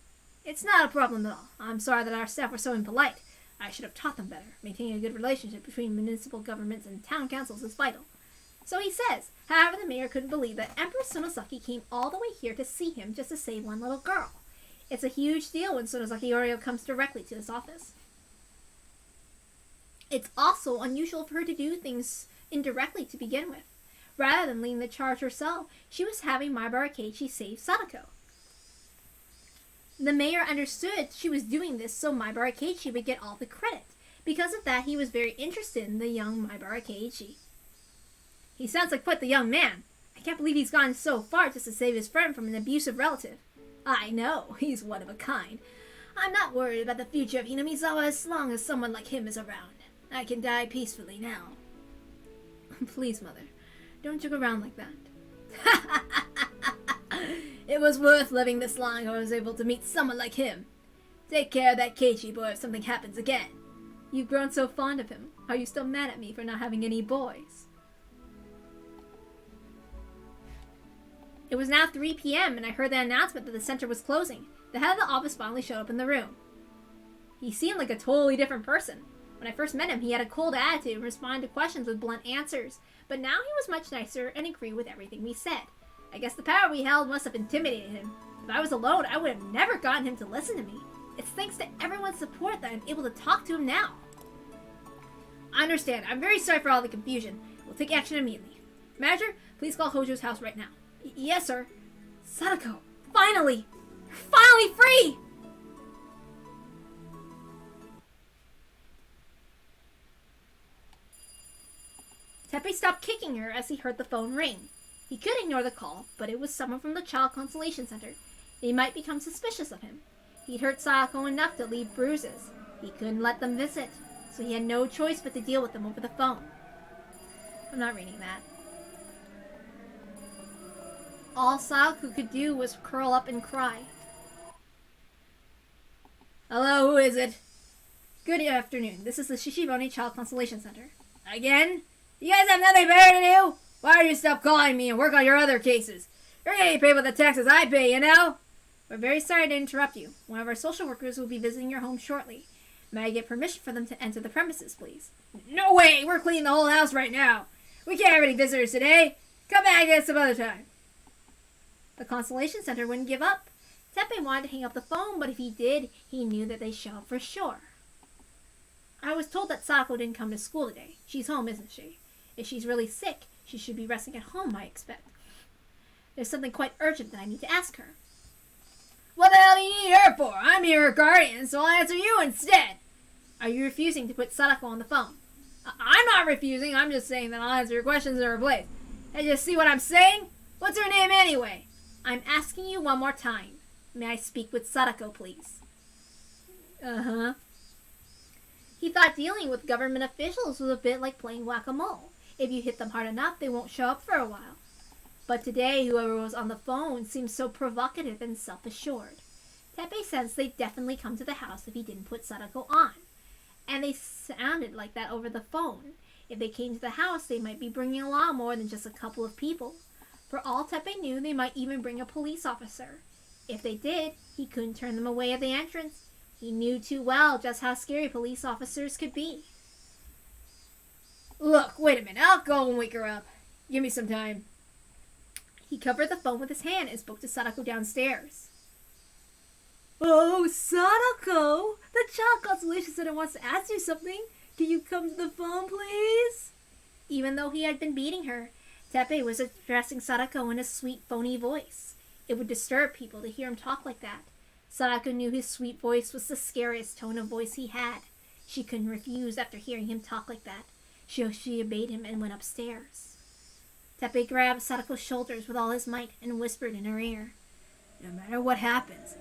Speaker 2: It's not a problem at all. I'm sorry that our staff were so impolite. I should have taught them better. Maintaining a good relationship between municipal governments and town councils is vital. So he says. However, the mayor couldn't believe that Empress Sonosaki came all the way here to see him just to save one little girl. It's a huge deal when Sonosaki Oreo comes directly to this office. It's also unusual for her to do things indirectly to begin with. Rather than leading the charge herself, she was having Maibara Keiichi save Sadako. The mayor understood she was doing this so Maibara Keiichi would get all the credit. Because of that, he was very interested in the young Maibara Keiichi. He sounds like quite the young man. I can't believe he's gone so far just to save his friend from an abusive relative. I know, he's one of a kind. I'm not worried about the future of Hinamizawa as long as someone like him is around. I can die peacefully now. Please, Mother, don't joke around like that. It was worth living this long if I was able to meet someone like him. Take care of that Keiichi boy if something happens again. You've grown so fond of him. Are you still mad at me for not having any boys? It was now 3 p.m. and I heard the announcement that the center was closing. The head of the office finally showed up in the room. He seemed like a totally different person. When I first met him, he had a cold attitude and responded to questions with blunt answers. But now he was much nicer and agreed with everything we said. I guess the power we held must have intimidated him. If I was alone, I would have never gotten him to listen to me. It's thanks to everyone's support that I'm able to talk to him now. I understand. I'm very sorry for all the confusion. We'll take action immediately. Manager, please call Hojo's house right now. Yes, sir. Sadako, finally! You're finally free! Teppei stopped kicking her as he heard the phone ring. He could ignore the call, but it was someone from the Child Consolation Center. They might become suspicious of him. He'd hurt Sadako enough to leave bruises. He couldn't let them visit, so he had no choice but to deal with them over the phone. I'm not reading that. All Sadako could do was curl up and cry. Hello, who is it? Good afternoon. This is the Shishibone Child Consolation Center. Again? You guys have nothing better to do? Why don't you stop calling me and work on your other cases? You're getting paid with the taxes I pay, you know? We're very sorry to interrupt you. One of our social workers will be visiting your home shortly. May I get permission for them to enter the premises, please? No way! We're cleaning the whole house right now. We can't have any visitors today. Come back at some other time. The Consolation Center wouldn't give up. Teppei wanted to hang up the phone, but if he did, he knew that they'd show up for sure. I was told that Sadako didn't come to school today. She's home, isn't she? If she's really sick, she should be resting at home, I expect. There's something quite urgent that I need to ask her. What the hell do you need her for? I'm here, her guardian, so I'll answer you instead. Are you refusing to put Sadako on the phone? I'm not refusing. I'm just saying that I'll answer your questions in her place. Hey, you see what I'm saying? What's her name anyway? I'm asking you one more time. May I speak with Sadako, please? Uh-huh. He thought dealing with government officials was a bit like playing whack-a-mole. If you hit them hard enough, they won't show up for a while. But today, whoever was on the phone seemed so provocative and self-assured. Teppei sensed they'd definitely come to the house if he didn't put Sadako on. And they sounded like that over the phone. If they came to the house, they might be bringing along more than just a couple of people. For all Teppei knew, they might even bring a police officer. If they did, he couldn't turn them away at the entrance. He knew too well just how scary police officers could be.
Speaker 1: Look, wait a minute. I'll go and wake her up. Give me some time.
Speaker 2: He covered the phone with his hand and spoke to Sadako downstairs.
Speaker 1: Oh, Satoko! The Child Consolation Center wants to ask you something. Can you come to the phone, please?
Speaker 2: Even though he had been beating her, Teppei was addressing Sadako in a sweet, phony voice. It would disturb people to hear him talk like that. Sadako knew his sweet voice was the scariest tone of voice he had. She couldn't refuse after hearing him talk like that. She obeyed him and went upstairs. Teppei grabbed Sadako's shoulders with all his might and whispered in her ear,
Speaker 1: No matter what happens,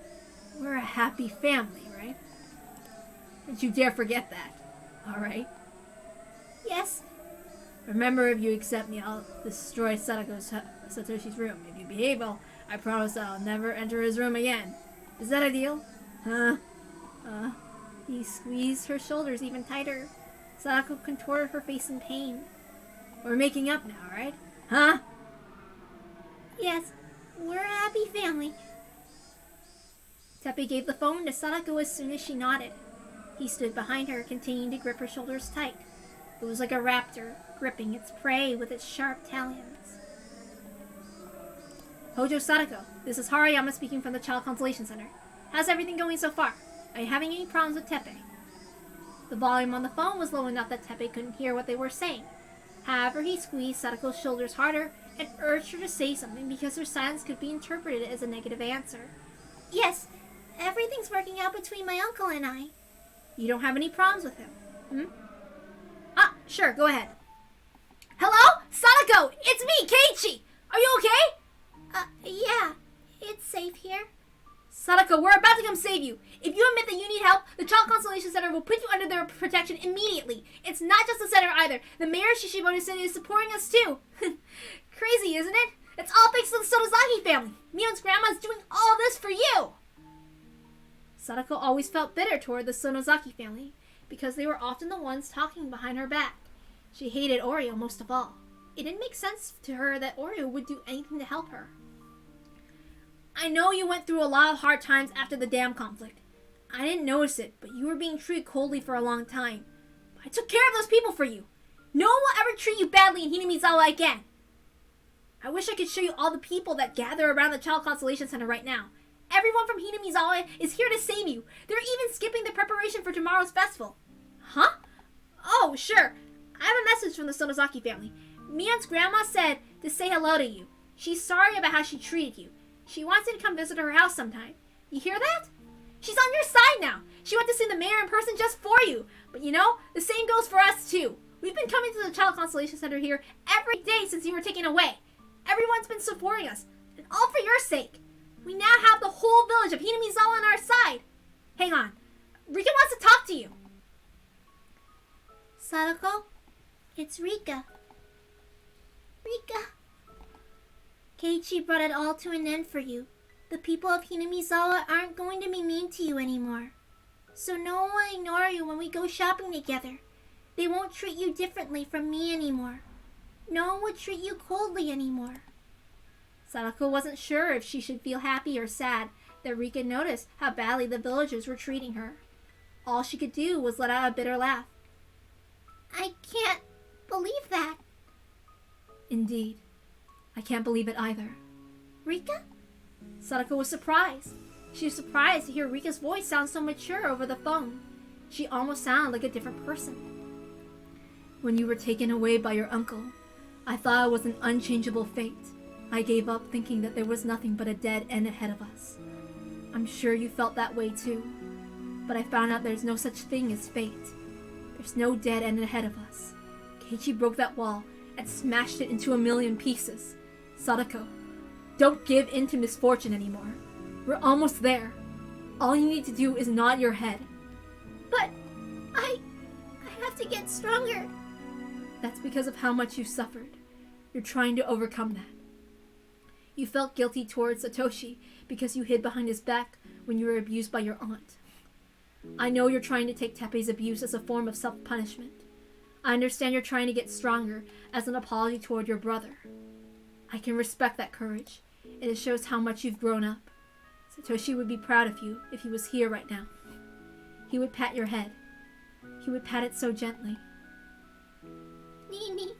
Speaker 1: we're a happy family, right? Don't you dare forget that, alright?
Speaker 3: Yes.
Speaker 1: Remember, if you accept me, I'll destroy Satoshi's room. If you behave, I promise I'll never enter his room again. Is that a deal? Huh?
Speaker 2: He squeezed her shoulders even tighter. Sadako contorted her face in pain.
Speaker 1: We're making up now, right? Huh?
Speaker 3: Yes. We're a happy family.
Speaker 2: Teppei gave the phone to Sadako as soon as she nodded. He stood behind her, continuing to grip her shoulders tight. It was like a raptor, gripping its prey with its sharp talons. Hojo Sadako, this is Harayama speaking from the Child Consolation Center. How's everything going so far? Are you having any problems with Teppei? The volume on the phone was low enough that Teppei couldn't hear what they were saying. However, he squeezed Sadako's shoulders harder and urged her to say something because her silence could be interpreted as a negative answer.
Speaker 3: Yes. Everything's working out between my uncle and I.
Speaker 2: You don't have any problems with him, Sure, go ahead. Hello? Sadako! It's me, Keiichi! Are you okay?
Speaker 3: Yeah. It's safe here.
Speaker 2: Sadako, we're about to come save you. If you admit that you need help, the Child Consolation Center will put you under their protection immediately. It's not just the center either. The mayor of Shishibone City is supporting us too. Crazy, isn't it? It's all thanks to the Sonozaki family. Mion's grandma's doing all this for you. Sadako always felt bitter toward the Sonozaki family because they were often the ones talking behind her back. She hated Oreo most of all. It didn't make sense to her that Oreo would do anything to help her. I know you went through a lot of hard times after the dam conflict. I didn't notice it, but you were being treated coldly for a long time. I took care of those people for you. No one will ever treat you badly in Hinamizawa again. I wish I could show you all the people that gather around the Child Consolation Center right now. Everyone from Hinamizawa is here to save you. They're even skipping the preparation for tomorrow's festival. Huh? Oh, sure. I have a message from the Sonozaki family. Mion's grandma said to say hello to you. She's sorry about how she treated you. She wants you to come visit her house sometime. You hear that? She's on your side now. She went to see the mayor in person just for you. But you know, the same goes for us too. We've been coming to the Child Consolation Center here every day since you were taken away. Everyone's been supporting us, and all for your sake. We now have the whole village of Hinamizawa on our side. Hang on. Rika wants to talk to you.
Speaker 3: Sadako, it's Rika. Rika. Keiichi brought it all to an end for you. The people of Hinamizawa aren't going to be mean to you anymore. So no one will ignore you when we go shopping together. They won't treat you differently from me anymore. No one will treat you coldly anymore.
Speaker 2: Sadako wasn't sure if she should feel happy or sad that Rika noticed how badly the villagers were treating her. All she could do was let out a bitter laugh.
Speaker 3: I can't believe that.
Speaker 2: Indeed. I can't believe it either.
Speaker 3: Rika?
Speaker 2: Sadako was surprised. She was surprised to hear Rika's voice sound so mature over the phone. She almost sounded like a different person. When you were taken away by your uncle, I thought it was an unchangeable fate. I gave up thinking that there was nothing but a dead end ahead of us. I'm sure you felt that way too. But I found out there's no such thing as fate. There's no dead end ahead of us. Keiichi broke that wall and smashed it into a million pieces. Sadako, don't give in to misfortune anymore. We're almost there. All you need to do is nod your head.
Speaker 3: But I have to get stronger.
Speaker 2: That's because of how much you suffered. You're trying to overcome that. You felt guilty towards Satoshi because you hid behind his back when you were abused by your aunt. I know you're trying to take Teppei's abuse as a form of self-punishment. I understand you're trying to get stronger as an apology toward your brother. I can respect that courage, and it shows how much you've grown up. Satoshi would be proud of you if he was here right now. He would pat your head. He would pat it so gently.
Speaker 3: Nini.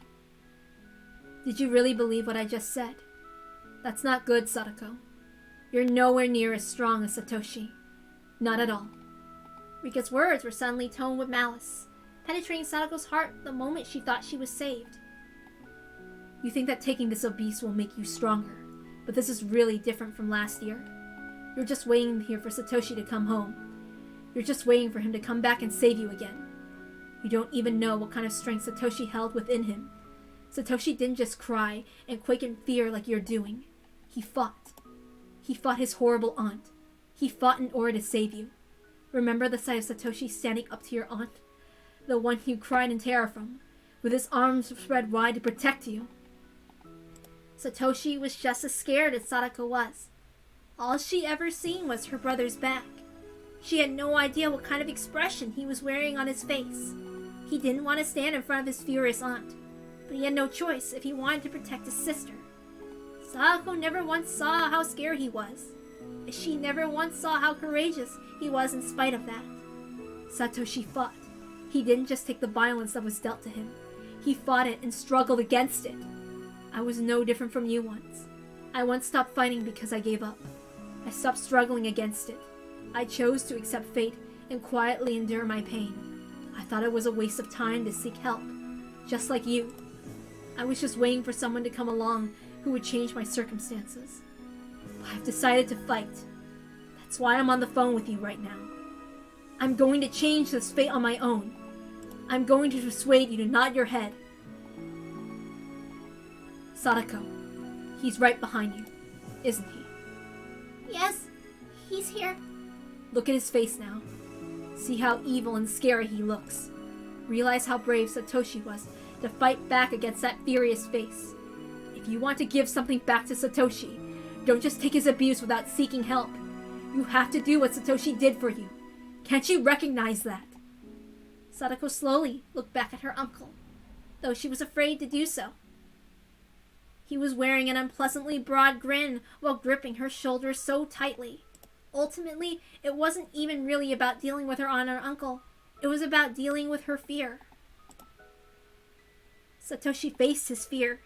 Speaker 2: Did you really believe what I just said? That's not good, Sadako. You're nowhere near as strong as Satoshi. Not at all.
Speaker 3: Rika's words were suddenly toned with malice, penetrating Sadako's heart the moment she thought she was saved.
Speaker 2: You think that taking this abyss will make you stronger, but this is really different from last year. You're just waiting here for Satoshi to come home. You're just waiting for him to come back and save you again. You don't even know what kind of strength Satoshi held within him. Satoshi didn't just cry and quake in fear like you're doing. He fought. He fought his horrible aunt. He fought in order to save you. Remember the sight of Satoshi standing up to your aunt? The one you cried in terror from, with his arms spread wide to protect you.
Speaker 3: Satoshi was just as scared as Sadako was. All she ever seen was her brother's back. She had no idea what kind of expression he was wearing on his face. He didn't want to stand in front of his furious aunt, but he had no choice if he wanted to protect his sister. Sadako never once saw how scared he was. She never once saw how courageous he was in spite of that.
Speaker 2: Satoshi fought. He didn't just take the violence that was dealt to him. He fought it and struggled against it. I was no different from you once. I once stopped fighting because I gave up. I stopped struggling against it. I chose to accept fate and quietly endure my pain. I thought it was a waste of time to seek help, just like you. I was just waiting for someone to come along who would change my circumstances. But I've decided to fight. That's why I'm on the phone with you right now. I'm going to change this fate on my own. I'm going to persuade you to nod your head. Sadako, he's right behind you, isn't he?
Speaker 3: Yes, he's here.
Speaker 2: Look at his face now. See how evil and scary he looks. Realize how brave Satoshi was to fight back against that furious face. If you want to give something back to Satoshi, don't just take his abuse without seeking help. You have to do what Satoshi did for you. Can't you recognize that?
Speaker 3: Sadako slowly looked back at her uncle, though she was afraid to do so. He was wearing an unpleasantly broad grin while gripping her shoulder so tightly. Ultimately, it wasn't even really about dealing with her aunt or uncle. It was about dealing with her fear. Satoshi faced his fear.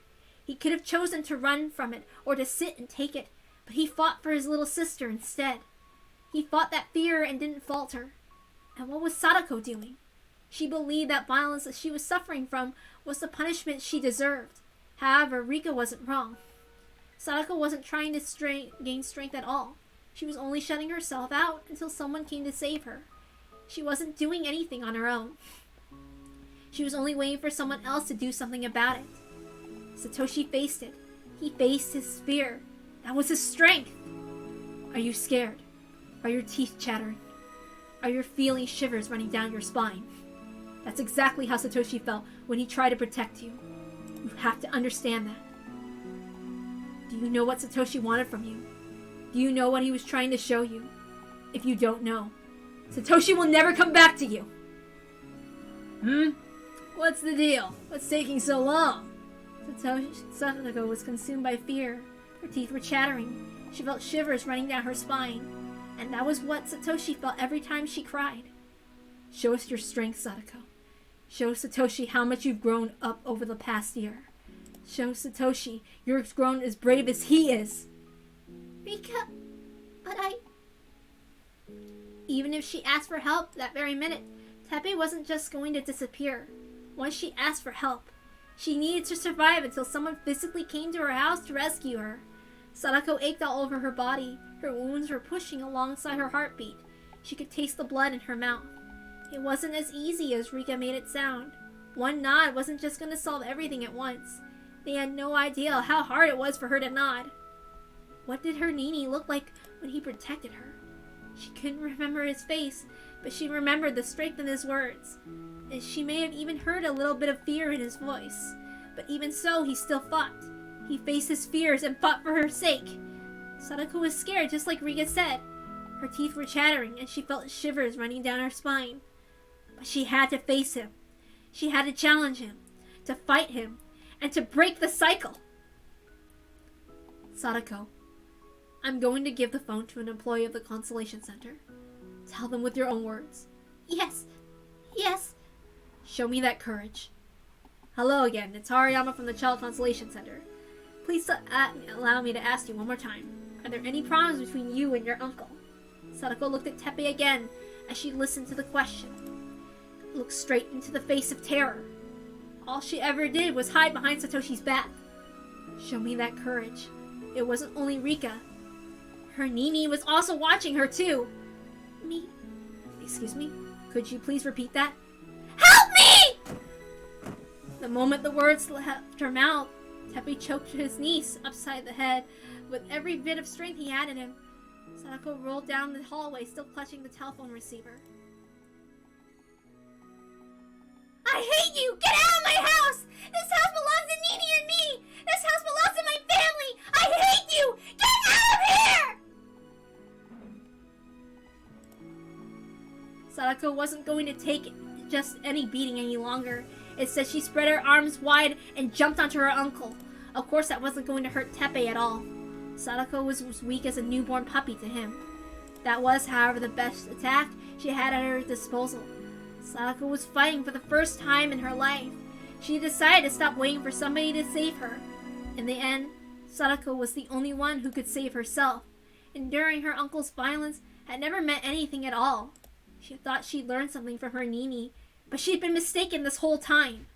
Speaker 3: He could have chosen to run from it or to sit and take it, but he fought for his little sister instead. He fought that fear and didn't falter. And what was Sadako doing? She believed that violence that she was suffering from was the punishment she deserved. However, Rika wasn't wrong. Sadako wasn't trying to gain strength at all. She was only shutting herself out until someone came to save her. She wasn't doing anything on her own. She was only waiting for someone else to do something about it. Satoshi faced it. He faced his fear. That was his strength. Are you scared? Are your teeth chattering? Are you feeling shivers running down your spine? That's exactly how Satoshi felt when he tried to protect you. You have to understand that. Do you know what Satoshi wanted from you? Do you know what he was trying to show you? If you don't know, Satoshi will never come back to you. What's the deal? What's taking so long? Sadako was consumed by fear. Her teeth were chattering. She felt shivers running down her spine. And that was what Satoshi felt every time she cried. Show us your strength, Sadako. Show Satoshi how much you've grown up over the past year. Show Satoshi you're grown as brave as he is. Rika, but Even if she asked for help that very minute, Teppei wasn't just going to disappear. Once she asked for help, she needed to survive until someone physically came to her house to rescue her. Sadako ached all over her body. Her wounds were pushing alongside her heartbeat. She could taste the blood in her mouth. It wasn't as easy as Rika made it sound. One nod wasn't just going to solve everything at once. They had no idea how hard it was for her to nod. What did her Nini look like when he protected her? She couldn't remember his face, but she remembered the strength in his words. And she may have even heard a little bit of fear in his voice. But even so, he still fought. He faced his fears and fought for her sake. Sadako was scared, just like Rika said. Her teeth were chattering, and she felt shivers running down her spine. But she had to face him. She had to challenge him, to fight him, and to break the cycle.
Speaker 2: Sadako, I'm going to give the phone to an employee of the Constellation Center. Tell them with your own words.
Speaker 3: Yes.
Speaker 2: Show me that courage. Hello again, it's Hariyama from the Child Constellation Center. Please allow me to ask you one more time. Are there any problems between you and your uncle? Sadako looked at Teppei again as she listened to the question. Looked straight into the face of terror. All she ever did was hide behind Satoshi's back. Show me that courage. It wasn't only Rika. Her Nini was also watching her too.
Speaker 3: Me.
Speaker 2: Excuse me? Could you please repeat that?
Speaker 3: Help me!
Speaker 2: The moment the words left her mouth, Teppei choked his niece upside the head with every bit of strength he had in him. Sadako rolled down the hallway, still clutching the telephone receiver.
Speaker 3: I hate you! Get out of my house! This house belongs to Nini and me! This house belongs to my family! I hate you! Get out of here!
Speaker 2: Sadako wasn't going to take just any beating any longer. Instead, she spread her arms wide and jumped onto her uncle. Of course, that wasn't going to hurt Teppei at all. Sadako was as weak as a newborn puppy to him. That was, however, the best attack she had at her disposal. Sadako was fighting for the first time in her life. She decided to stop waiting for somebody to save her. In the end, Sadako was the only one who could save herself. Enduring her uncle's violence had never meant anything at all. She thought she'd learned something from her Nini, but she'd been mistaken this whole time.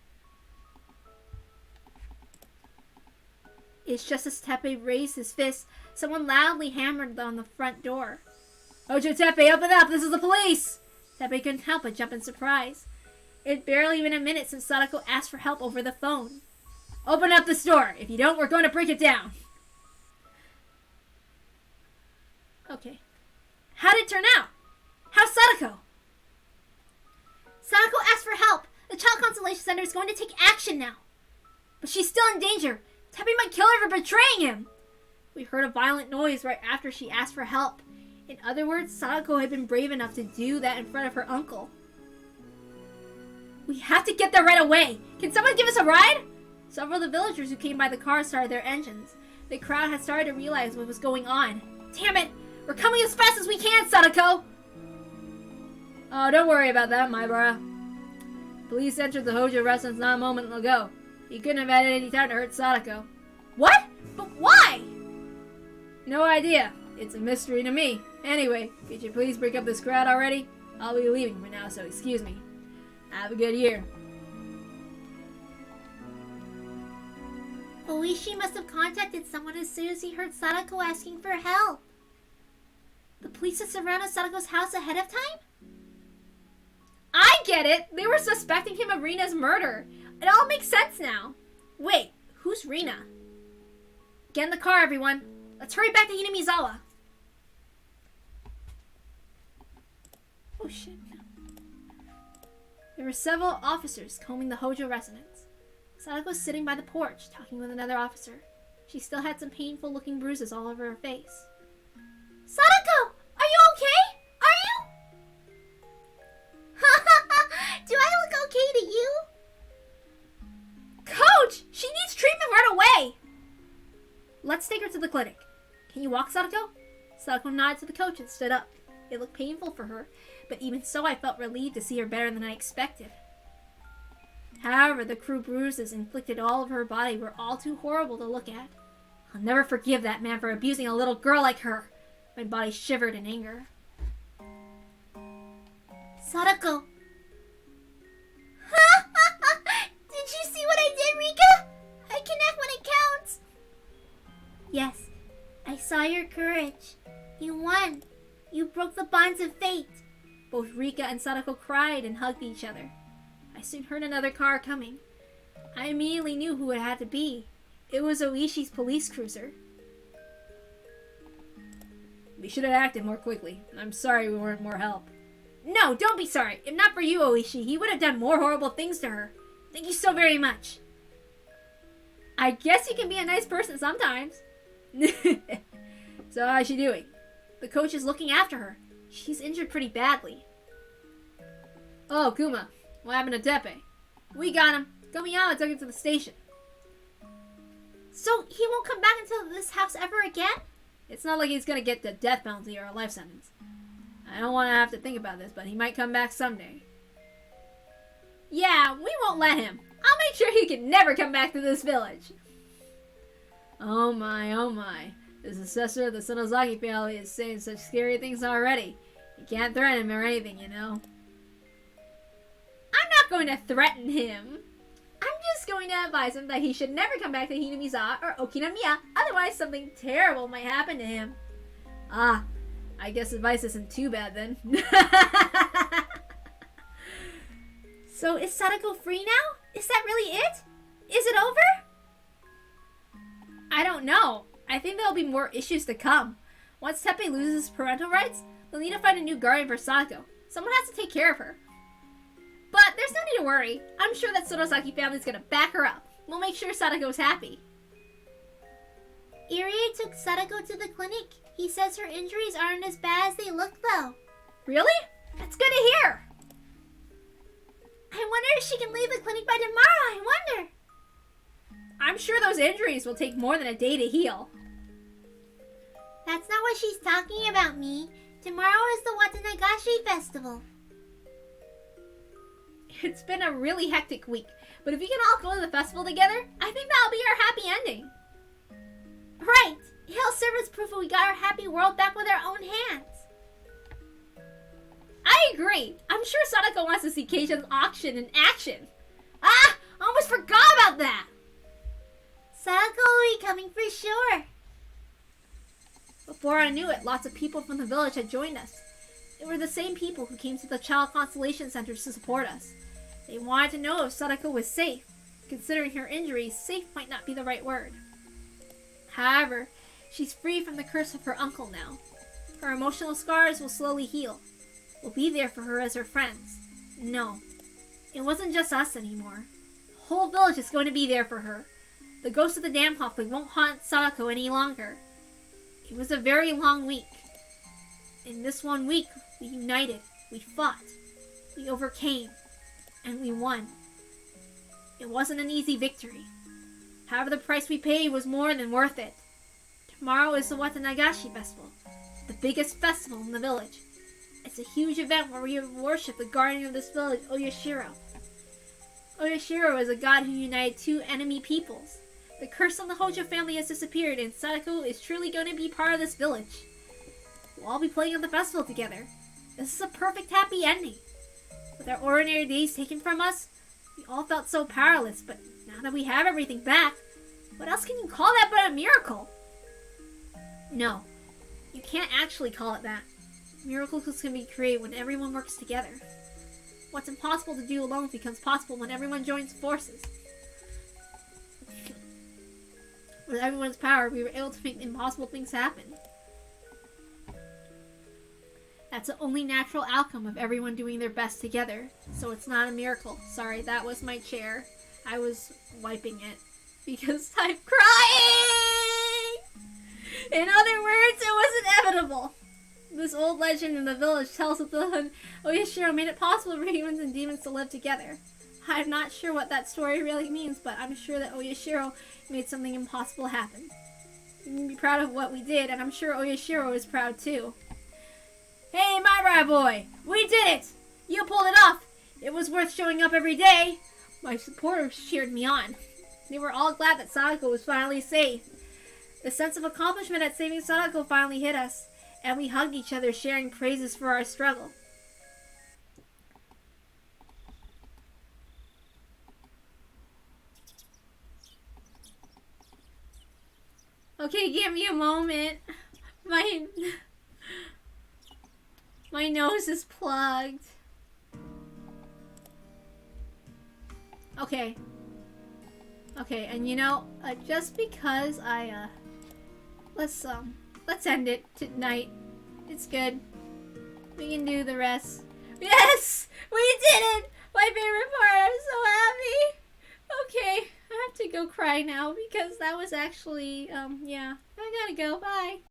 Speaker 2: It's just as Teppei raised his fist, someone loudly hammered on the front door. Hojo Teppei, open up! This is the police! Teppei couldn't help but jump in surprise. It had barely been a minute since Sadako asked for help over the phone. Open up this door! If you don't, we're going to break it down! Okay. How'd it turn out? How's Sadako?
Speaker 3: Sadako asked for help. The Child Constellation Center is going to take action now.
Speaker 2: But she's still in danger. Teppei might kill her for betraying him. We heard a violent noise right after she asked for help. In other words, Sadako had been brave enough to do that in front of her uncle. We have to get there right away. Can someone give us a ride? Several of the villagers who came by the car started their engines. The crowd had started to realize what was going on. Damn it! We're coming as fast as we can, Sadako! Oh, don't worry about that, my bro. Police entered the Hojo residence not a moment ago. You couldn't have had any time to hurt Sadako. What? But why? No idea. It's a mystery to me. Anyway, could you please break up this crowd already? I'll be leaving for now, so excuse me. Have a good year.
Speaker 3: Oishi must have contacted someone as soon as he heard Sadako asking for help. The police had surrounded Sadako's house ahead of time?
Speaker 2: I get it! They were suspecting him of Rina's murder. It all makes sense now. Wait, who's Rina? Get in the car, everyone. Let's hurry back to Hinamizawa. Oh shit. There were several officers combing the Hojo residence. Sadako was sitting by the porch, talking with another officer. She still had some painful looking bruises all over her face.
Speaker 3: Sadako! Are you okay? Are you? Do I look okay to you?
Speaker 2: Coach! She needs treatment right away! Let's take her to the clinic. Can you walk, Sadako? Sadako nodded to the coach and stood up. It looked painful for her, but even so I felt relieved to see her better than I expected. However, the cruel bruises inflicted all over her body were all too horrible to look at. I'll never forgive that man for abusing a little girl like her. My body shivered in anger.
Speaker 3: Sadako. Did you see what I did, Rika? I connect when it counts. Yes, I saw your courage. You won. You broke the bonds of fate.
Speaker 2: Both Rika and Sadako cried and hugged each other. I soon heard another car coming. I immediately knew who it had to be. It was Oishi's police cruiser. We should have acted more quickly. I'm sorry we weren't more help. No, don't be sorry. If not for you, Oishi, he would have done more horrible things to her. Thank you so very much. I guess you can be a nice person sometimes. So how's she doing? The coach is looking after her. She's injured pretty badly. Oh, Kuma. What happened to Teppei? We got him. Komiyama took him to the station.
Speaker 3: So he won't come back into this house ever again?
Speaker 2: It's not like he's gonna get the death penalty or a life sentence. I don't want to have to think about this, but he might come back someday. Yeah, we won't let him. I'll make sure he can never come back to this village. Oh my, oh my. The successor of the Sonozaki family is saying such scary things already. You can't threaten him or anything, you know. I'm not going to threaten him. I'm just going to advise him that he should never come back to Hinamiza or Okinamiya, otherwise something terrible might happen to him. Ah, I guess advice isn't too bad then.
Speaker 3: So is Sadako free now? Is that really it? Is it over?
Speaker 2: I don't know. I think there'll be more issues to come. Once Teppei loses parental rights, they'll need to find a new guardian for Sadako. Someone has to take care of her. But there's no need to worry. I'm sure that Sonozaki family's gonna back her up. We'll make sure Sadako's happy.
Speaker 3: Irie took Sadako to the clinic. He says her injuries aren't as bad as they look, though.
Speaker 2: Really? That's good to hear.
Speaker 3: I wonder if she can leave the clinic by tomorrow. I wonder.
Speaker 2: I'm sure those injuries will take more than a day to heal.
Speaker 3: That's not what she's talking about, me. Tomorrow is the Watanagashi festival.
Speaker 2: It's been a really hectic week, but if we can all go to the festival together, I think that'll be our happy ending.
Speaker 3: Right! It'll serve as proof that we got our happy world back with our own hands.
Speaker 2: I agree. I'm sure Sadako wants to see Keisha's auction in action. Ah! I almost forgot about that!
Speaker 3: Sadako will be coming for sure.
Speaker 2: Before I knew it, lots of people from the village had joined us. They were the same people who came to the Child Constellation Centers to support us. They wanted to know if Sadako was safe. Considering her injuries, safe might not be the right word. However, she's free from the curse of her uncle now. Her emotional scars will slowly heal. We'll be there for her as her friends. No, it wasn't just us anymore. The whole village is going to be there for her. The ghost of the dam conflict won't haunt Sadako any longer. It was a very long week. In this 1 week, we united, we fought, we overcame, and we won. It wasn't an easy victory. However, the price we paid was more than worth it. Tomorrow is the Watanagashi Festival, the biggest festival in the village. It's a huge event where we worship the guardian of this village, Oyashiro. Oyashiro is a god who united two enemy peoples. The curse on the Hojo family has disappeared, and Sadako is truly going to be part of this village. We'll all be playing at the festival together. This is a perfect happy ending. With our ordinary days taken from us, we all felt so powerless, but now that we have everything back, what else can you call that but a miracle? No, you can't actually call it that. Miracles can be created when everyone works together. What's impossible to do alone becomes possible when everyone joins forces. With everyone's power, we were able to make impossible things happen. That's the only natural outcome of everyone doing their best together. So it's not a miracle. Sorry, that was my chair. I was wiping it because I'm crying! In other words, it was inevitable. This old legend in the village tells us that Oyashiro made it possible for humans and demons to live together. I'm not sure what that story really means, but I'm sure that Oyashiro made something impossible happen. We can be proud of what we did, and I'm sure Oyashiro is proud too. Hey, my bride boy! We did it! You pulled it off! It was worth showing up every day! My supporters cheered me on. They were all glad that Sadako was finally safe. The sense of accomplishment at saving Sadako finally hit us, and we hugged each other, sharing praises for our struggle. Okay, give me a moment. My nose is plugged. Okay. Okay, and you know, just because let's end it tonight. It's good. We can do the rest. Yes! We did it! My favorite part. I'm so happy. Okay, I have to go cry now because that was actually, yeah. I gotta go. Bye.